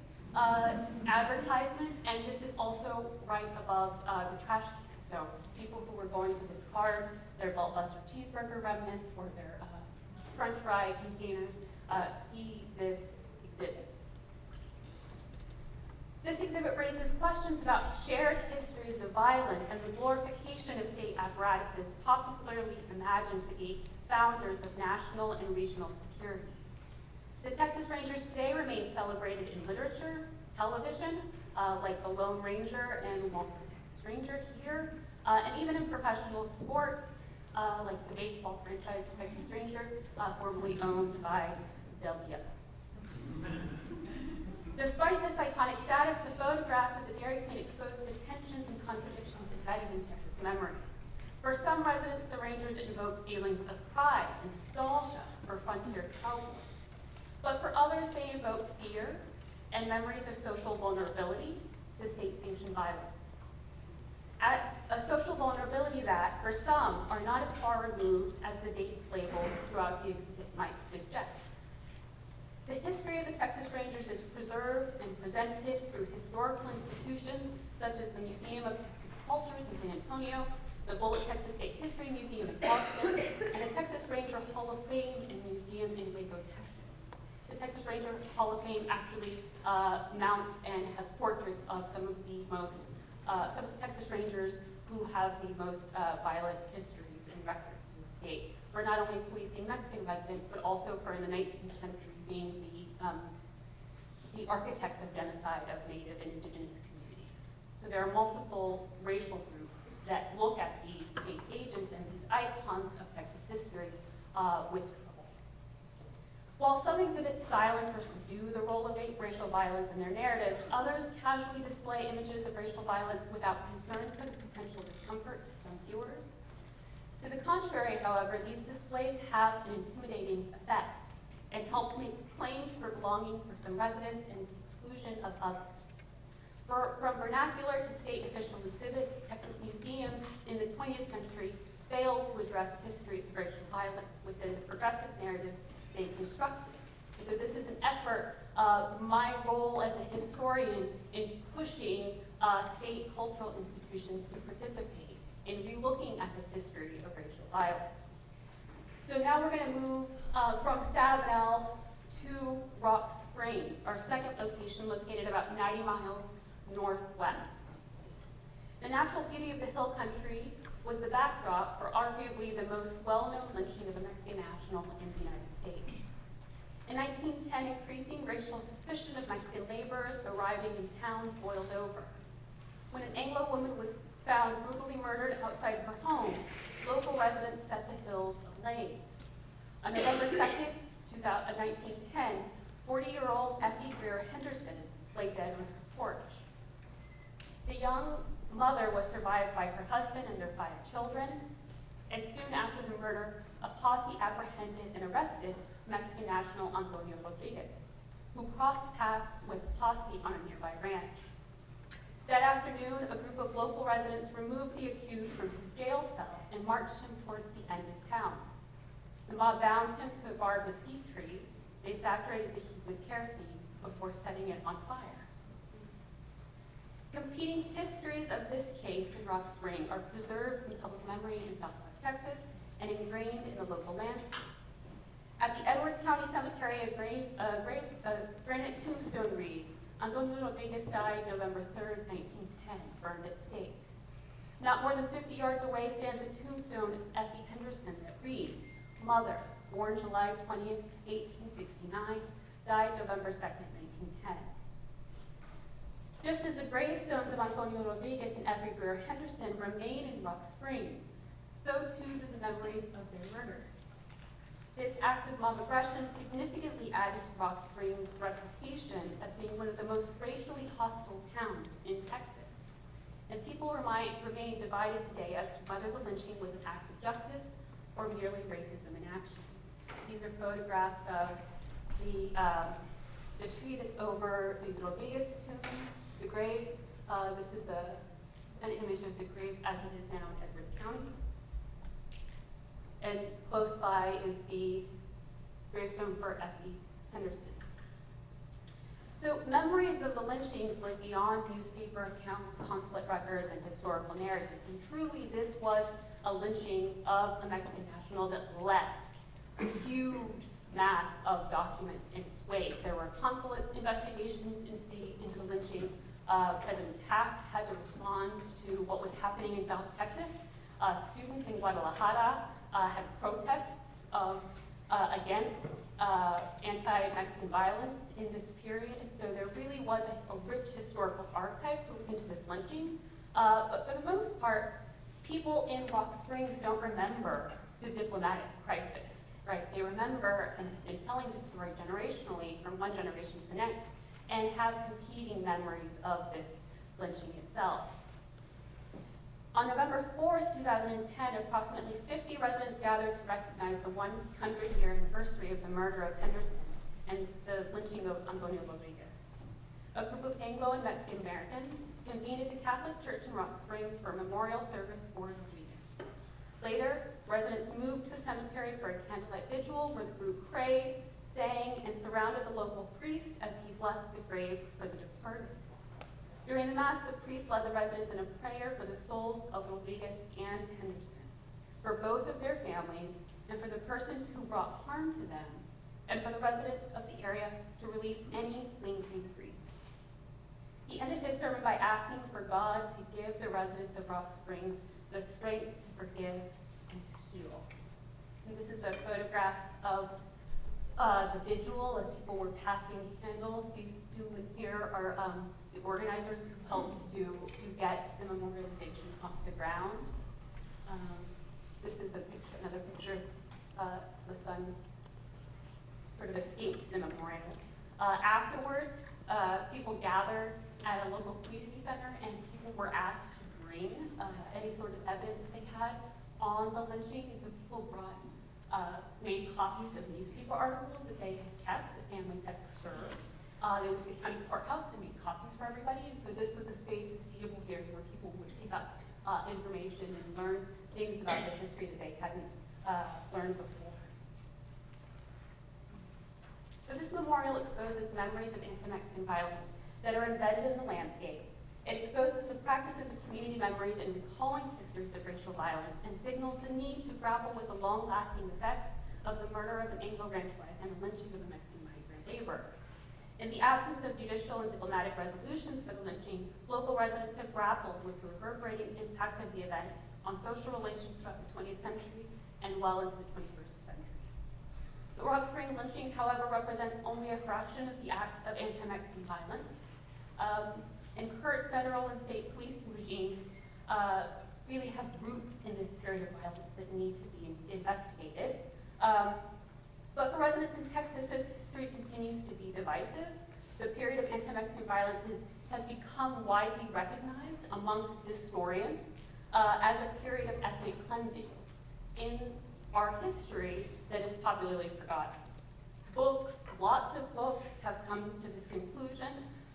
D: advertisement. And this is also right above the trash can. So people who were going to discard their Beltbuster cheeseburger remnants or their French fry containers see this exhibit. This exhibit raises questions about shared histories of violence and the glorification of state apparatuses popularly imagined to be founders of national and regional security. The Texas Rangers today remain celebrated in literature, television, like the Lone Ranger and Walker Texas Ranger here, and even in professional sports, like the baseball franchise Texas Ranger, formerly owned by W. Despite this iconic status, the photographs of the Dairy Queen expose the tensions and contradictions embedded in Texas memory. For some residents, the Rangers invoke feelings of pride and nostalgia for frontier cowboys. But for others, they invoke fear and memories of social vulnerability to state-sanctioned violence. A social vulnerability that, for some, are not as far removed as the dates labeled throughout the exhibit might suggest. The history of the Texas Rangers is preserved and presented through historical institutions such as the Museum of Texas Cultures in San Antonio, the Bullitt Texas State History Museum in Boston, and the Texas Ranger Hall of Fame and Museum in Waco, Texas. The Texas Ranger Hall of Fame actually mounts and has portraits of some of the Texas Rangers who have the most violent histories and records in the state, for not only policing Mexican residents, but also for in the 19th century being the architects of genocide of Native and Indigenous communities. So there are multiple racial groups that look at these state agents and these icons of Texas history with trouble. While some exhibit silence or subdue the role of racial violence in their narratives, others casually display images of racial violence without concern for the potential discomfort to some viewers. To the contrary, however, these displays have an intimidating effect and help make claims for belonging for some residents and the exclusion of others. From vernacular to state official exhibits, Texas museums in the 20th century failed to address histories of racial violence within the progressive narratives they constructed. And so this is an effort of my role as a historian in pushing state cultural institutions to participate in relooking at this history of racial violence. So now we're going to move from Savannah to Rock Springs, our second location located about 90 miles northwest. The natural beauty of the hill country was the backdrop for arguably the most well-known lynching of a Mexican national in the United States. In 1910, increasing racial suspicion of Mexican laborers arriving in town boiled over. When an Anglo woman was found brutally murdered outside her home, local residents set the hills ablaze. On November 2nd, 1910, 40-year-old Effie Greer Henderson lay dead on her porch. The young mother was survived by her husband and their 5 children, and soon after the murder, a posse apprehended and arrested Mexican national Antonio Rodriguez, who crossed paths with the posse on a nearby ranch. That afternoon, a group of local residents removed the accused from his jail cell and marched him towards the end of town. The mob bound him to a barred mesquite tree. They saturated the heat with kerosene before setting it on fire. Competing histories of this case in Rock Spring are preserved in public memory in Southwest Texas and ingrained in the local landscape. At the Edwards County Cemetery, a granite tombstone reads, Antonio Rodriguez died November 3rd, 1910, burned at stake. Not more than 50 yards away stands a tombstone of Effie Henderson that reads, Mother, born July 20th, 1869, died November 2nd, 1910. Just as the gravestones of Antonio Rodriguez and Effie Greer Henderson remain in Rock Springs, so too do the memories of their murders. This act of mob aggression significantly added to Rock Springs' reputation as being one of the most racially hostile towns in Texas. And people remain divided today as to whether the lynching was an act of justice or merely racism in action. These are photographs of the tree that's over the Rodriguez tomb, the grave. This is an image of the grave as it is now in Edwards County. And close by is the gravestone for Effie Henderson. So memories of the lynchings live beyond newspaper accounts, consulate records, and historical narratives. And truly, this was a lynching of a Mexican national that left a huge mass of documents in its wake. There were consulate investigations into the lynching. President Taft had to respond to what was happening in South Texas. Students in Guadalajara had protests against anti-Mexican violence in this period. So there really was a rich historical archive to look into this lynching. But for the most part, people in Rock Springs don't remember the diplomatic crisis, right? They remember and have been telling the story generationally from one generation to the next and have competing memories of this lynching itself. On November 4th, 2010, approximately 50 residents gathered to recognize the 100-year anniversary of the murder of Henderson and the lynching of Antonio Rodriguez. A group of Anglo and Mexican Americans convened at the Catholic Church in Rock Springs for a memorial service for Rodriguez. Later, residents moved to the cemetery for a candlelight vigil where the group prayed, sang, and surrounded the local priest as he blessed the graves for the departed. During the Mass, the priest led the residents in a prayer for the souls of Rodriguez and Henderson, for both of their families, and for the persons who brought harm to them, and for the residents of the area to release any lingering grief. He ended his sermon by asking for God to give the residents of Rock Springs the strength to forgive and to heal. And this is a photograph of the vigil as people were passing candles. These two here are the organizers who helped to get the memorialization off the ground. This is another picture. The son sort of escaped the memorial. Afterwards, people gathered at a local community center and people were asked to bring any sort of evidence that they had on the lynching. And so people made copies of newspaper articles that they had kept, that families had preserved. They went to the county courthouse and made copies for everybody. And so this was a space that's seeable here where people would pick up information and learn things about the history that they hadn't learned before. So this memorial exposes memories of anti-Mexican violence that are embedded in the landscape It exposes the practices of community memories and recalling histories of racial violence and signals the need to grapple with the long-lasting effects of the murder of an Anglo ranch wife and the lynching of a Mexican migrant neighbor. In the absence of judicial and diplomatic resolutions for the lynching, local residents have grappled with the reverberating impact of the event on social relations throughout the 20th century and well into the 21st century. The Rock Spring lynching, however, represents only a fraction of the acts of anti-Mexican violence. And current federal and state policing regimes really have roots in this period of violence that need to be investigated. But for residents in Texas, this history continues to be divisive. The period of anti-Mexican violence has become widely recognized amongst historians as a period of ethnic cleansing in our history that is popularly forgotten. Books, lots of books have come to this conclusion,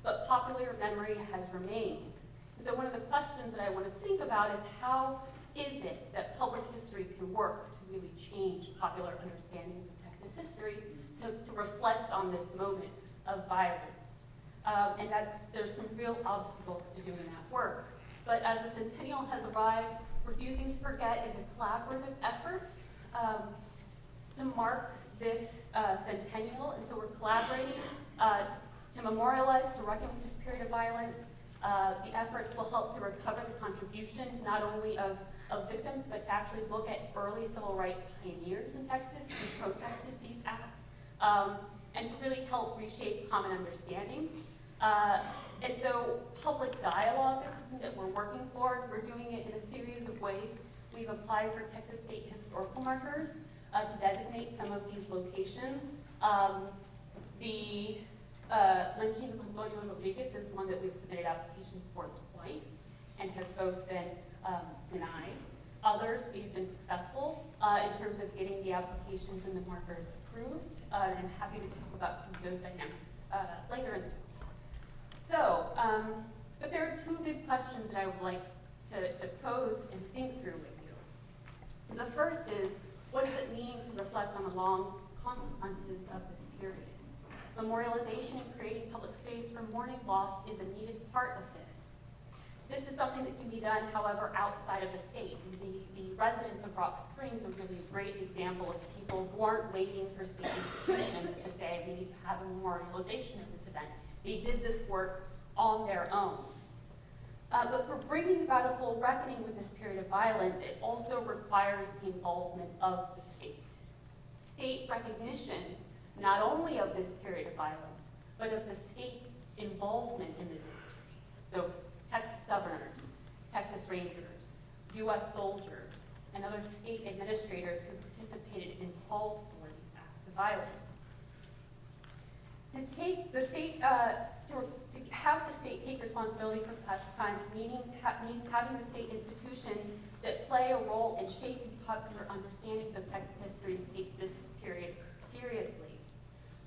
D: but popular memory has remained. And so one of the questions that I want to think about is how is it that public history can work to really change popular understandings of Texas history to reflect on this moment of violence? And there's some real obstacles to doing that work. But as the centennial has arrived, Refusing to Forget is a collaborative effort to mark this centennial. And so we're collaborating to memorialize, to reckon with this period of violence. The efforts will help to recover the contributions not only of victims, but to actually look at early civil rights pioneers in Texas who protested these acts, and to really help reshape common understandings. And so public dialogue is something that we're working for. We're doing it in a series of ways. We've applied for Texas state historical markers to designate some of these locations. The lynching of Antonio Rodriguez is one that we've submitted applications for twice and have both been denied. Others, we have been successful in terms of getting the applications and the markers approved, and I'm happy to talk about some of those dynamics later in the talk. So, but there are two big questions that I would like to pose and think through with you. The first is, what does it mean to reflect on the long consequences of this period? Memorialization and creating public space for mourning loss is a needed part of this. This is something that can be done, however, outside of the state. The residents of Rock Springs are really a great example of people who aren't waiting for state institutions to say we need to have a memorialization of this event. They did this work on their own. But for bringing about a full reckoning with this period of violence, it also requires the involvement of the state. State recognition, not only of this period of violence, but of the state's involvement in this history. So Texas governors, Texas Rangers, U.S. soldiers, and other state administrators who participated and called for these acts of violence. To take the state, to have the state take responsibility for past crimes means having the state institutions that play a role in shaping popular understandings of Texas history to take this period seriously.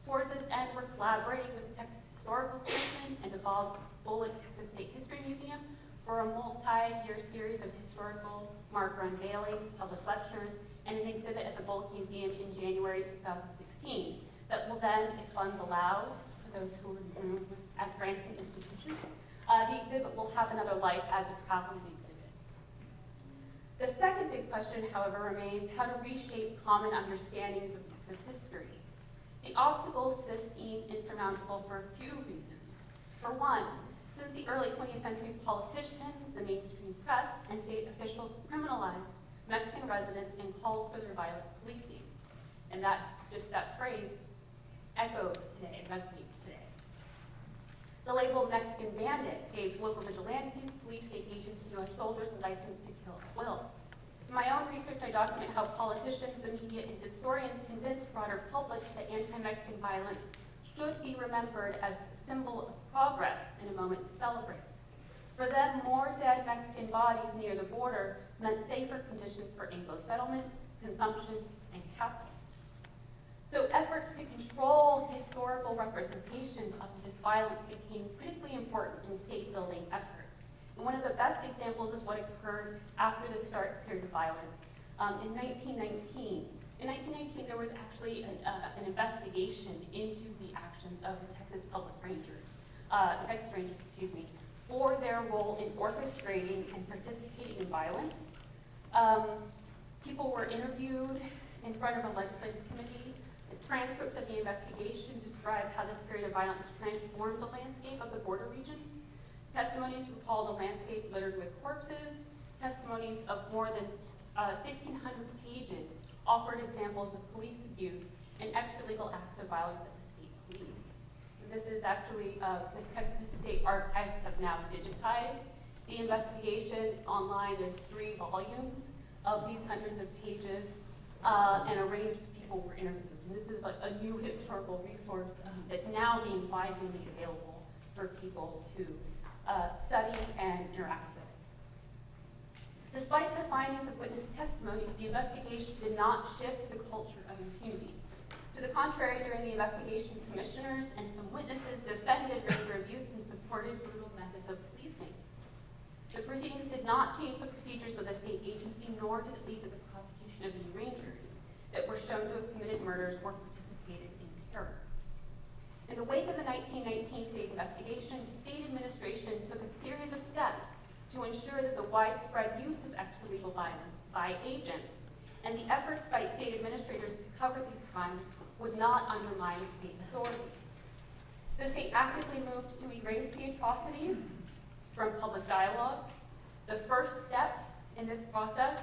D: Towards this end, we're collaborating with the Texas Historical Commission and the Bob Bullock Texas State History Museum for a multi-year series of historical marker unveilings, public lectures, and an exhibit at the Bullock Museum in January 2016 that will then, if funds allow, for those who are at granting institutions, the exhibit will have another life as a traveling exhibit. The second big question, however, remains how to reshape common understandings of Texas history. The obstacles to this seem insurmountable for a few reasons. For one, since the early 20th century, politicians, the mainstream press, and state officials criminalized Mexican residents and called for their violent policing. And that phrase echoes today, resonates today. The label Mexican bandit gave local vigilantes, police, state agents, and U.S. soldiers a license to kill at will. In my own research, I document how politicians, the media, and historians convinced broader publics that anti-Mexican violence should be remembered as a symbol of progress and a moment to celebrate. For them, more dead Mexican bodies near the border meant safer conditions for Anglo settlement, consumption, and capital. So efforts to control historical representations of this violence became critically important in state-building efforts. And one of the best examples is what occurred after the start period of violence. In 1919, there was actually an investigation into the actions of the Texas Rangers, for their role in orchestrating and participating in violence. People were interviewed in front of a legislative committee. The transcripts of the investigation describe how this period of violence transformed the landscape of the border region. Testimonies recalled a landscape littered with corpses. Testimonies of more than 1,600 pages offered examples of police abuse and extralegal acts of violence at the state police. And this is actually, the Texas State Archives have now digitized the investigation online. There's 3 volumes of these hundreds of pages, and a range of people were interviewed. And this is like a new historical resource that's now being widely made available for people to study and interact with. Despite the findings of witness testimonies, the investigation did not shift the culture of impunity. To the contrary, during the investigation, commissioners and some witnesses defended ranger abuse and supported brutal methods of policing. The proceedings did not change the procedures of the state agency, nor did it lead to the prosecution of any rangers that were shown to have committed murders or participated in terror. In the wake of the 1919 state investigation, the state administration took a series of steps to ensure that the widespread use of extralegal violence by agents and the efforts by state administrators to cover these crimes would not undermine state authority. The state actively moved to erase the atrocities from public dialogue. The first step in this process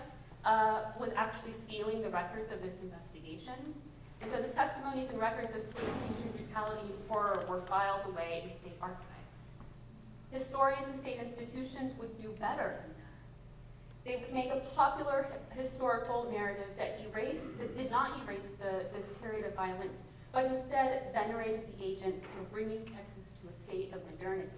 D: was actually sealing the records of this investigation. And so the testimonies and records of state-sanctioned brutality and horror were filed away in state archives. Historians and state institutions would do better than that. They would make a popular historical narrative that did not erase this period of violence, but instead venerated the agents who were bringing Texas to a state of modernity.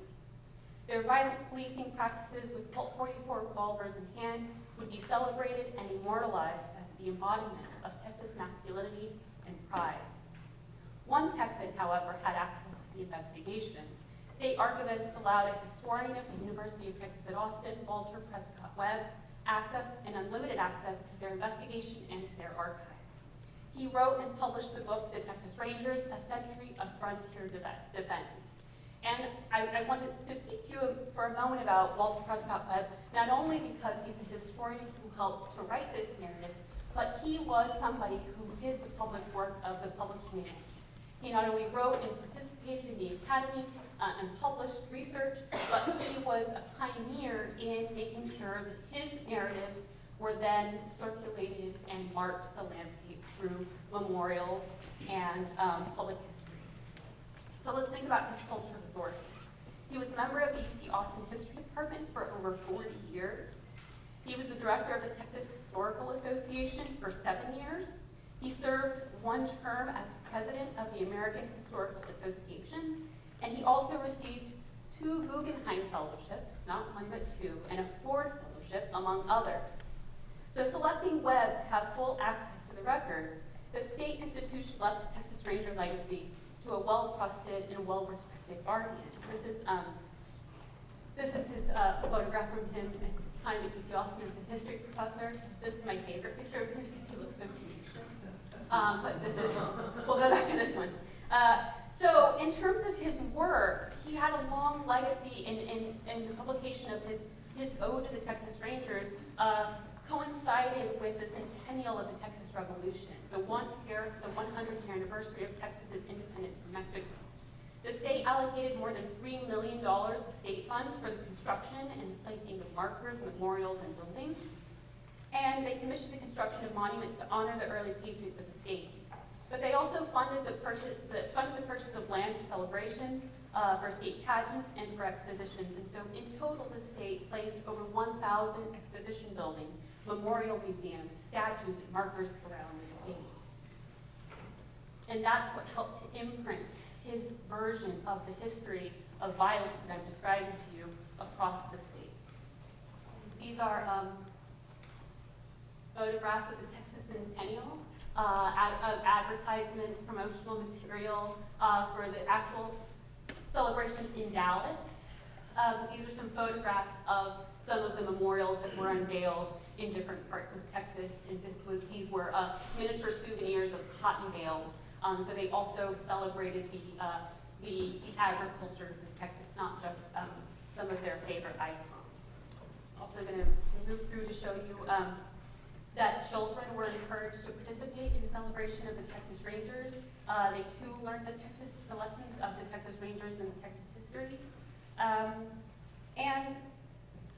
D: Their violent policing practices with Colt 44 revolvers in hand would be celebrated and immortalized as the embodiment of Texas masculinity and pride. One Texan, however, had access to the investigation. State archivists allowed a historian of the University of Texas at Austin, Walter Prescott Webb, access and unlimited access to their investigation and to their archives. He wrote and published the book, The Texas Rangers, A Century of Frontier Defense. And I wanted to speak to you for a moment about Walter Prescott Webb, not only because he's a historian who helped to write this narrative, but he was somebody who did the public work of the public humanities. He not only wrote and participated in the academy and published research, but he was a pioneer in making sure that his narratives were then circulated and marked the landscape through memorials and public history. So let's think about his culture of authority. He was a member of the UT Austin History Department for over 40 years. He was the director of the Texas Historical Association for 7 years. He served one term as president of the American Historical Association, and he also received 2 Guggenheim Fellowships, not 1 but 2, and a Ford Fellowship, among others. So selecting Webb to have full access to the records, the state institution left the Texas Ranger legacy to a well-trusted and well-respected guardian. This is his photograph from him at his time at UT Austin as a history professor. This is my favorite picture of him because he looks so tenacious. But this is, we'll go back to this one. So in terms of his work, he had a long legacy in the publication of his ode to the Texas Rangers, coincided with the centennial of the Texas Revolution, the 100th anniversary of Texas's independence from Mexico. The state allocated more than $3 million of state funds for the construction and placing of markers, memorials, and buildings. And they commissioned the construction of monuments to honor the early patriots of the state. But they also funded the purchase of land and celebrations for state pageants and for expositions. And so in total, the state placed over 1,000 exposition buildings, memorial museums, statues, and markers around the state. And that's what helped to imprint his version of the history of violence that I'm describing to you across the state. These are photographs of the Texas Centennial, of advertisements, promotional material for the actual celebrations in Dallas. These are some photographs of some of the memorials that were unveiled in different parts of Texas, and these were miniature souvenirs of cotton bales. So they also celebrated the agriculture of Texas, not just some of their favorite icons. Also going to move through to show you that children were encouraged to participate in the celebration of the Texas Rangers. They too learned the lessons of the Texas Rangers and Texas history. And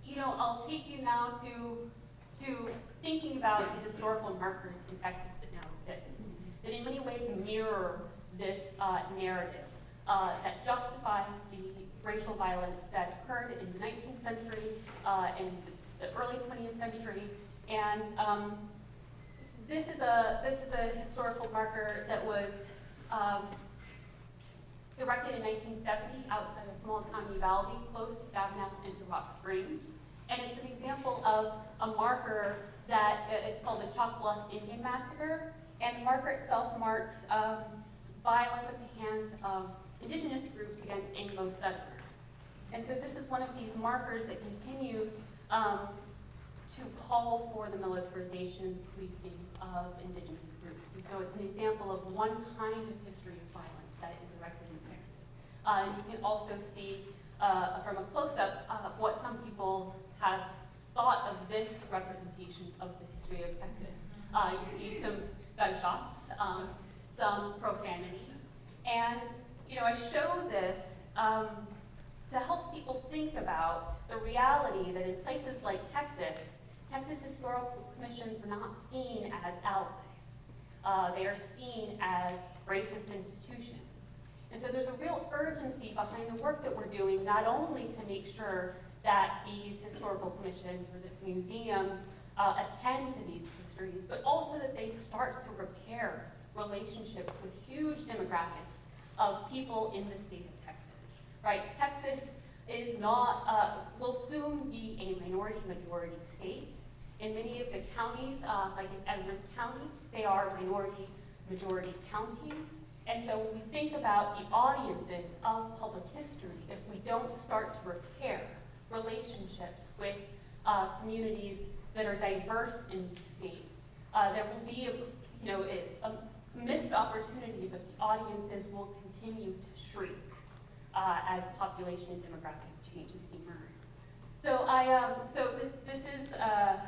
D: you know, I'll take you now to thinking about the historical markers in Texas that now exist, that in many ways mirror this narrative that justifies the racial violence that occurred in the 19th century and the early 20th century. And this is a historical marker that was erected in 1970 outside of small town Uvalde, close to Savannah and to Rock Springs. And it's an example of a marker that is called the Chalk Bluff Indian Massacre. And the marker itself marks violence at the hands of indigenous groups against Anglo settlers. And so this is one of these markers that continues to call for the militarization and policing of indigenous groups. And so it's an example of one kind of history of violence that is erected in Texas. And you can also see from a close-up what some people have thought of this representation of the history of Texas. You see some gunshots, some profanity, and you know, I show this to help people think about the reality that in places like Texas, Texas historical commissions are not seen as allies. They are seen as racist institutions. And so there's a real urgency behind the work that we're doing, not only to make sure that these historical commissions or the museums attend to these histories, but also that they start to repair relationships with huge demographics of people in the state of Texas, right? Texas is not, will soon be a minority-majority state. In many of the counties, like in Edwards County, they are minority-majority counties. And so when we think about the audiences of public history, if we don't start to repair relationships with communities that are diverse in these states, there will be a missed opportunity that the audiences will continue to shrink as population and demographic changes emerge. So this is, I'm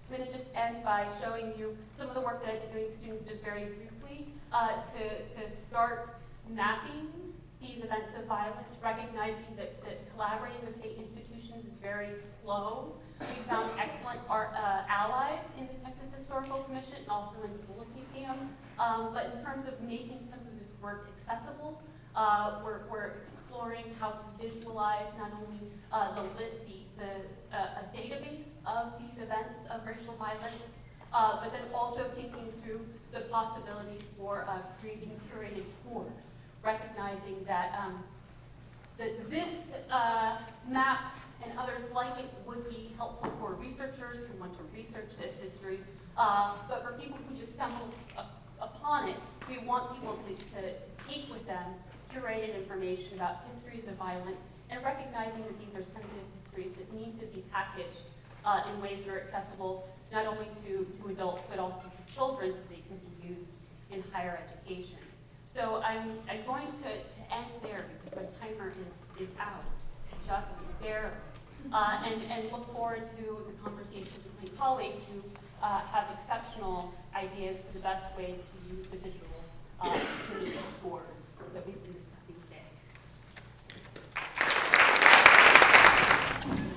D: going to just end by showing you some of the work that I've been doing with students just very briefly to start mapping these events of violence, recognizing that collaborating with state institutions is very slow. We found excellent allies in the Texas Historical Commission and also in the Bullock Museum. But in terms of making some of this work accessible, we're exploring how to visualize not only a database of these events of racial violence, but then also thinking through the possibilities for creating curated tours, recognizing that this map and others like it would be helpful for researchers who want to research this history, but for people who just stumble upon it, we want people to take with them curated information about histories of violence and recognizing that these are sensitive histories that need to be packaged in ways that are accessible not only to adults but also to children so they can be used in higher education. So I'm going to end there because my timer is out, just barely. And look forward to the conversations with my colleagues who have exceptional ideas for the best ways to use the digital community tours that we've been discussing today.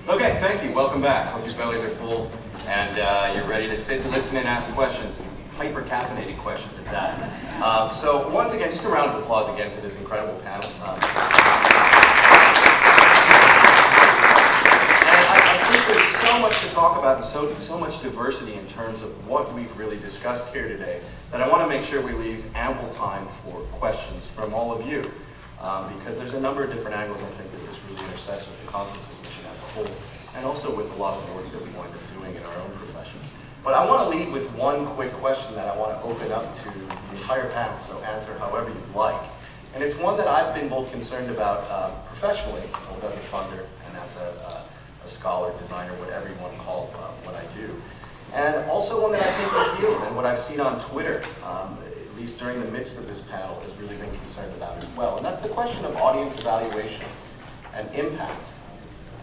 G: Okay, thank you. Welcome back. Hope your bellies are full and you're ready to sit, listen, and ask questions. Hyper-caffeinated questions at that. So once again, just a round of applause again for this incredible panel. I think there's so much to talk about and so much diversity in terms of what we've really discussed here today that I want to make sure we leave ample time for questions from all of you because there's a number of different angles I think that this really intersects with the conference's mission as a whole and also with a lot of the work that we wind up doing in our own professions. But I want to lead with one quick question that I want to open up to the entire panel, so answer however you'd like. And it's one that I've been both concerned about professionally, both as a funder and as a scholar, designer, whatever you want to call what I do. And also one that I think the field and what I've seen on Twitter, at least during the midst of this panel, has really been concerned about as well. And that's the question of audience evaluation and impact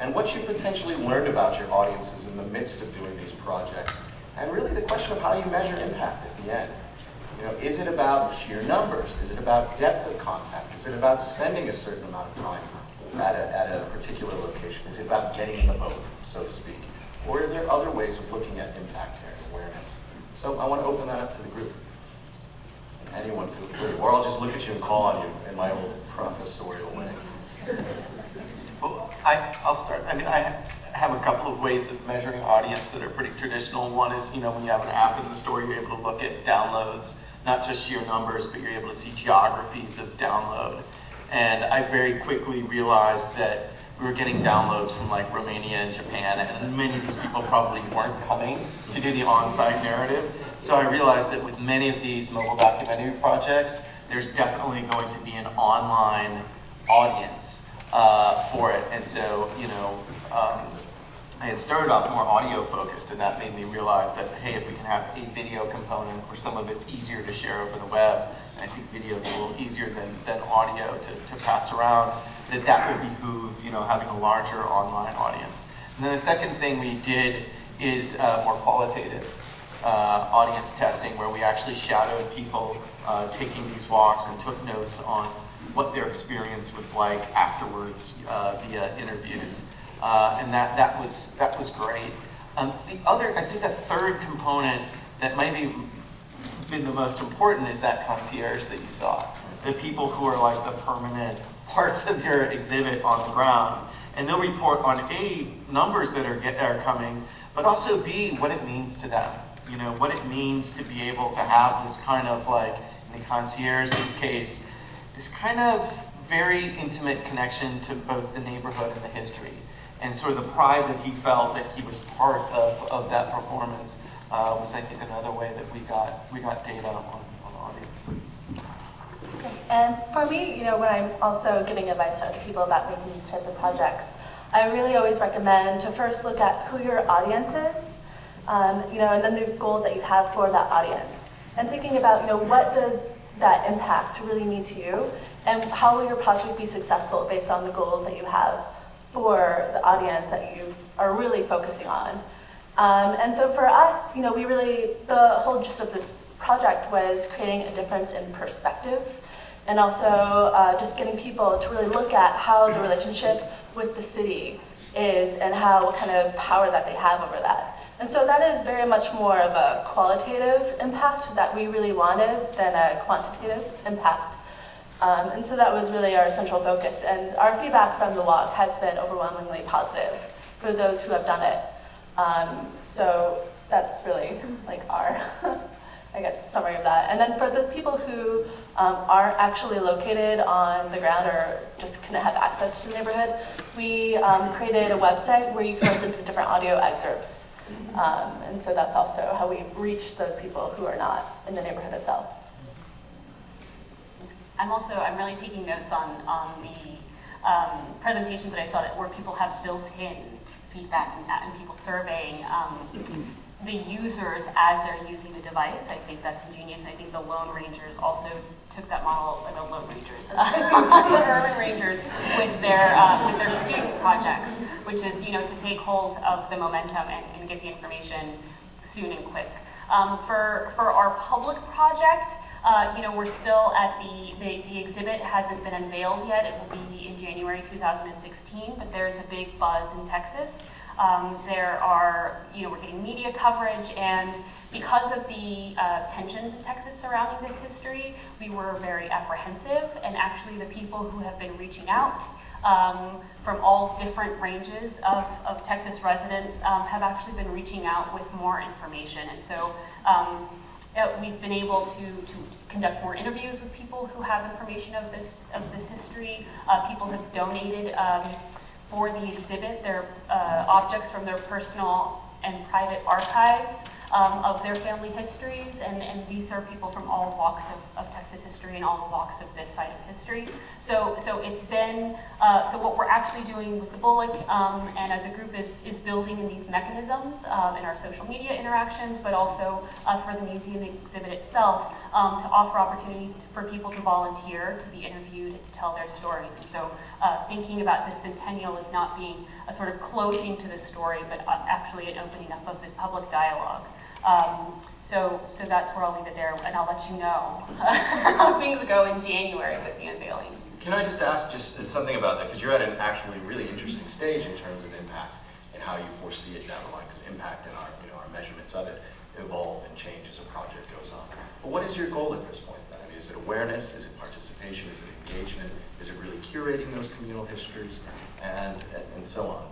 G: and what you potentially learned about your audiences in the midst of doing these projects, and really the question of how you measure impact at the end. You know, is it about sheer numbers? Is it about depth of contact? Is it about spending a certain amount of time at a particular location? Is it about getting in the boat, so to speak? Or are there other ways of looking at impact here and awareness? So I want to open that up to the group. Anyone feel free, or I'll just look at you and call on you in my old professorial way.
I: Well, I'll start. I mean, I have a couple of ways of measuring audience that are pretty traditional. One is, you know, when you have an app in the store, you're able to look at downloads, not just sheer numbers, but you're able to see geographies of download. And I very quickly realized that we were getting downloads from like Romania and Japan, and many of these people probably weren't coming to do the on-site narrative. So I realized that with many of these mobile documentary projects, there's definitely going to be an online audience for it. And so, you know, I had started off more audio focused, and that made me realize that, hey, if we can have a video component where some of it's easier to share over the web, and I think video is a little easier than audio to pass around, that would behoove, you know, having a larger online audience. And then the second thing we did is more qualitative audience testing, where we actually shadowed people taking these walks and took notes on what their experience was like afterwards via interviews. And that was great. I'd say the third component that might be been the most important is that concierge that you saw. The people who are like the permanent parts of your exhibit on the ground. And they'll report on A, numbers that are coming, but also B, what it means to them. You know, what it means to be able to have this kind of like, in the concierge's case, this kind of very intimate connection to both the neighborhood and the history. And sort of the pride that he felt that he was part of that performance was, I think, another way that we got data on audience.
K: And for me, you know, when I'm also giving advice to other people about making these types of projects, I really always recommend to first look at who your audience is, you know, and then the goals that you have for that audience. And thinking about, you know, what does that impact really mean to you, and how will your project be successful based on the goals that you have for the audience that you are really focusing on. And so for us, you know, the whole gist of this project was creating a difference in perspective, and also just getting people to really look at how the relationship with the city is and what kind of power that they have over that. And so that is very much more of a qualitative impact that we really wanted than a quantitative impact. And so that was really our central focus. And our feedback from the walk has been overwhelmingly positive for those who have done it. So that's really like our, I guess, summary of that. And then for the people who aren't actually located on the ground or just couldn't have access to the neighborhood, we created a website where you can listen to different audio excerpts. And so that's also how we reach those people who are not in the neighborhood itself.
J: I'm really taking notes on the presentations that I saw where people have built-in feedback and people surveying the users as they're using the device. I think that's ingenious. I think the Lone Rangers also took that model, the Lone Rangers, the Urban Rangers with their student projects, which is, you know, to take hold of the momentum and get the information soon and quick. For our public project, you know, we're still at the exhibit hasn't been unveiled yet. It will be in January 2016, but there's a big buzz in Texas. There are, you know, we're getting media coverage, and because of the tensions in Texas surrounding this history, we were very apprehensive, and actually the people who have been reaching out from all different ranges of Texas residents have actually been reaching out with more information. And so we've been able to conduct more interviews with people who have information of this history. People have donated for the exhibit their objects from their personal and private archives of their family histories, and these are people from all walks of Texas history and all walks of this side of history. So it's been, so what we're actually doing with the Bullock and as a group is building in these mechanisms in our social media interactions, but also for the museum exhibit itself, to offer opportunities for people to volunteer, to be interviewed, and to tell their stories. And so thinking about the centennial as not being a sort of closing to the story, but actually an opening up of the public dialogue. So that's where I'll leave it there, and I'll let you know how things go in January with the unveiling.
G: Can I just ask just something about that? Because you're at an actually really interesting stage in terms of impact and how you foresee it down the line. Because impact and our measurements of it evolve and change as a project goes on. But what is your goal at this point then? I mean, is it awareness? Is it participation? Is it engagement? Is it really curating those communal histories and so on?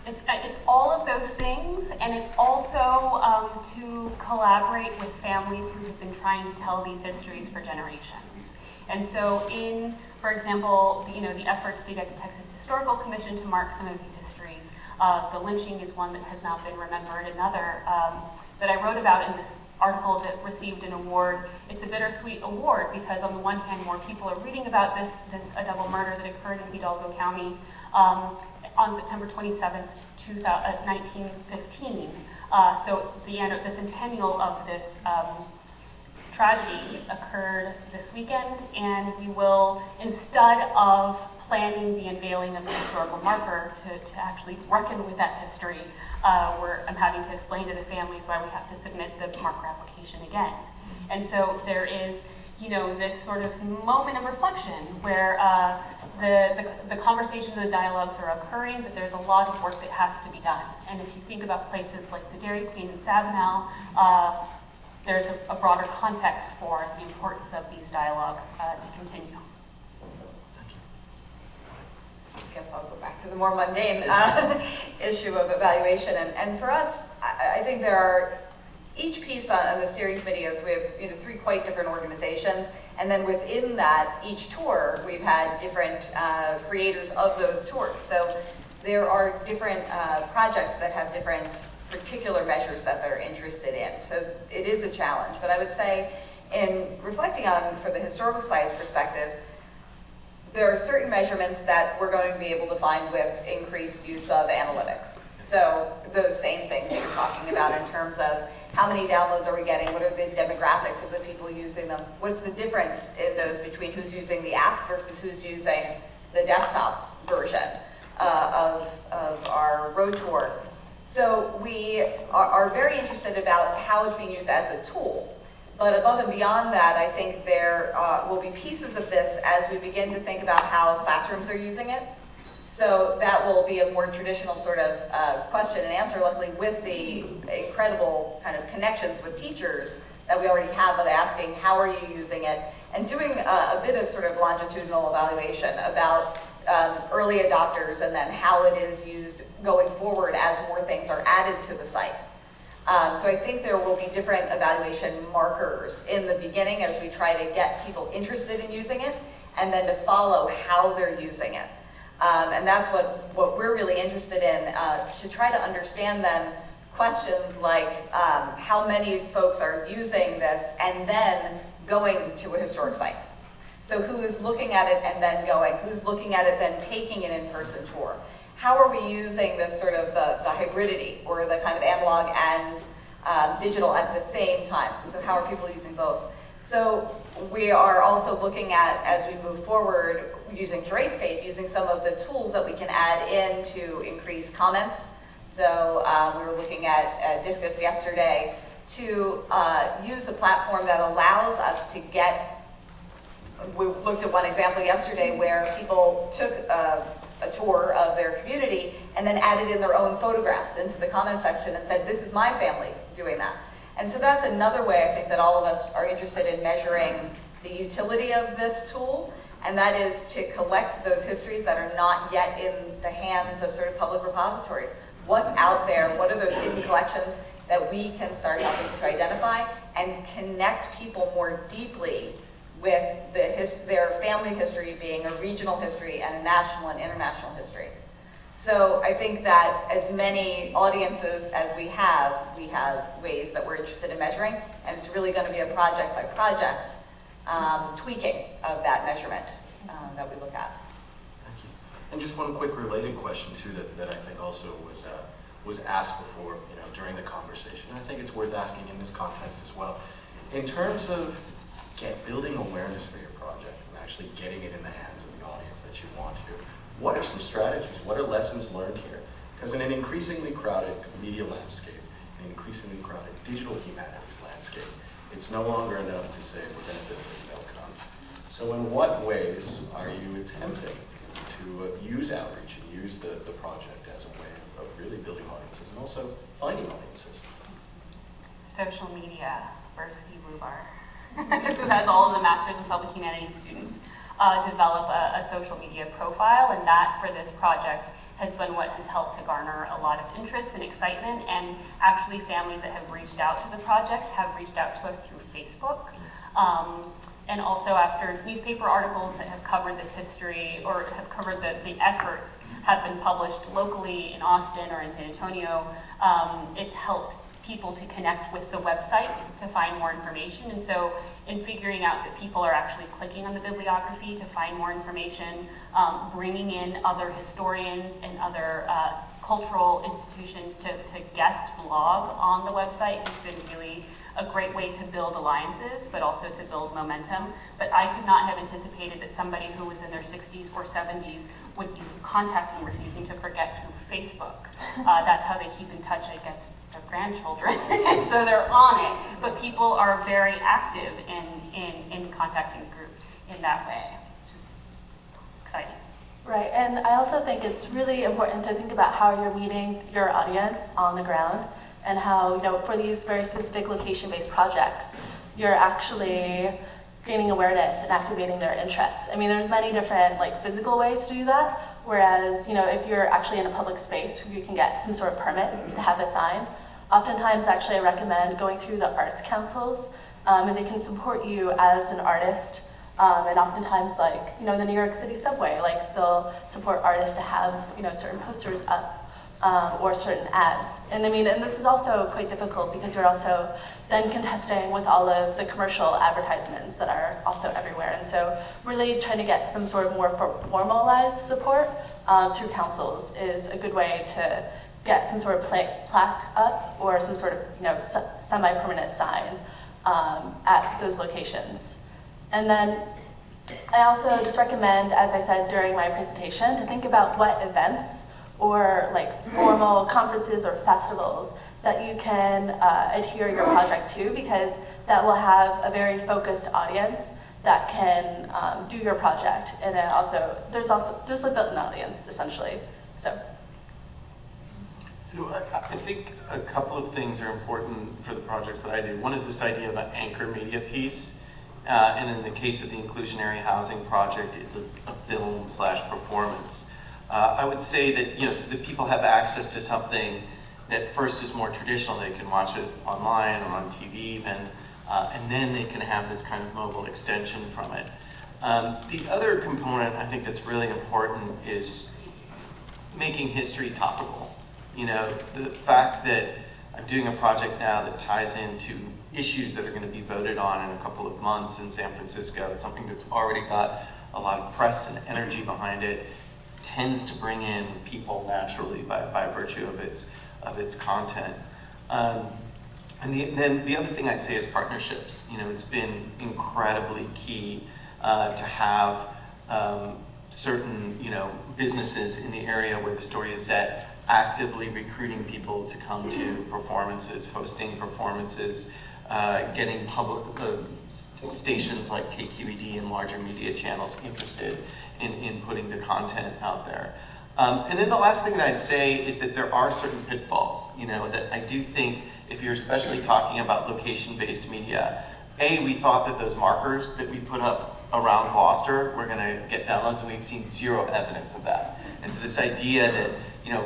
J: It's all of those things, and it's also to collaborate with families who have been trying to tell these histories for generations. And so for example, the efforts to get the Texas Historical Commission to mark some of these histories, the lynching is one that has not been remembered. Another that I wrote about in this article that received an award. It's a bittersweet award because on the one hand, more people are reading about a double murder that occurred in Hidalgo County on September 27th, 1915. So the centennial of this tragedy occurred this weekend, and we will, instead of planning the unveiling of the historical marker to actually reckon with that history, I'm having to explain to the families why we have to submit the marker application again. And so there is, this sort of moment of reflection where the conversations and the dialogues are occurring, but there's a lot of work that has to be done. And if you think about places like the Dairy Queen in Savonal, there's a broader context for the importance of these dialogues to continue.
B: I guess I'll go back to the more mundane issue of evaluation. And for us, I think there are, each piece on the steering committee, we have 3 quite different organizations. And then within that, each tour, we've had different creators of those tours. So there are different projects that have different particular measures that they're interested in. So it is a challenge. But I would say, in reflecting on, for the historical science perspective, there are certain measurements that we're going to be able to find with increased use of analytics. So those same things that you're talking about in terms of how many downloads are we getting, what are the demographics of the people using them, what's the difference in those between who's using the app versus who's using the desktop version of our road tour. So we are very interested about how it's being used as a tool. But above and beyond that, I think there will be pieces of this as we begin to think about how classrooms are using it. So that will be a more traditional sort of question and answer, luckily with the incredible kind of connections with teachers that we already have of asking, how are you using it? And doing a bit of sort of longitudinal evaluation about early adopters and then how it is used going forward as more things are added to the site. So I think there will be different evaluation markers in the beginning as we try to get people interested in using it, and then to follow how they're using it. And that's what we're really interested in, to try to understand then questions like how many folks are using this and then going to a historic site. So who is looking at it and then going, who's looking at it then taking an in-person tour? How are we using this sort of the hybridity, or the kind of analog and digital at the same time? So how are people using both? So we are also looking at, as we move forward, using CurateScape, using some of the tools that we can add in to increase comments. So we were looking at Discus yesterday to use a platform that allows us to get, we looked at one example yesterday where people took a tour of their community and then added in their own photographs into the comment section and said, this is my family doing that. And so that's another way I think that all of us are interested in measuring the utility of this tool, and that is to collect those histories that are not yet in the hands of sort of public repositories. What's out there? What are those hidden collections that we can start helping to identify and connect people more deeply with their family history being a regional history and a national and international history. So I think that as many audiences as we have ways that we're interested in measuring, and it's really going to be a project by project tweaking of that measurement that we look at.
G: Thank you. And just one quick related question too that I think also was asked before, during the conversation, and I think it's worth asking in this context as well. In terms of building awareness for your project and actually getting it in the hands of the audience that you want to. What are some strategies? What are lessons learned here? Because in an increasingly crowded media landscape, an increasingly crowded digital humanities landscape, it's no longer enough to say we're going to build a milk carton. So in what ways are you attempting to use outreach and use the project as a way of really building audiences and also finding audiences?
J: Social media for Steve Lubar, who has all of the Masters in Public Humanities students develop a social media profile, and that for this project has been what has helped to garner a lot of interest and excitement, and actually families that have reached out to the project have reached out to us through Facebook. And also after newspaper articles that have covered this history or have covered the efforts have been published locally in Austin or in San Antonio, it's helped people to connect with the website to find more information. And so in figuring out that people are actually clicking on the bibliography to find more information, bringing in other historians and other cultural institutions to guest blog on the website has been really a great way to build alliances, but also to build momentum. But I could not have anticipated that somebody who was in their 60s or 70s would be contacting Refusing to Forget through Facebook. That's how they keep in touch, I guess, their grandchildren. And so they're on it. But people are very active in contacting the group in that way, which is exciting.
K: Right, and I also think it's really important to think about how you're meeting your audience on the ground, and how, for these very specific location-based projects, you're actually gaining awareness and activating their interests. I mean, there's many different physical ways to do that, whereas, if you're actually in a public space where you can get some sort of permit to have a sign, oftentimes actually I recommend going through the arts councils, and they can support you as an artist. And oftentimes, the New York City subway, they'll support artists to have, certain posters up, or certain ads. And and this is also quite difficult because you're also then contesting with all of the commercial advertisements that are also everywhere. And so really trying to get some sort of more formalized support through councils is a good way to get some sort of plaque up or some sort of, semi-permanent sign at those locations. And then I also just recommend, as I said during my presentation, to think about what events or formal conferences or festivals that you can adhere your project to, because that will have a very focused audience that can do your project. And then there's a built-in audience essentially. So
I: I think a couple of things are important for the projects that I do. One is this idea of an anchor media piece. And in the case of the Inclusionary Housing Project, it's a film/performance. I would say that, so that people have access to something that first is more traditional. They can watch it online or on TV even, and then they can have this kind of mobile extension from it. The other component I think that's really important is making history topical. The fact that I'm doing a project now that ties into issues that are going to be voted on in a couple of months in San Francisco. It's something that's already got a lot of press and energy behind it, tends to bring in people naturally by virtue of its content. And then the other thing I'd say is partnerships. It's been incredibly key to have certain businesses in the area where the story is set actively recruiting people to come to performances, hosting performances, getting public stations like KQED and larger media channels interested in putting the content out there. And then the last thing that I'd say is that there are certain pitfalls, that I do think if you're especially talking about location-based media, we thought that those markers that we put up around Gloucester were gonna get downloads, and we've seen zero evidence of that. And so this idea that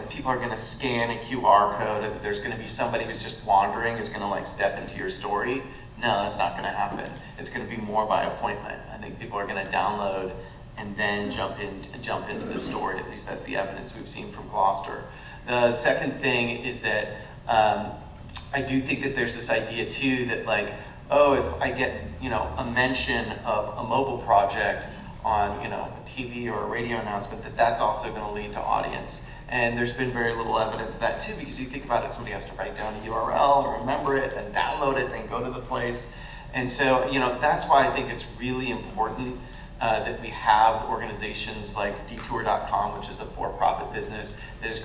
I: people are going to scan a QR code and there's going to be somebody who's just wandering is going to step into your story. No, that's not going to happen. It's going to be more by appointment. I think people are going to download and then jump into the story. At least that's the evidence we've seen from Gloucester. The second thing is that I do think that there's this idea too that if I get a mention of a mobile project on a TV or a radio announcement, that's also going to lead to audience. And there's been very little evidence of that too, because you think about it, somebody has to write down a URL or remember it, then download it, then go to the place. And so, that's why I think it's really important that we have organizations like Detour.com, which is a for-profit business that is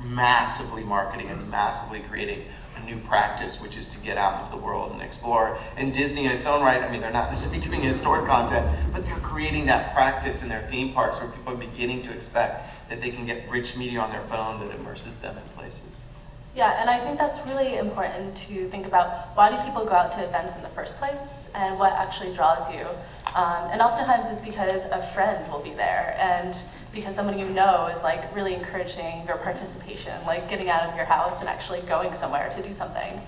I: massively marketing and massively creating a new practice, which is to get out into the world and explore. And Disney in its own right, they're not necessarily doing historic content, but they're creating that practice in their theme parks where people are beginning to expect that they can get rich media on their phone that immerses them in places.
K: Yeah, and I think that's really important to think about why do people go out to events in the first place and what actually draws you. And oftentimes it's because a friend will be there and because someone you know is like really encouraging your participation, like getting out of your house and actually going somewhere to do something.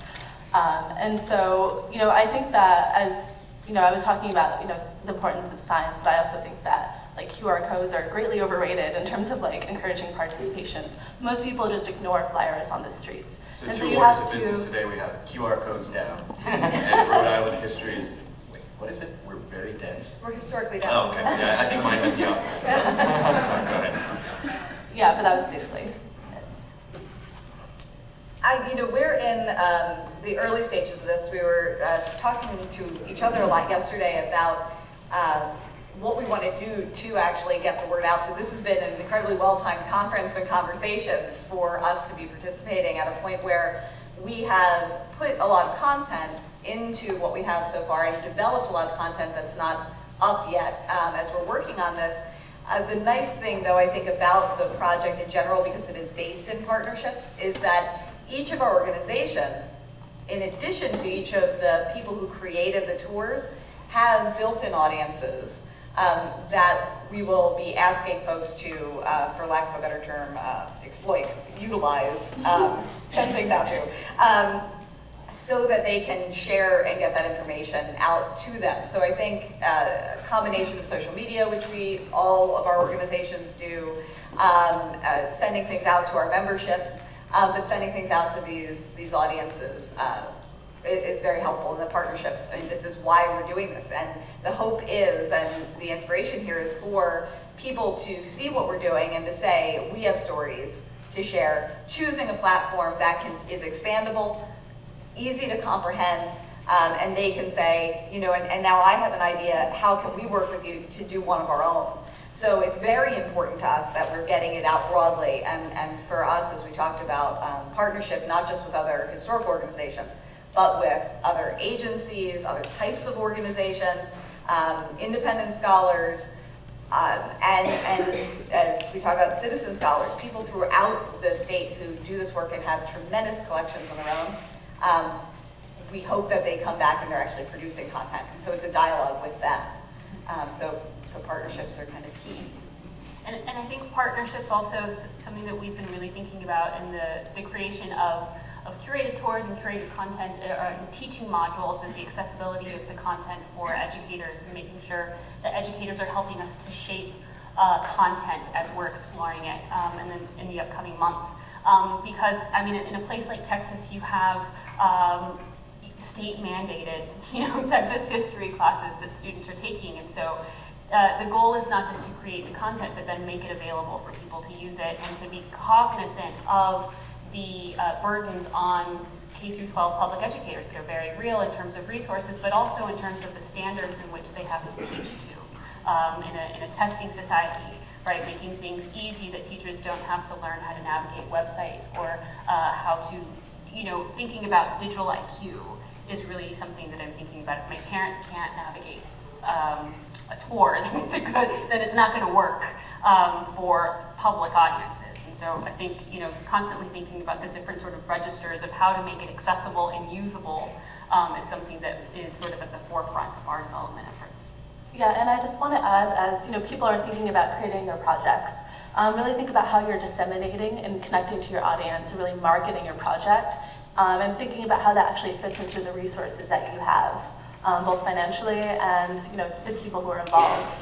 K: And so, I think that as, I was talking about, the importance of science, but I also think that like QR codes are greatly overrated in terms of like encouraging participations. Most people just ignore flyers on the streets.
G: So
K: and
G: two
K: so you
G: orders
K: have
G: of
K: to,
G: business today, we have QR codes down, and Rhode Island history is, wait, what is it? We're very dense.
B: We're historically dense.
G: Oh, okay, yeah, I think mine meant the opposite. So. Sorry, go ahead.
K: yeah, but that was basically it.
B: We're in the early stages of this. We were talking to each other a lot yesterday about what we want to do to actually get the word out. So this has been an incredibly well-timed conference and conversations for us to be participating at a point where we have put a lot of content into what we have so far and developed a lot of content that's not up yet as we're working on this. The nice thing, though, I think about the project in general, because it is based in partnerships, is that each of our organizations, in addition to each of the people who created the tours, have built-in audiences that we will be asking folks to, for lack of a better term, exploit, utilize, send things out to, so that they can share and get that information out to them. So I think a combination of social media, which all of our organizations do, sending things out to our memberships, but sending things out to these audiences is very helpful in the partnerships. I mean, this is why we're doing this. And the hope is, and the inspiration here is for people to see what we're doing and to say, we have stories to share, choosing a platform that is expandable, easy to comprehend, and they can say, and now I have an idea, how can we work with you to do one of our own? So it's very important to us that we're getting it out broadly, and for us, as we talked about, partnership, not just with other historical organizations, but with other agencies, other types of organizations, independent scholars, and as we talk about citizen scholars, people throughout the state who do this work and have tremendous collections on their own. We hope that they come back and they're actually producing content. And so it's a dialogue with them. So partnerships are kind of key.
J: And I think partnerships also is something that we've been really thinking about in the creation of curated tours and curated content and teaching modules is the accessibility of the content for educators and making sure that educators are helping us to shape content as we're exploring it in the upcoming months. Because, in a place like Texas, you have state mandated, Texas history classes that students are taking. And so the goal is not just to create the content, but then make it available for people to use it and to be cognizant of the burdens on K-12 public educators that are very real in terms of resources, but also in terms of the standards in which they have to teach to in a testing society, right? Making things easy that teachers don't have to learn how to navigate websites or how to, thinking about digital IQ is really something that I'm thinking about. If my parents can't navigate a tour, then it's not going to work for public audiences. And so I think, constantly thinking about the different sort of registers of how to make it accessible and usable is something that is sort of at the forefront of our development efforts.
K: Yeah, and I just want to add, as people are thinking about creating their projects, really think about how you're disseminating and connecting to your audience, really marketing your project, and thinking about how that actually fits into the resources that you have, both financially and the people who are involved.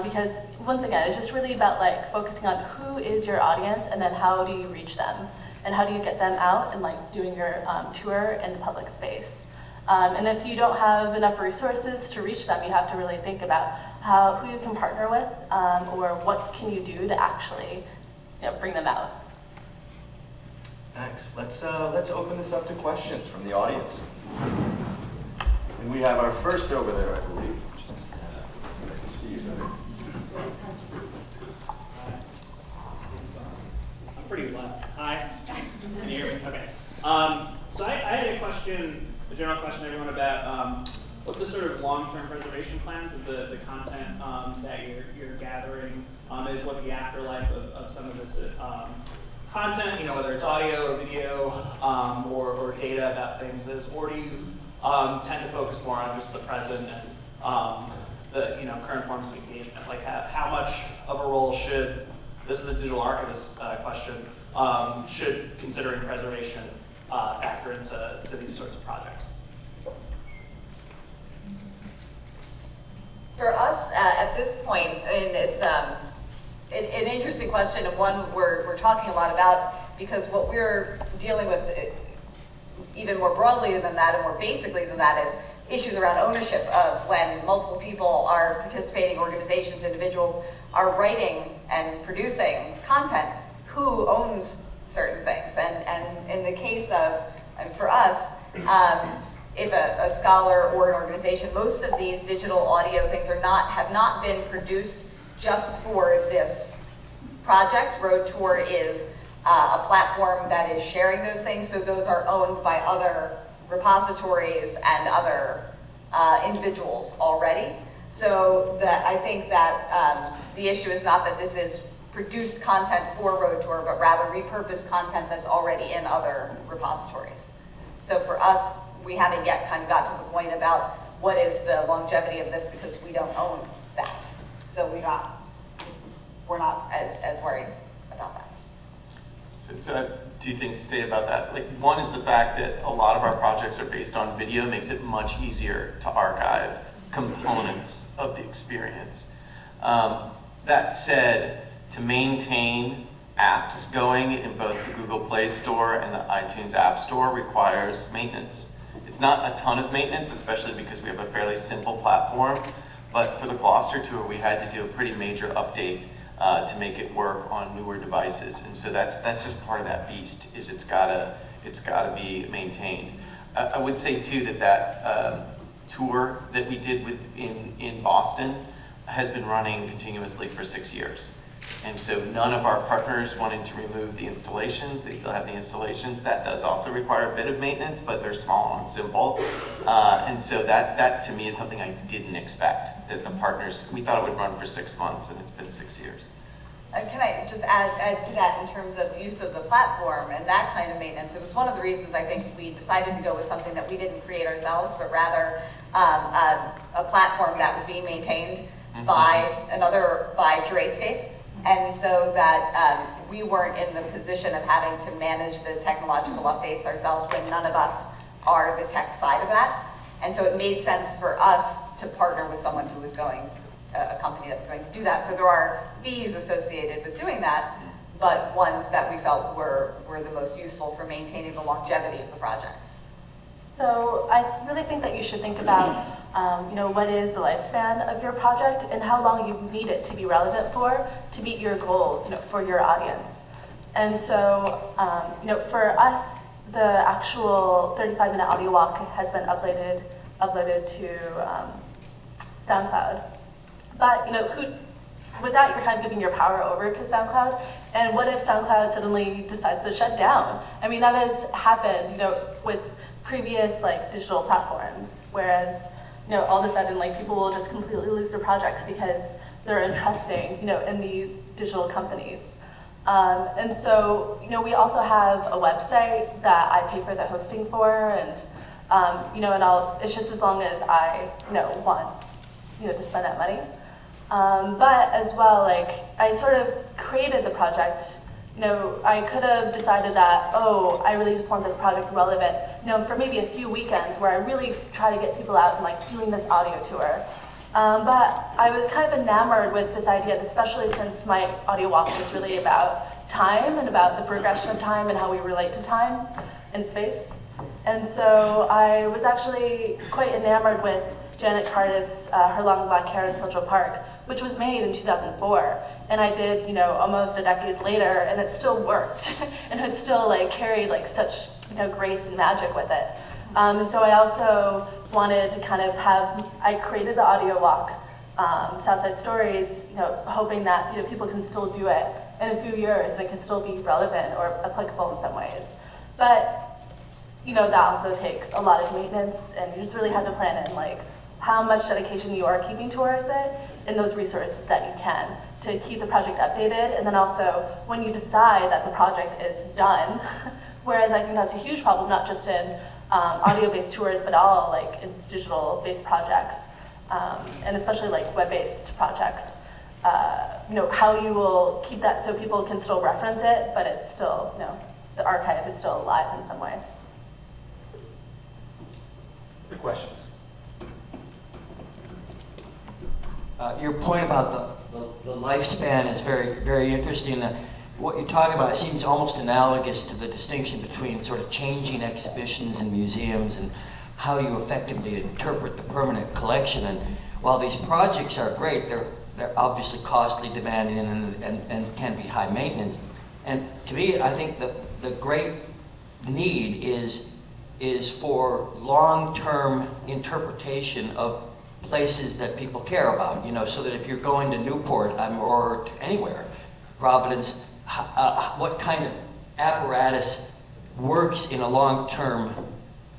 K: Because once again, it's just really about focusing on who is your audience and then how do you reach them and how do you get them out and doing your tour in the public space. And if you don't have enough resources to reach them, you have to really think about who you can partner with or what can you do to actually bring them out.
G: Thanks. Let's open this up to questions from the audience. And we have our first over there, I believe. See you there.
L: I'm pretty loud. Hi. Can you hear me? Okay. So I had a question, a general question, everyone, about what the sort of long-term preservation plans of the content that you're gathering is, what the afterlife of some of this content, whether it's audio or video or data about things is, or do you tend to focus more on just the present and the current forms of engagement? Like how much of a role should, this is a digital archivist question, should considering preservation factor into these sorts of projects?
B: For us, at this point, and it's an interesting question, and one we're talking a lot about, because what we're dealing with, even more broadly than that, and more basically than that, is issues around ownership of when multiple people are participating, organizations, individuals are writing and producing content, who owns certain things. And in the case of, and for us, if a scholar or an organization, most of these digital audio things have not been produced just for this project. Road Tour is a platform that is sharing those things, so those are owned by other repositories and other individuals already. So that I think that the issue is not that this is produced content for Road Tour, but rather repurposed content that's already in other repositories. So for us, we haven't yet kind of got to the point about what is the longevity of this, because we don't own that. So we're not as worried about that.
I: So I have two things to say about that. Like, one is the fact that a lot of our projects are based on video, makes it much easier to archive components of the experience. That said, to maintain apps going in both the Google Play Store and the iTunes App Store requires maintenance. It's not a ton of maintenance, especially because we have a fairly simple platform, but for the Gloucester tour, we had to do a pretty major update to make it work on newer devices. And so that's just part of that beast, is it's gotta be maintained. I would say too that tour that we did in Boston has been running continuously for 6 years. And so none of our partners wanted to remove the installations. They still have the installations. That does also require a bit of maintenance, but they're small and simple. And so that to me is something I didn't expect, that the partners, we thought it would run for 6 months, and it's been 6 years.
B: Can I just add to that in terms of use of the platform and that kind of maintenance? It was one of the reasons I think we decided to go with something that we didn't create ourselves, but rather a platform that was being maintained by CurateScape. And so that we weren't in the position of having to manage the technological updates ourselves when none of us are the tech side of that. And so it made sense for us to partner with someone who was a company that was going to do that. So there are fees associated with doing that, but ones that we felt were the most useful for maintaining the longevity of the project.
K: So I really think that you should think about what is the lifespan of your project and how long you need it to be relevant for to meet your goals, for your audience. And so, for us, the actual 35-minute audio walk has been uploaded to SoundCloud. But with that, you're kind of giving your power over to SoundCloud. And what if SoundCloud suddenly decides to shut down? I mean, that has happened, with previous digital platforms, whereas all of a sudden people will just completely lose their projects because they're entrusting in these digital companies. And so we also have a website that I pay for the hosting for, and it's just as long as I want to spend that money. But as well, I sort of created the project. I could have decided that, I really just want this project relevant, for maybe a few weekends where I really try to get people out and doing this audio tour. But I was kind of enamored with this idea, especially since my audio walk is really about time and about the progression of time and how we relate to time and space. And so I was actually quite enamored with Janet Cardiff's Her Long Black Hair in Central Park, which was made in 2004. And I did, almost a decade later, and it still worked. And it still carried such, grace and magic with it. And so I also wanted to kind of I created the audio walk, Southside Stories, hoping that people can still do it in a few years and it can still be relevant or applicable in some ways. But that also takes a lot of maintenance, and you just really have to plan in like how much dedication you are keeping towards it and those resources that you can to keep the project updated. And then also when you decide that the project is done, whereas I think that's a huge problem, not just in audio-based tours, but all like in digital-based projects, and especially like web-based projects. How you will keep that so people can still reference it, but it's still, the archive is still alive in some way.
G: Good questions.
F: Your point about the lifespan is very, very interesting. What you're talking about seems almost analogous to the distinction between sort of changing exhibitions and museums and how you effectively interpret the permanent collection. And while these projects are great, they're obviously costly, demanding, and can be high maintenance. And to me, I think the great need is for long-term interpretation of places that people care about, so that if you're going to Newport or anywhere, Providence, what kind of apparatus works in a long-term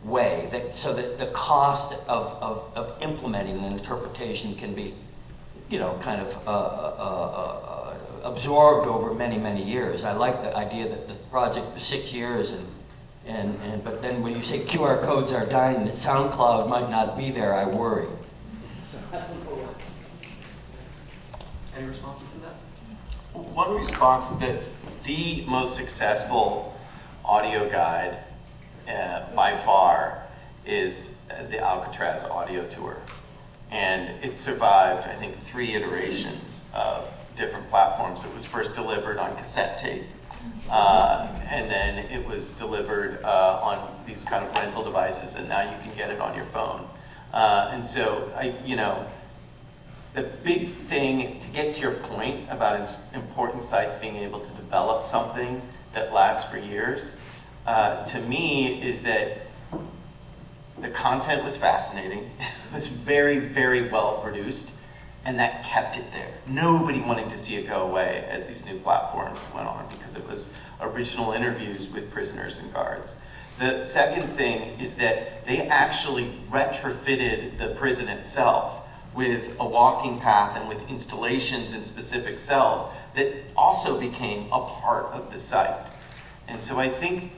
F: way, so that the cost of implementing an interpretation can be, kind of absorbed over many, many years. I like the idea that the project was 6 years, but then when you say QR codes are dying and that SoundCloud might not be there, I worry.
G: Any responses to that?
I: One response is that the most successful audio guide by far is the Alcatraz audio tour. And it survived, I think, 3 iterations of different platforms. It was first delivered on cassette tape, and then it was delivered on these kind of rental devices, and now you can get it on your phone. And so, the big thing, to get to your point about important sites being able to develop something that lasts for years, to me, is that the content was fascinating. It was very, very well produced, and that kept it there. Nobody wanted to see it go away as these new platforms went on, because it was original interviews with prisoners and guards. The second thing is that they actually retrofitted the prison itself with a walking path and with installations in specific cells that also became a part of the site. And so I think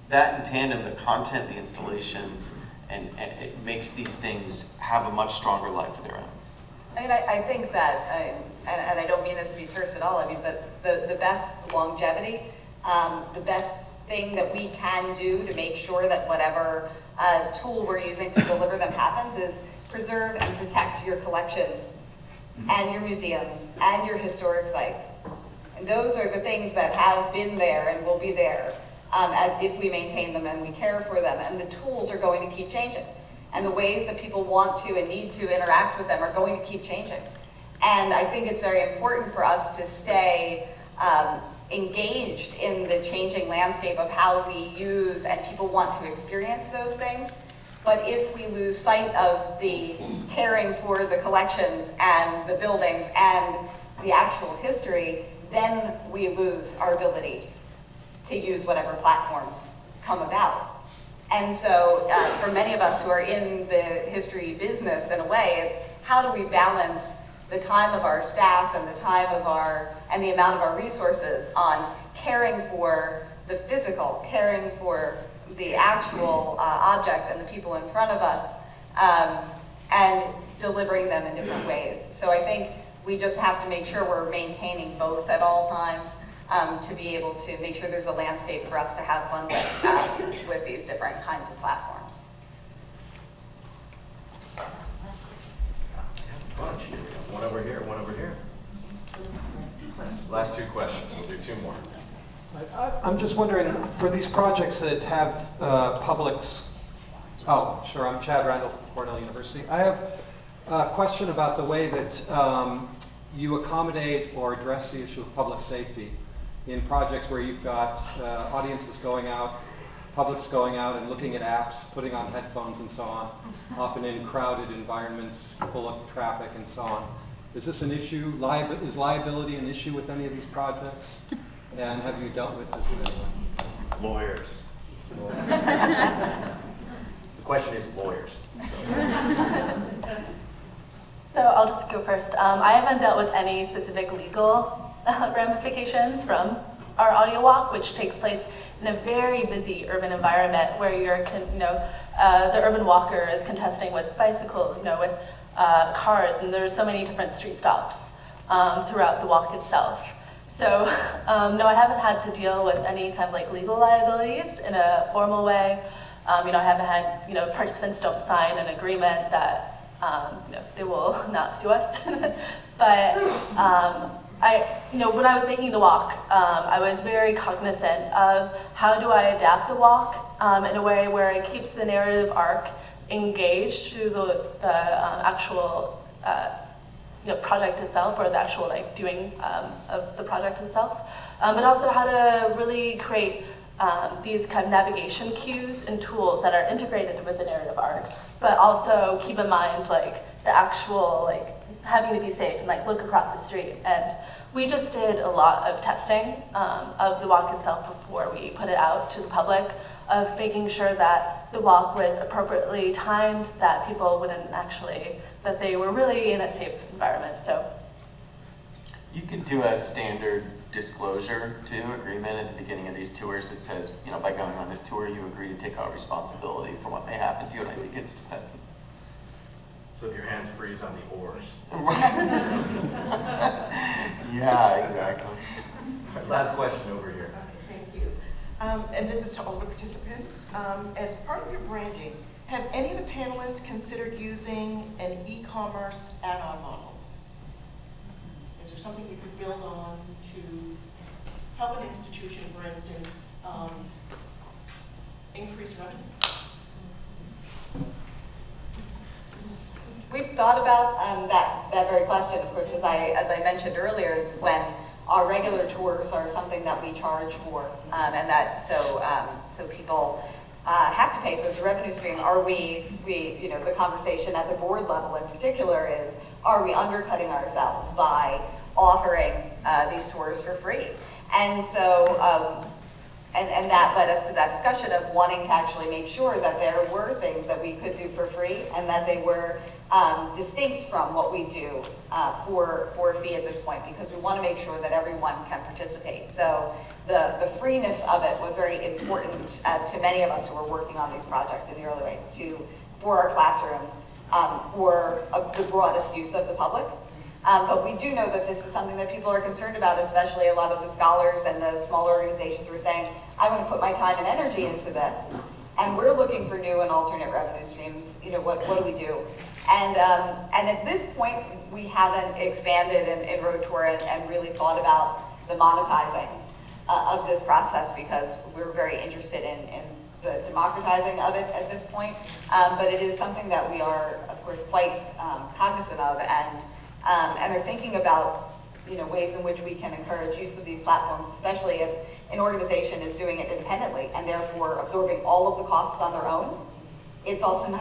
I: that in tandem, the content, the installations, and it makes these things have a much stronger life of their own.
B: I think that, and I don't mean this to be terse at all, but the best longevity, the best thing that we can do to make sure that whatever tool we're using to deliver them happens is preserve and protect your collections and your museums and your historic sites. And those are the things that have been there and will be there if we maintain them and we care for them. And the tools are going to keep changing. And the ways that people want to and need to interact with them are going to keep changing. And I think it's very important for us to stay engaged in the changing landscape of how we use and people want to experience those things. But if we lose sight of the caring for the collections and the buildings and the actual history, then we lose our ability to use whatever platforms come about. And so for many of us who are in the history business, in a way, it's how do we balance the time of our staff and the time of and the amount of our resources on caring for the physical, caring for the actual object and the people in front of us, and delivering them in different ways. So I think we just have to make sure we're maintaining both at all times, to be able to make sure there's a landscape for us to have fun with these different kinds of platforms.
G: One over here, one over here. Last 2 questions. We'll do 2 more.
M: I'm just wondering, for these projects that have publics, sure, I'm Chad Randall from Cornell University. I have a question about the way that you accommodate or address the issue of public safety in projects where you've got audiences going out public's going out and looking at apps, putting on headphones and so on, often in crowded environments full of traffic and so on. Is this an issue? Is liability an issue with any of these projects? And have you dealt with this in any way?
G: Lawyers. The question is lawyers.
X: So I'll just go first. I haven't dealt with any specific legal ramifications from our audio walk, which takes place in a very busy urban environment where the urban walker is contesting with bicycles, with cars, and there's so many different street stops throughout the walk itself. So no, I haven't had to deal with any kind of like legal liabilities in a formal way. I haven't had, participants don't sign an agreement that they will not sue us. But when I was making the walk, I was very cognizant of how do I adapt the walk in a way where it keeps the narrative arc engaged through the actual project itself, or the actual doing of the project itself, but also how to really create these kind of navigation cues and tools that are integrated with the narrative arc, but also keep in mind the actual having to be safe and look across the street. And we just did a lot of testing of the walk itself before we put it out to the public, of making sure that the walk was appropriately timed, that people wouldn't that they were really in a safe environment. So
I: you could do a standard disclosure agreement at the beginning of these tours that says, by going on this tour, you agree to take all responsibility for what may happen to you, and I think it's defensive.
G: So if your hands freeze on the oars.
I: Yeah, exactly.
G: Last question over here.
N: Okay, thank you. And this is to all the participants. As part of your branding, have any of the panelists considered using an e-commerce add-on model? Is there something you could build on to help an institution, for instance, increase revenue?
B: We've thought about that very question. Of course, as I mentioned earlier, when our regular tours are something that we charge for, and that so people have to pay. So it's a revenue stream. Are we the conversation at the board level in particular is, are we undercutting ourselves by offering these tours for free? And so, and that led us to that discussion of wanting to actually make sure that there were things that we could do for free, and that they were distinct from what we do for a fee at this point, because we want to make sure that everyone can participate. So the freeness of it was very important to many of us who were working on these projects in the early way, for our classrooms, for the broadest use of the public. But we do know that this is something that people are concerned about, especially a lot of the scholars and the smaller organizations who are saying, I want to put my time and energy into this, and we're looking for new and alternate revenue streams. What do we do? And at this point, we haven't expanded in Rhode Tour and really thought about the monetizing of this process, because we're very interested in the democratizing of it at this point. But it is something that we are, of course, quite cognizant of, and are thinking about ways in which we can encourage use of these platforms, especially if an organization is doing it independently and therefore absorbing all of the costs on their own. It's also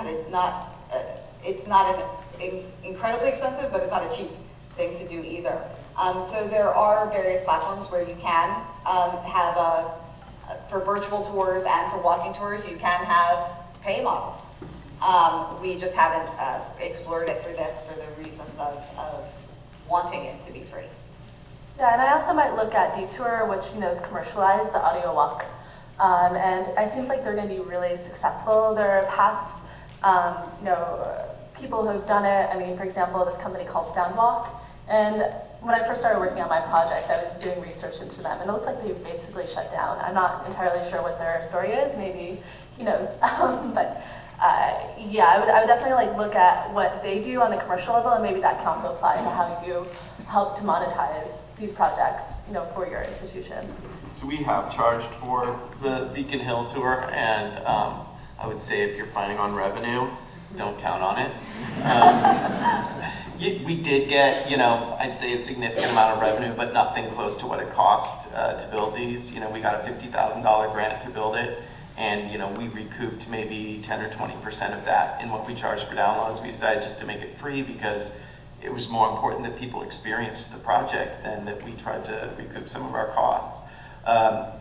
B: it's not an incredibly expensive, but it's not a cheap thing to do either. So there are various platforms where you can have for virtual tours and for walking tours, you can have pay models. We just haven't explored it for this for the reasons of wanting it to be free.
K: Yeah, and I also might look at Detour, which is commercialized, the audio walk. And it seems like they're going to be really successful. There are past people who've done it. I mean, for example, this company called Soundwalk. And when I first started working on my project, I was doing research into them, and it looked like they basically shut down. I'm not entirely sure what their story is. Maybe he knows. Yeah, I would definitely look at what they do on the commercial level, and maybe that can also apply to how you help to monetize these projects, for your institution.
I: So we have charged for the Beacon Hill tour, and I would say if you're planning on revenue, don't count on it. We did get, I'd say a significant amount of revenue, but nothing close to what it cost to build these. We got a $50,000 grant to build it, And we recouped maybe 10 or 20% of that in what we charged for downloads. We decided just to make it free because it was more important that people experienced the project than that we tried to recoup some of our costs.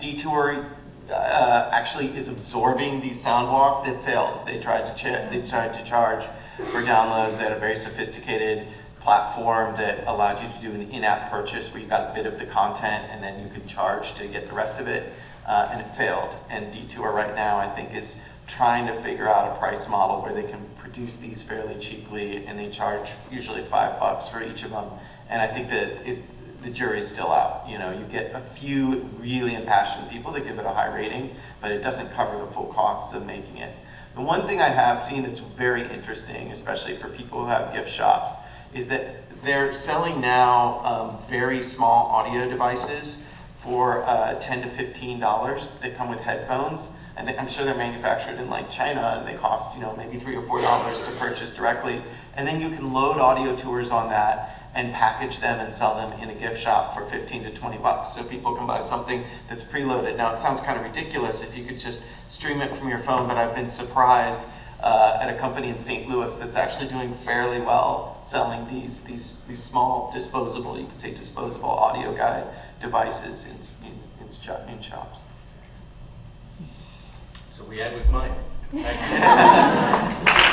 I: Detour actually is absorbing the Soundwalk that failed. They tried to charge for downloads. They had a very sophisticated platform that allowed you to do an in-app purchase where you got a bit of the content and then you could charge to get the rest of it, and it failed. And Detour right now, I think, is trying to figure out a price model where they can produce these fairly cheaply, and they charge usually $5 for each of them. And I think that the jury's still out. You get a few really impassioned people that give it a high rating, but it doesn't cover the full costs of making it. The one thing I have seen that's very interesting, especially for people who have gift shops, is that they're selling now very small audio devices for $10 to $15 that come with headphones. And I'm sure they're manufactured in like China, and they cost maybe $3 or $4 to purchase directly. And then you can load audio tours on that and package them and sell them in a gift shop for 15 to 20 bucks. So people can buy something that's preloaded. Now it sounds kind of ridiculous if you could just stream it from your phone, but I've been surprised at a company in St. Louis that's actually doing fairly well selling these small disposable, you could say disposable audio guide devices in shops.
G: So we end with money. Thank you.